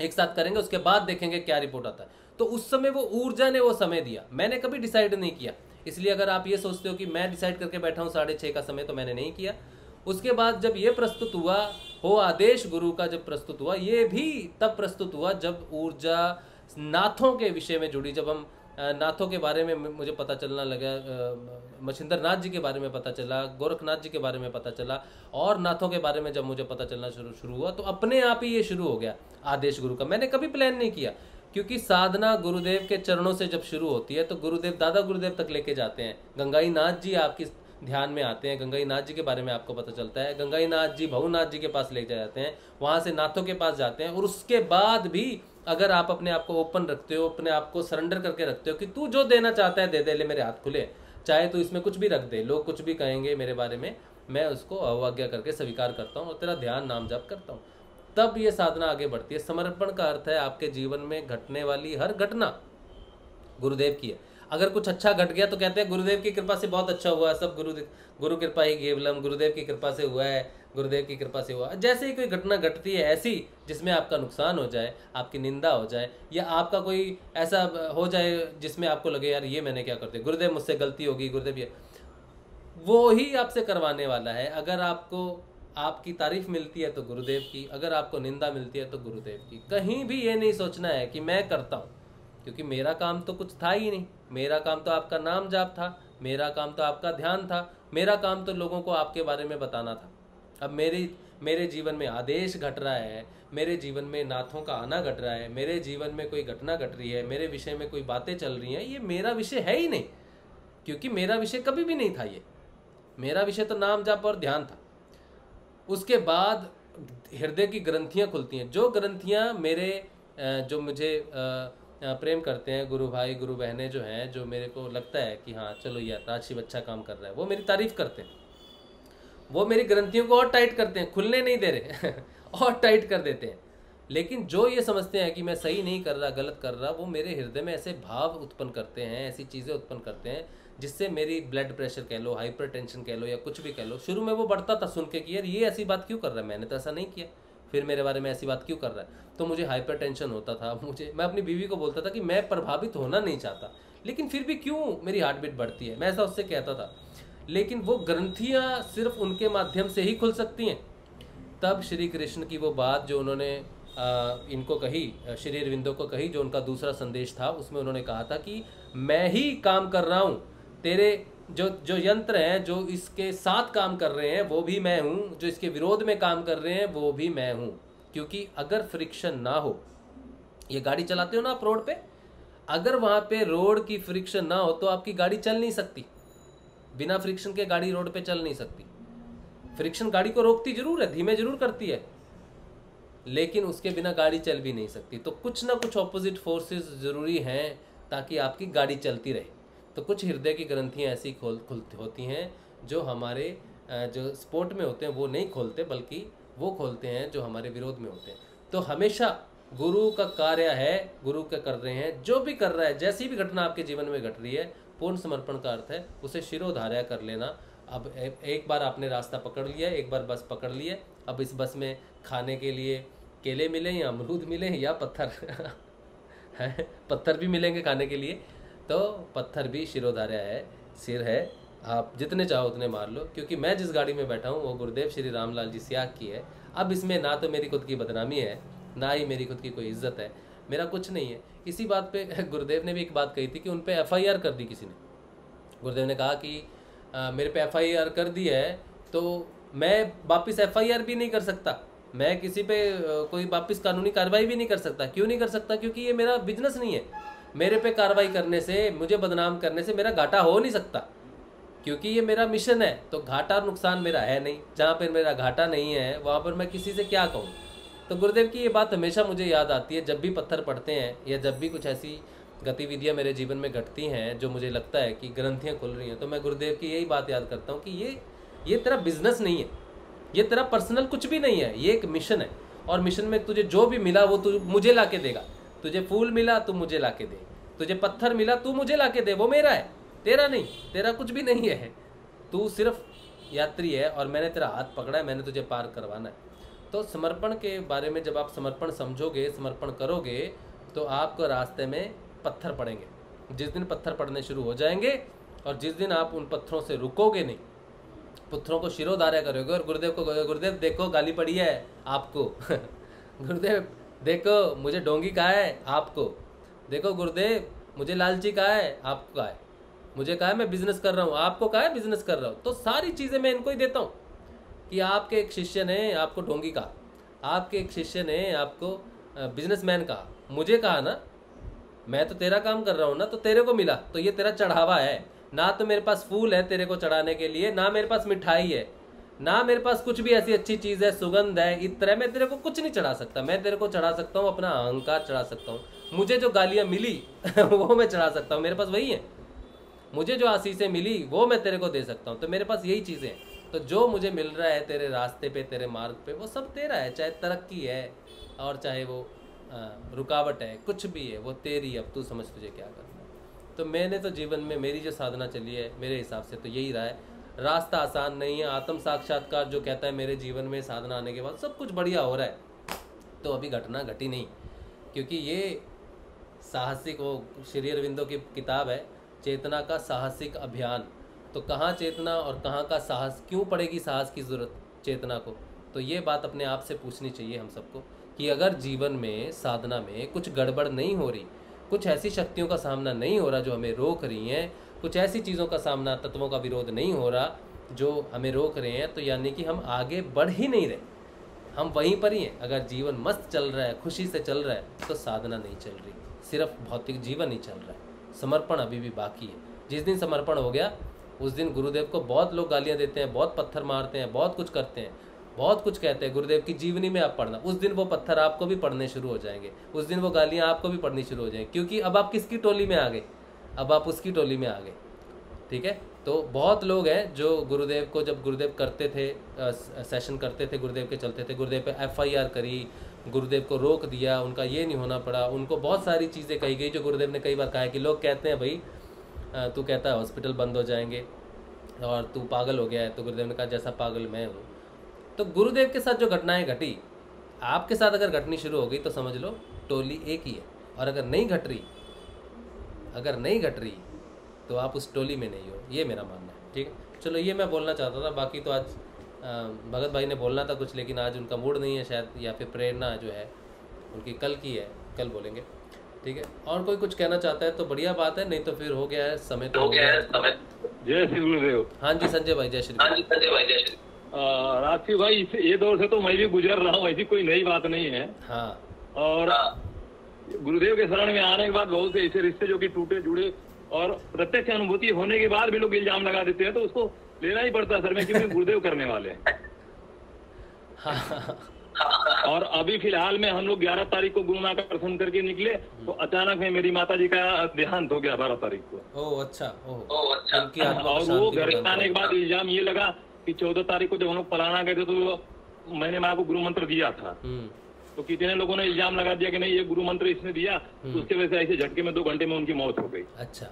एक साथ करेंगे, उसके बाद देखेंगे क्या रिपोर्ट आता है। तो उस समय वो ऊर्जा ने वो समय दिया, मैंने कभी डिसाइड नहीं किया। इसलिए अगर आप ये सोचते हो कि मैं डिसाइड करके बैठा हूँ 6:30 का समय, तो मैंने नहीं किया। उसके बाद जब ये प्रस्तुत हुआ, हो आदेश गुरु का जब प्रस्तुत हुआ, ये भी तब प्रस्तुत हुआ जब ऊर्जा नाथों के विषय में जुड़ी। जब हम नाथों के बारे में मुझे पता चलना लगा, मछिंद्र नाथ जी के बारे में पता चला, गोरखनाथ जी के बारे में पता चला, और नाथों के बारे में जब मुझे पता चलना शुरू हुआ, तो अपने आप ही ये शुरू हो गया आदेश गुरु का। मैंने कभी प्लान नहीं किया, क्योंकि साधना गुरुदेव के चरणों से जब शुरू होती है तो गुरुदेव दादा गुरुदेव तक लेके जाते हैं। गंगाई नाथ जी आपकी ध्यान में आते हैं, गंगाई नाथ जी के बारे में आपको पता चलता है, गंगाई नाथ जी भवनाथ जी के पास ले जाते हैं, वहां से नाथों के पास जाते हैं। और उसके बाद भी अगर आप अपने आप को ओपन रखते हो, अपने आप को सरेंडर करके रखते हो कि तू जो देना चाहता है दे दे, ले मेरे हाथ खुले, चाहे तू इसमें कुछ भी रख दे, लोग कुछ भी कहेंगे मेरे बारे में, मैं उसको अवज्ञा करके स्वीकार करता हूँ और तेरा ध्यान नाम जप करता हूँ, तब ये साधना आगे बढ़ती है। समर्पण का अर्थ है आपके जीवन में घटने वाली हर घटना गुरुदेव की है। अगर कुछ अच्छा घट गया तो कहते हैं गुरुदेव की कृपा से बहुत अच्छा हुआ, सब गुरु कृपा ही केवलम, गुरुदेव की कृपा से हुआ है, गुरुदेव की कृपा से हुआ। जैसे ही कोई घटना घटती है ऐसी जिसमें आपका नुकसान हो जाए, आपकी निंदा हो जाए, या आपका कोई ऐसा हो जाए जिसमें आपको लगे यार ये मैंने क्या कर दिया, गुरुदेव मुझसे गलती होगी, गुरुदेव ये, वो ही आपसे करवाने वाला है। अगर आपको आपकी तारीफ मिलती है तो गुरुदेव की, अगर आपको निंदा मिलती है तो गुरुदेव की। कहीं भी ये नहीं सोचना है कि मैं करता हूँ, क्योंकि मेरा काम तो कुछ था ही नहीं। मेरा काम तो आपका नाम जाप था, मेरा काम तो आपका ध्यान था, मेरा काम तो लोगों को आपके बारे में बताना था। अब मेरे जीवन में आदेश घट रहा है, मेरे जीवन में नाथों का आना घट रहा है, मेरे जीवन में कोई घटना घट रही है, मेरे विषय में कोई बातें चल रही हैं, ये मेरा विषय है ही नहीं, क्योंकि मेरा विषय कभी भी नहीं था। ये मेरा विषय तो नाम जाप और ध्यान था। उसके बाद हृदय की ग्रंथियाँ खुलती हैं, जो ग्रंथियाँ मेरे जो मुझे प्रेम करते हैं, गुरु भाई गुरु बहनें जो हैं, जो मेरे को लगता है कि हाँ चलो यार राजशिव अच्छा काम कर रहा है, वो मेरी तारीफ करते हैं, वो मेरी ग्रंथियों को और टाइट करते हैं, खुलने नहीं दे रहे और टाइट कर देते हैं। लेकिन जो ये समझते हैं कि मैं सही नहीं कर रहा, गलत कर रहा, वो मेरे हृदय में ऐसे भाव उत्पन्न करते हैं, ऐसी चीज़ें उत्पन्न करते हैं जिससे मेरी ब्लड प्रेशर कह लो, हाइपरटेंशन कह लो, या कुछ भी कह लो। शुरू में वो बढ़ता था सुन के कि यार ये ऐसी बात क्यों कर रहा है, मैंने तो ऐसा नहीं किया, फिर मेरे बारे में ऐसी बात क्यों कर रहा है। तो मुझे हाइपरटेंशन होता था, मैं अपनी बीवी को बोलता था कि मैं प्रभावित होना नहीं चाहता, लेकिन फिर भी क्यों मेरी हार्ट बीट बढ़ती है, मैं ऐसा उससे कहता था। लेकिन वो ग्रंथियाँ सिर्फ उनके माध्यम से ही खुल सकती हैं। तब श्री कृष्ण की वो बात जो उन्होंने इनको कही, श्री अरविंदो को कही, जो उनका दूसरा संदेश था, उसमें उन्होंने कहा था कि मैं ही काम कर रहा हूँ, तेरे जो यंत्र हैं, जो इसके साथ काम कर रहे हैं वो भी मैं हूँ, जो इसके विरोध में काम कर रहे हैं वो भी मैं हूँ। क्योंकि अगर फ्रिक्शन ना हो, ये गाड़ी चलाते हो ना आप रोड पे, अगर वहाँ पे रोड की फ्रिक्शन ना हो तो आपकी गाड़ी चल नहीं सकती। बिना फ्रिक्शन के गाड़ी रोड पे चल नहीं सकती। फ्रिक्शन गाड़ी को रोकती जरूर है, धीमे जरूर करती है, लेकिन उसके बिना गाड़ी चल भी नहीं सकती। तो कुछ ना कुछ ऑपोजिट फोर्सेस जरूरी हैं ताकि आपकी गाड़ी चलती रहे। तो कुछ हृदय की ग्रंथियाँ ऐसी होती हैं जो हमारे जो स्पोर्ट में होते हैं वो नहीं खोलते, बल्कि वो खोलते हैं जो हमारे विरोध में होते हैं। तो हमेशा गुरु का कार्य है, गुरु का कर रहे हैं, जो भी कर रहा है, जैसी भी घटना आपके जीवन में घट रही है, पूर्ण समर्पण का अर्थ है उसे शिरोधार्य कर लेना। अब एक बार आपने रास्ता पकड़ लिया, एक बार बस पकड़ लिया, अब इस बस में खाने के लिए केले मिले या अमरूद मिले या पत्थर है, पत्थर भी मिलेंगे खाने के लिए, तो पत्थर भी शिरोधार्य है, सिर है, आप जितने चाहो उतने मार लो। क्योंकि मैं जिस गाड़ी में बैठा हूँ वो गुरुदेव श्री रामलाल जी सियाग की है। अब इसमें ना तो मेरी खुद की बदनामी है, ना ही मेरी खुद की कोई इज्जत है, मेरा कुछ नहीं है। इसी बात पे गुरुदेव ने भी एक बात कही थी कि उन पे FIR कर दी किसी ने। गुरुदेव ने कहा कि मेरे पे FIR कर दी है तो मैं वापस FIR भी नहीं कर सकता, मैं किसी पे कोई वापस कानूनी कार्रवाई भी नहीं कर सकता। क्यों नहीं कर सकता? क्योंकि ये मेरा बिजनेस नहीं है। मेरे पे कार्रवाई करने से, मुझे बदनाम करने से मेरा घाटा हो नहीं सकता, क्योंकि ये मेरा मिशन है। तो घाटा नुकसान मेरा है नहीं, जहाँ पर मेरा घाटा नहीं है वहाँ पर मैं किसी से क्या कहूँ। तो गुरुदेव की ये बात हमेशा मुझे याद आती है जब भी पत्थर पड़ते हैं या जब भी कुछ ऐसी गतिविधियाँ मेरे जीवन में घटती हैं जो मुझे लगता है कि ग्रंथियाँ खुल रही हैं, तो मैं गुरुदेव की यही बात याद करता हूँ कि ये तेरा बिजनेस नहीं है, ये तेरा पर्सनल कुछ भी नहीं है, ये एक मिशन है। और मिशन में तुझे जो भी मिला वो तू मुझे ला के देगा। तुझे फूल मिला तू मुझे ला के दे, तुझे पत्थर मिला तू मुझे ला के दे, वो मेरा है, तेरा नहीं, तेरा कुछ भी नहीं है। तू सिर्फ यात्री है और मैंने तेरा हाथ पकड़ा है, मैंने तुझे पार करवाना है। तो समर्पण के बारे में जब आप समर्पण समझोगे, समर्पण करोगे, तो आपको रास्ते में पत्थर पड़ेंगे। जिस दिन पत्थर पड़ने शुरू हो जाएंगे और जिस दिन आप उन पत्थरों से रुकोगे नहीं, पत्थरों को शिरोधार्य करोगे और गुरुदेव को कहोगे, गुरुदेव देखो गाली पड़ी है आपको गुरुदेव देखो मुझे डोंगी कहा है आपको, देखो गुरुदेव मुझे लालची कहा है आपको, कहा है मुझे, कहा है मैं बिजनेस कर रहा हूँ, आपको कहा है बिजनेस कर रहा हूँ। तो सारी चीज़ें मैं इनको ही देता हूँ कि आपके एक शिष्य ने आपको डोंगी कहा, आपके एक शिष्य ने आपको बिजनेसमैन कहा, मुझे कहा ना, मैं तो तेरा काम कर रहा हूँ ना, तो तेरे को मिला, तो ये तेरा चढ़ावा है। ना तो मेरे पास फूल है तेरे को चढ़ाने के लिए, ना मेरे पास मिठाई है, ना मेरे पास कुछ भी ऐसी अच्छी चीज़ है, सुगंध है, इत्र, मैं तेरे को कुछ नहीं चढ़ा सकता। मैं तेरे को चढ़ा सकता हूँ अपना अहंकार चढ़ा सकता हूँ, मुझे जो गालियाँ मिली वो मैं चढ़ा सकता हूँ, मेरे पास वही है। मुझे जो आशीषें मिली वो मैं तेरे को दे सकता हूँ, तो मेरे पास यही चीज़ें हैं। तो जो मुझे मिल रहा है तेरे रास्ते पे, तेरे मार्ग पे, वो सब तेरा है। चाहे तरक्की है और चाहे वो रुकावट है, कुछ भी है, वो तेरी। अब तू समझ तुझे क्या करना है। तो मैंने तो जीवन में मेरी जो साधना चली है मेरे हिसाब से तो यही रहा है, रास्ता आसान नहीं है। आत्म साक्षात्कार जो कहता है मेरे जीवन में साधना आने के बाद सब कुछ बढ़िया हो रहा है, तो अभी घटना घटी नहीं, क्योंकि ये साहसिक, वो श्री अरविंदो की किताब है चेतना का साहसिक अभियान। तो कहाँ चेतना और कहाँ का साहस, क्यों पड़ेगी साहस की ज़रूरत चेतना को? तो ये बात अपने आप से पूछनी चाहिए हम सबको कि अगर जीवन में साधना में कुछ गड़बड़ नहीं हो रही, कुछ ऐसी शक्तियों का सामना नहीं हो रहा जो हमें रोक रही हैं, कुछ ऐसी चीज़ों का सामना, तत्वों का विरोध नहीं हो रहा जो हमें रोक रहे हैं, तो यानी कि हम आगे बढ़ ही नहीं रहे, हम वहीं पर ही हैं। अगर जीवन मस्त चल रहा है, खुशी से चल रहा है, तो साधना नहीं चल रही, सिर्फ भौतिक जीवन ही चल रहा है, समर्पण अभी भी बाकी है। जिस दिन समर्पण हो गया उस दिन गुरुदेव को बहुत लोग गालियाँ देते हैं, बहुत पत्थर मारते हैं, बहुत कुछ करते हैं, बहुत कुछ कहते हैं। गुरुदेव की जीवनी में आप पढ़ना, उस दिन वो पत्थर आपको भी पड़ने शुरू हो जाएंगे, उस दिन वो गालियाँ आपको भी पड़नी शुरू हो जाएंगी, क्योंकि अब आप किसकी टोली में आ गए? अब आप उसकी टोली में आ गए। ठीक है, तो बहुत लोग हैं जो गुरुदेव को, जब गुरुदेव करते थे, सेशन करते थे, गुरुदेव के चलते थे, गुरुदेव पे FIR करी, गुरुदेव को रोक दिया, उनका ये नहीं होना पड़ा, उनको बहुत सारी चीज़ें कही गई जो गुरुदेव ने कई बार कहा है कि लोग कहते हैं भाई तू कहता है हॉस्पिटल बंद हो जाएंगे और तू पागल हो गया है, तो गुरुदेव ने कहा जैसा पागल मैं हूँ। तो गुरुदेव के साथ जो घटनाएं घटी, आपके साथ अगर घटनी शुरू हो गई तो समझ लो टोली एक ही है, और अगर नहीं घट रही तो आप उस टोली में नहीं हो, ये मेरा मानना है। ठीक है, चलो ये मैं बोलना चाहता था। बाकी तो आज भगत भाई ने बोलना था कुछ, लेकिन आज उनका मूड नहीं है शायद, या फिर प्रेरणा जो है उनकी कल की है, कल बोलेंगे। ठीक है, और कोई कुछ कहना चाहता है तो बढ़िया बात है, नहीं तो फिर हो गया है समय, तो हो गया है समय। जय श्री गुरुदेव। हाँ जी संजय भाई, जय श्री। राजसी भाई, ये दौर से तो मैं भी गुजर रहा हूँ, ऐसी कोई नई बात नहीं है। हाँ, और गुरुदेव के शरण में आने के बाद बहुत से ऐसे रिश्ते जो कि टूटे जुड़े और प्रत्यक्ष अनुभूति होने के बाद भी लोग इल्जाम लगा देते हैं, तो उसको लेना ही पड़ता है सर में, क्योंकि गुरुदेव करने वाले हैं। और अभी फिलहाल में हम लोग 11 तारीख को गुरु माँ का दर्शन करके निकले, तो अचानक में मेरी माता जी का देहांत हो गया 12 तारीख को। ओह अच्छा, ओह अच्छा। और वो घर आने के बाद इल्जाम ये लगा कि 14 तारीख को जब हम लोग पलाना गए थे तो मैंने माँ को गुरु मंत्र दिया था, तो कितने लोगों ने इल्जाम लगा दिया कि नहीं ये गुरु मंत्र इसने दिया, तो उसके वजह से ऐसे झटके में 2 घंटे में उनकी मौत हो गई। अच्छा,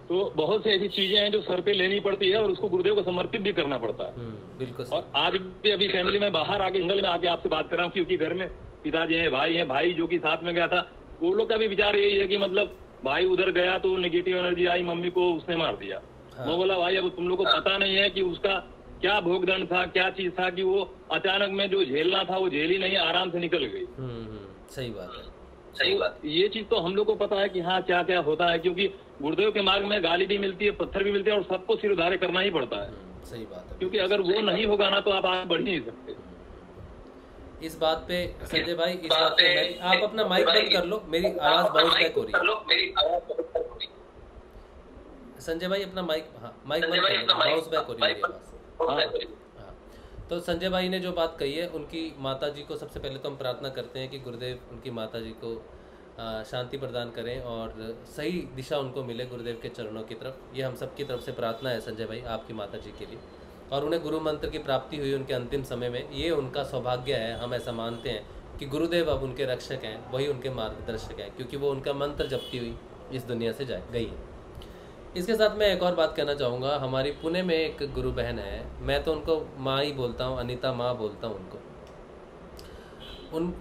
तो बहुत सी ऐसी चीजें हैं जो सर पे लेनी पड़ती है और उसको गुरुदेव को समर्पित भी करना पड़ता है। बिल्कुल। और आज भी अभी फैमिली में बाहर आके जंगल में आके आपसे बात कर रहा हूँ, क्योंकि घर में पिताजी हैं, भाई जो कि साथ में गया था, वो लोग का भी विचार यही है कि मतलब भाई उधर गया तो नेगेटिव एनर्जी आई, मम्मी को उसने मार दिया। मैं बोला भाई अब तुम लोग को पता नहीं है कि उसका क्या भोगदंड था, क्या चीज था, कि वो अचानक में जो झेलना था वो झेल ही नहीं, आराम से निकल गई। सही बात है, सही बात। ये चीज तो हम लोग को पता है कि हाँ क्या क्या होता है, क्योंकि गुरुदेव के मार्ग में गाली भी मिलती है, पत्थर भी मिलते हैं, और सबको सिर उधारे करना ही पड़ता है। सही बात है, क्योंकि अगर वो नहीं होगा ना तो आप आगे बढ़ नहीं सकते। इस बात पे संजय भाई, इस बात पे आप अपना माइक बंद कर लो, मेरी आवाज बाउंस बैक हो रही है। संजय भाई अपना माइक, हाँ माइक बंद कर लो, बाउंस बैक हो रही है आवाज। हाँ, तो संजय भाई ने जो बात कही है, उनकी माता जी को सबसे पहले तो हम प्रार्थना करते हैं कि गुरुदेव उनकी माता जी को शांति प्रदान करें और सही दिशा उनको मिले गुरुदेव के चरणों की तरफ। ये हम सब की तरफ से प्रार्थना है संजय भाई आपकी माता जी के लिए, और उन्हें गुरु मंत्र की प्राप्ति हुई उनके अंतिम समय में, ये उनका सौभाग्य है। हम ऐसा मानते हैं कि गुरुदेव अब उनके रक्षक हैं, वही उनके मार्गदर्शक हैं, क्योंकि वो उनका मंत्र जपती हुई इस दुनिया से गई है। इसके साथ मैं एक और बात कहना चाहूँगा। हमारी पुणे में एक गुरु बहन है, मैं तो उनको माँ ही बोलता हूँ, अनीता माँ बोलता हूँ उनको।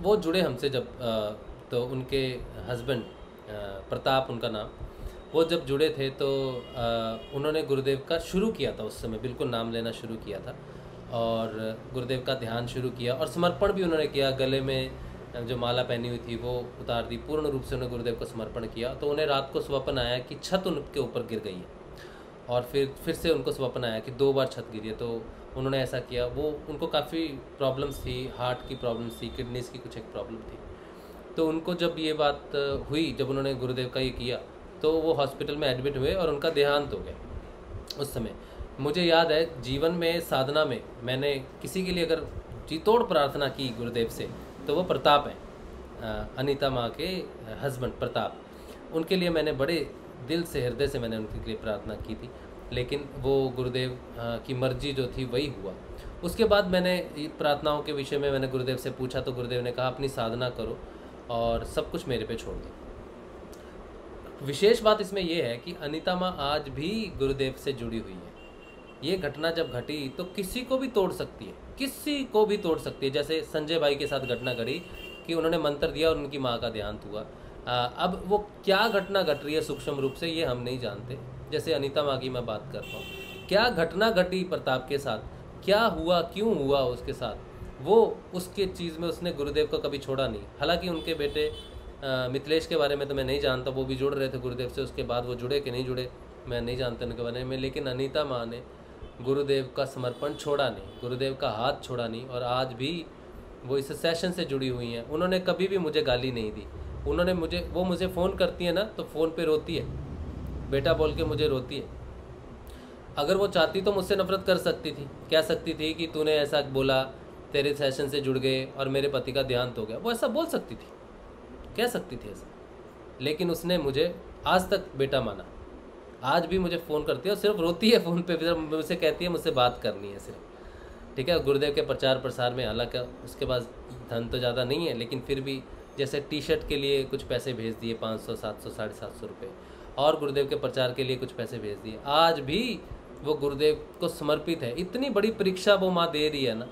वो जुड़े हमसे जब तो उनके हस्बैंड प्रताप उनका नाम, वो जब जुड़े थे तो उन्होंने गुरुदेव का शुरू किया था, उस समय बिल्कुल नाम लेना शुरू किया था और गुरुदेव का ध्यान शुरू किया और समर्पण भी उन्होंने किया। गले में जो माला पहनी हुई थी वो उतार दी, पूर्ण रूप से उन्होंने गुरुदेव को समर्पण किया। तो उन्हें रात को स्वप्न आया कि छत उनके ऊपर गिर गई है, और फिर से उनको स्वप्न आया कि 2 बार छत गिरी है। तो उन्होंने ऐसा किया। वो उनको काफ़ी प्रॉब्लम्स थी, हार्ट की प्रॉब्लम्स थी, किडनीज़ की कुछ एक प्रॉब्लम थी। तो उनको जब ये बात हुई, जब उन्होंने गुरुदेव का ये किया, तो वो हॉस्पिटल में एडमिट हुए और उनका देहांत हो गया। उस समय मुझे याद है, जीवन में साधना में मैंने किसी के लिए अगर जी तोड़ प्रार्थना की गुरुदेव से, तो वो प्रताप हैं, अनीता माँ के हस्बैंड प्रताप। उनके लिए मैंने बड़े दिल से, हृदय से मैंने उनके लिए प्रार्थना की थी, लेकिन वो गुरुदेव की मर्जी जो थी वही हुआ। उसके बाद मैंने प्रार्थनाओं के विषय में मैंने गुरुदेव से पूछा, तो गुरुदेव ने कहा अपनी साधना करो और सब कुछ मेरे पे छोड़ दो। विशेष बात इसमें यह है कि अनीता माँ आज भी गुरुदेव से जुड़ी हुई है। ये घटना जब घटी तो किसी को भी तोड़ सकती है, किसी को भी तोड़ सकती है। जैसे संजय भाई के साथ घटना घटी कि उन्होंने मंत्र दिया और उनकी माँ का देहांत हुआ। अब वो क्या घटना घट रही है सूक्ष्म रूप से ये हम नहीं जानते। जैसे अनीता माँ की मैं बात करता हूँ, क्या घटना घटी प्रताप के साथ, क्या हुआ, क्यों हुआ उसके साथ, वो उसके चीज़ में उसने गुरुदेव को कभी छोड़ा नहीं। हालांकि उनके बेटे मिथिलेश के बारे में तो मैं नहीं जानता, वो भी जुड़ रहे थे गुरुदेव से, उसके बाद वो जुड़े कि नहीं जुड़े मैं नहीं जानता उनके बारे में। लेकिन अनीता माँ ने गुरुदेव का समर्पण छोड़ा नहीं, गुरुदेव का हाथ छोड़ा नहीं, और आज भी वो इस सेशन से जुड़ी हुई हैं। उन्होंने कभी भी मुझे गाली नहीं दी। उन्होंने वो मुझे फ़ोन करती है ना तो फ़ोन पे रोती है, बेटा बोल के मुझे रोती है। अगर वो चाहती तो मुझसे नफरत कर सकती थी, कह सकती थी कि तूने ऐसा बोला, तेरे सेशन से जुड़ गए और मेरे पति का देहांत हो गया, वो ऐसा बोल सकती थी, कह सकती थी ऐसा। लेकिन उसने मुझे आज तक बेटा माना। आज भी मुझे फ़ोन करती है और सिर्फ रोती है फ़ोन पे, फिर मुझसे कहती है मुझसे बात करनी है सिर्फ। ठीक है, गुरुदेव के प्रचार प्रसार में हालांकि उसके पास धन तो ज़्यादा नहीं है, लेकिन फिर भी जैसे टी शर्ट के लिए कुछ पैसे भेज दिए 500, 700, 750 रुपये, और गुरुदेव के प्रचार के लिए कुछ पैसे भेज दिए। आज भी वो गुरुदेव को समर्पित है। इतनी बड़ी परीक्षा वो माँ दे रही है ना,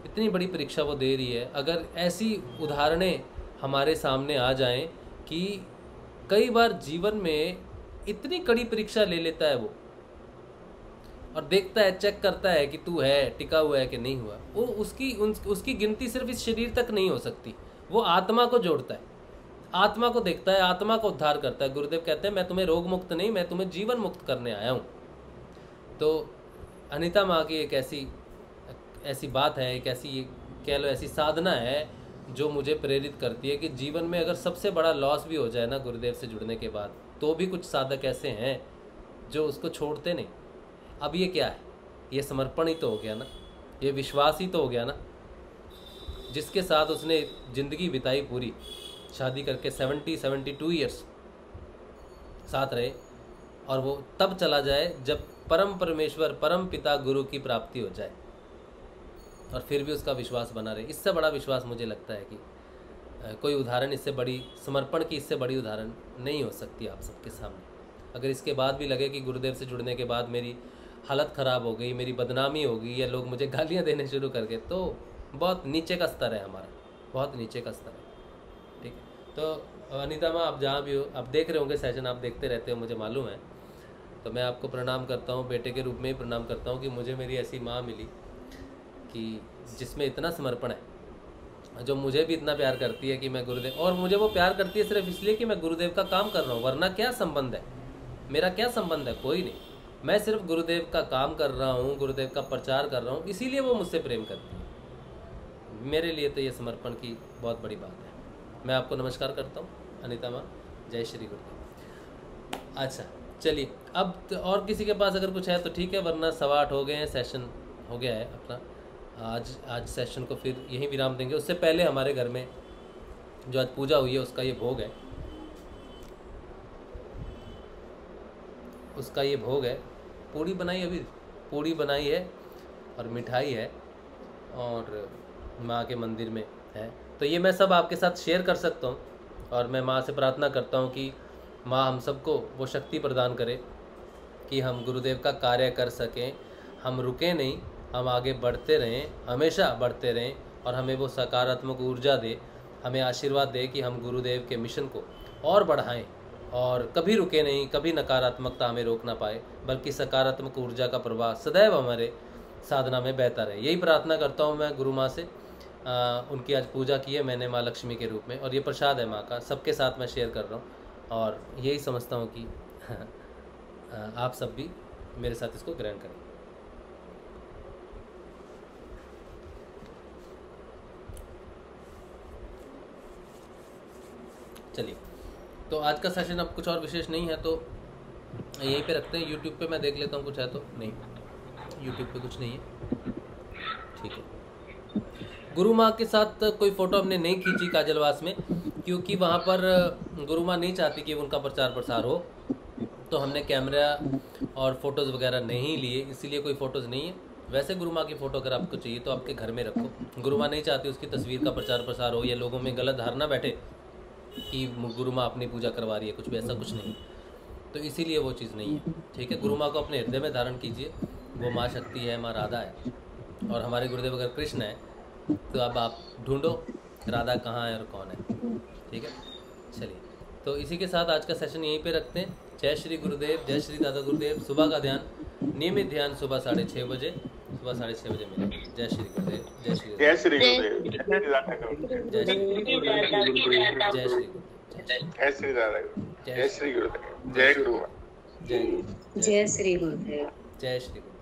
इतनी बड़ी परीक्षा वो दे रही है। अगर ऐसी उदाहरणें हमारे सामने आ जाएं कि कई बार जीवन में इतनी कड़ी परीक्षा ले लेता है वो, और देखता है, चेक करता है कि तू है, टिका हुआ है कि नहीं हुआ, वो उसकी गिनती सिर्फ इस शरीर तक नहीं हो सकती। वो आत्मा को जोड़ता है, आत्मा को देखता है, आत्मा को उद्धार करता है। गुरुदेव कहते हैं मैं तुम्हें रोग मुक्त नहीं, मैं तुम्हें जीवन मुक्त करने आया हूँ। तो अनीता माँ की एक ऐसी बात है, एक ऐसी कह लो ऐसी साधना है जो मुझे प्रेरित करती है कि जीवन में अगर सबसे बड़ा लॉस भी हो जाए ना गुरुदेव से जुड़ने के बाद, तो भी कुछ साधक ऐसे हैं जो उसको छोड़ते नहीं। अब ये क्या है, ये समर्पण ही तो हो गया ना, ये विश्वास ही तो हो गया ना, जिसके साथ उसने ज़िंदगी बिताई पूरी, शादी करके 72 ईयर्स साथ रहे, और वो तब चला जाए जब परम परमेश्वर, परम पिता गुरु की प्राप्ति हो जाए, और फिर भी उसका विश्वास बना रहे। इससे बड़ा विश्वास मुझे लगता है कि कोई उदाहरण, इससे बड़ी समर्पण की इससे बड़ी उदाहरण नहीं हो सकती आप सबके सामने। अगर इसके बाद भी लगे कि गुरुदेव से जुड़ने के बाद मेरी हालत ख़राब हो गई, मेरी बदनामी हो गई, या लोग मुझे गालियाँ देने शुरू कर गए, तो बहुत नीचे का स्तर है हमारा, बहुत नीचे का स्तर है। ठीक है, तो अनीता माँ आप जहाँ भी हो, आप देख रहे होंगे सेशन, आप देखते रहते हो मुझे मालूम है, तो मैं आपको प्रणाम करता हूँ, बेटे के रूप में ही प्रणाम करता हूँ कि मुझे मेरी ऐसी माँ मिली कि जिसमें इतना समर्पण है, जो मुझे भी इतना प्यार करती है कि मैं गुरुदेव, और मुझे वो प्यार करती है सिर्फ इसलिए कि मैं गुरुदेव का काम कर रहा हूँ, वरना क्या संबंध है मेरा, क्या संबंध है, कोई नहीं। मैं सिर्फ गुरुदेव का काम कर रहा हूँ, गुरुदेव का प्रचार कर रहा हूँ, इसीलिए वो मुझसे प्रेम करती है। मेरे लिए तो ये समर्पण की बहुत बड़ी बात है। मैं आपको नमस्कार करता हूँ अनीता माँ, जय श्री गुरुदेव। अच्छा चलिए, अब और किसी के पास अगर कुछ है तो ठीक है, वरना 8:15 हो गए हैं, सेशन हो गया है अपना। आज सेशन को फिर यहीं विराम देंगे। उससे पहले हमारे घर में जो आज पूजा हुई है उसका ये भोग है, उसका ये भोग है। पूड़ी बनाई, अभी पूड़ी बनाई है और मिठाई है, और माँ के मंदिर में है। तो ये मैं सब आपके साथ शेयर कर सकता हूँ, और मैं माँ से प्रार्थना करता हूँ कि माँ हम सबको वो शक्ति प्रदान करे कि हम गुरुदेव का कार्य कर सकें, हम रुकें नहीं, हम आगे बढ़ते रहें, हमेशा बढ़ते रहें, और हमें वो सकारात्मक ऊर्जा दे, हमें आशीर्वाद दे कि हम गुरुदेव के मिशन को और बढ़ाएं, और कभी रुके नहीं, कभी नकारात्मकता हमें रोक ना पाए, बल्कि सकारात्मक ऊर्जा का प्रवाह सदैव हमारे साधना में बहता रहे। यही प्रार्थना करता हूँ मैं गुरु माँ से। उनकी आज पूजा की है मैंने माँ लक्ष्मी के रूप में, और ये प्रसाद है माँ का, सबके साथ मैं शेयर कर रहा हूँ, और यही समझता हूँ कि आप सब भी मेरे साथ इसको ग्रहण करें। चलिए, तो आज का सेशन अब कुछ और विशेष नहीं है, तो यहीं पे रखते हैं। यूट्यूब पे मैं देख लेता हूँ कुछ है तो, नहीं यूट्यूब पे कुछ नहीं है, ठीक है। गुरु माँ के साथ कोई फ़ोटो हमने नहीं खींची काजलवास में, क्योंकि वहाँ पर गुरु माँ नहीं चाहती कि उनका प्रचार प्रसार हो, तो हमने कैमरा और फ़ोटोज़ वगैरह नहीं लिए, इसीलिए कोई फ़ोटोज़ नहीं है। वैसे गुरु माँ की फ़ोटो अगर आपको चाहिए तो आपके घर में रखो। गुरु माँ नहीं चाहती उसकी तस्वीर का प्रचार प्रसार हो, या लोगों में गलत धारणा बैठे कि गुरु माँ अपनी पूजा करवा रही है, कुछ भी ऐसा कुछ नहीं। तो इसीलिए वो चीज़ नहीं है, ठीक है। गुरु माँ को अपने हृदय में धारण कीजिए, वो माँ शक्ति है, माँ राधा है, और हमारे गुरुदेव अगर कृष्ण है तो अब आप ढूंढो राधा कहाँ है और कौन है, ठीक है। चलिए, तो इसी के साथ आज का सेशन यहीं पे रखते हैं। जय श्री गुरुदेव, जय श्री दादा गुरुदेव। सुबह का ध्यान, नियमित ध्यान सुबह 6:30 बजे, सुबह 6:30 बजे मिलेगा। जय श्री गुरुदेव, जय श्री गुरुदेव, जय श्री गुरुदेव, जय श्री दादा गुरुदेव, जय श्री गुरुदेव, जय श्री दादा गुरुदेव, जय श्री गुरुदेव, जय गुरु, जय जय श्री गुरुदेव, जय श्री गुरुदेव।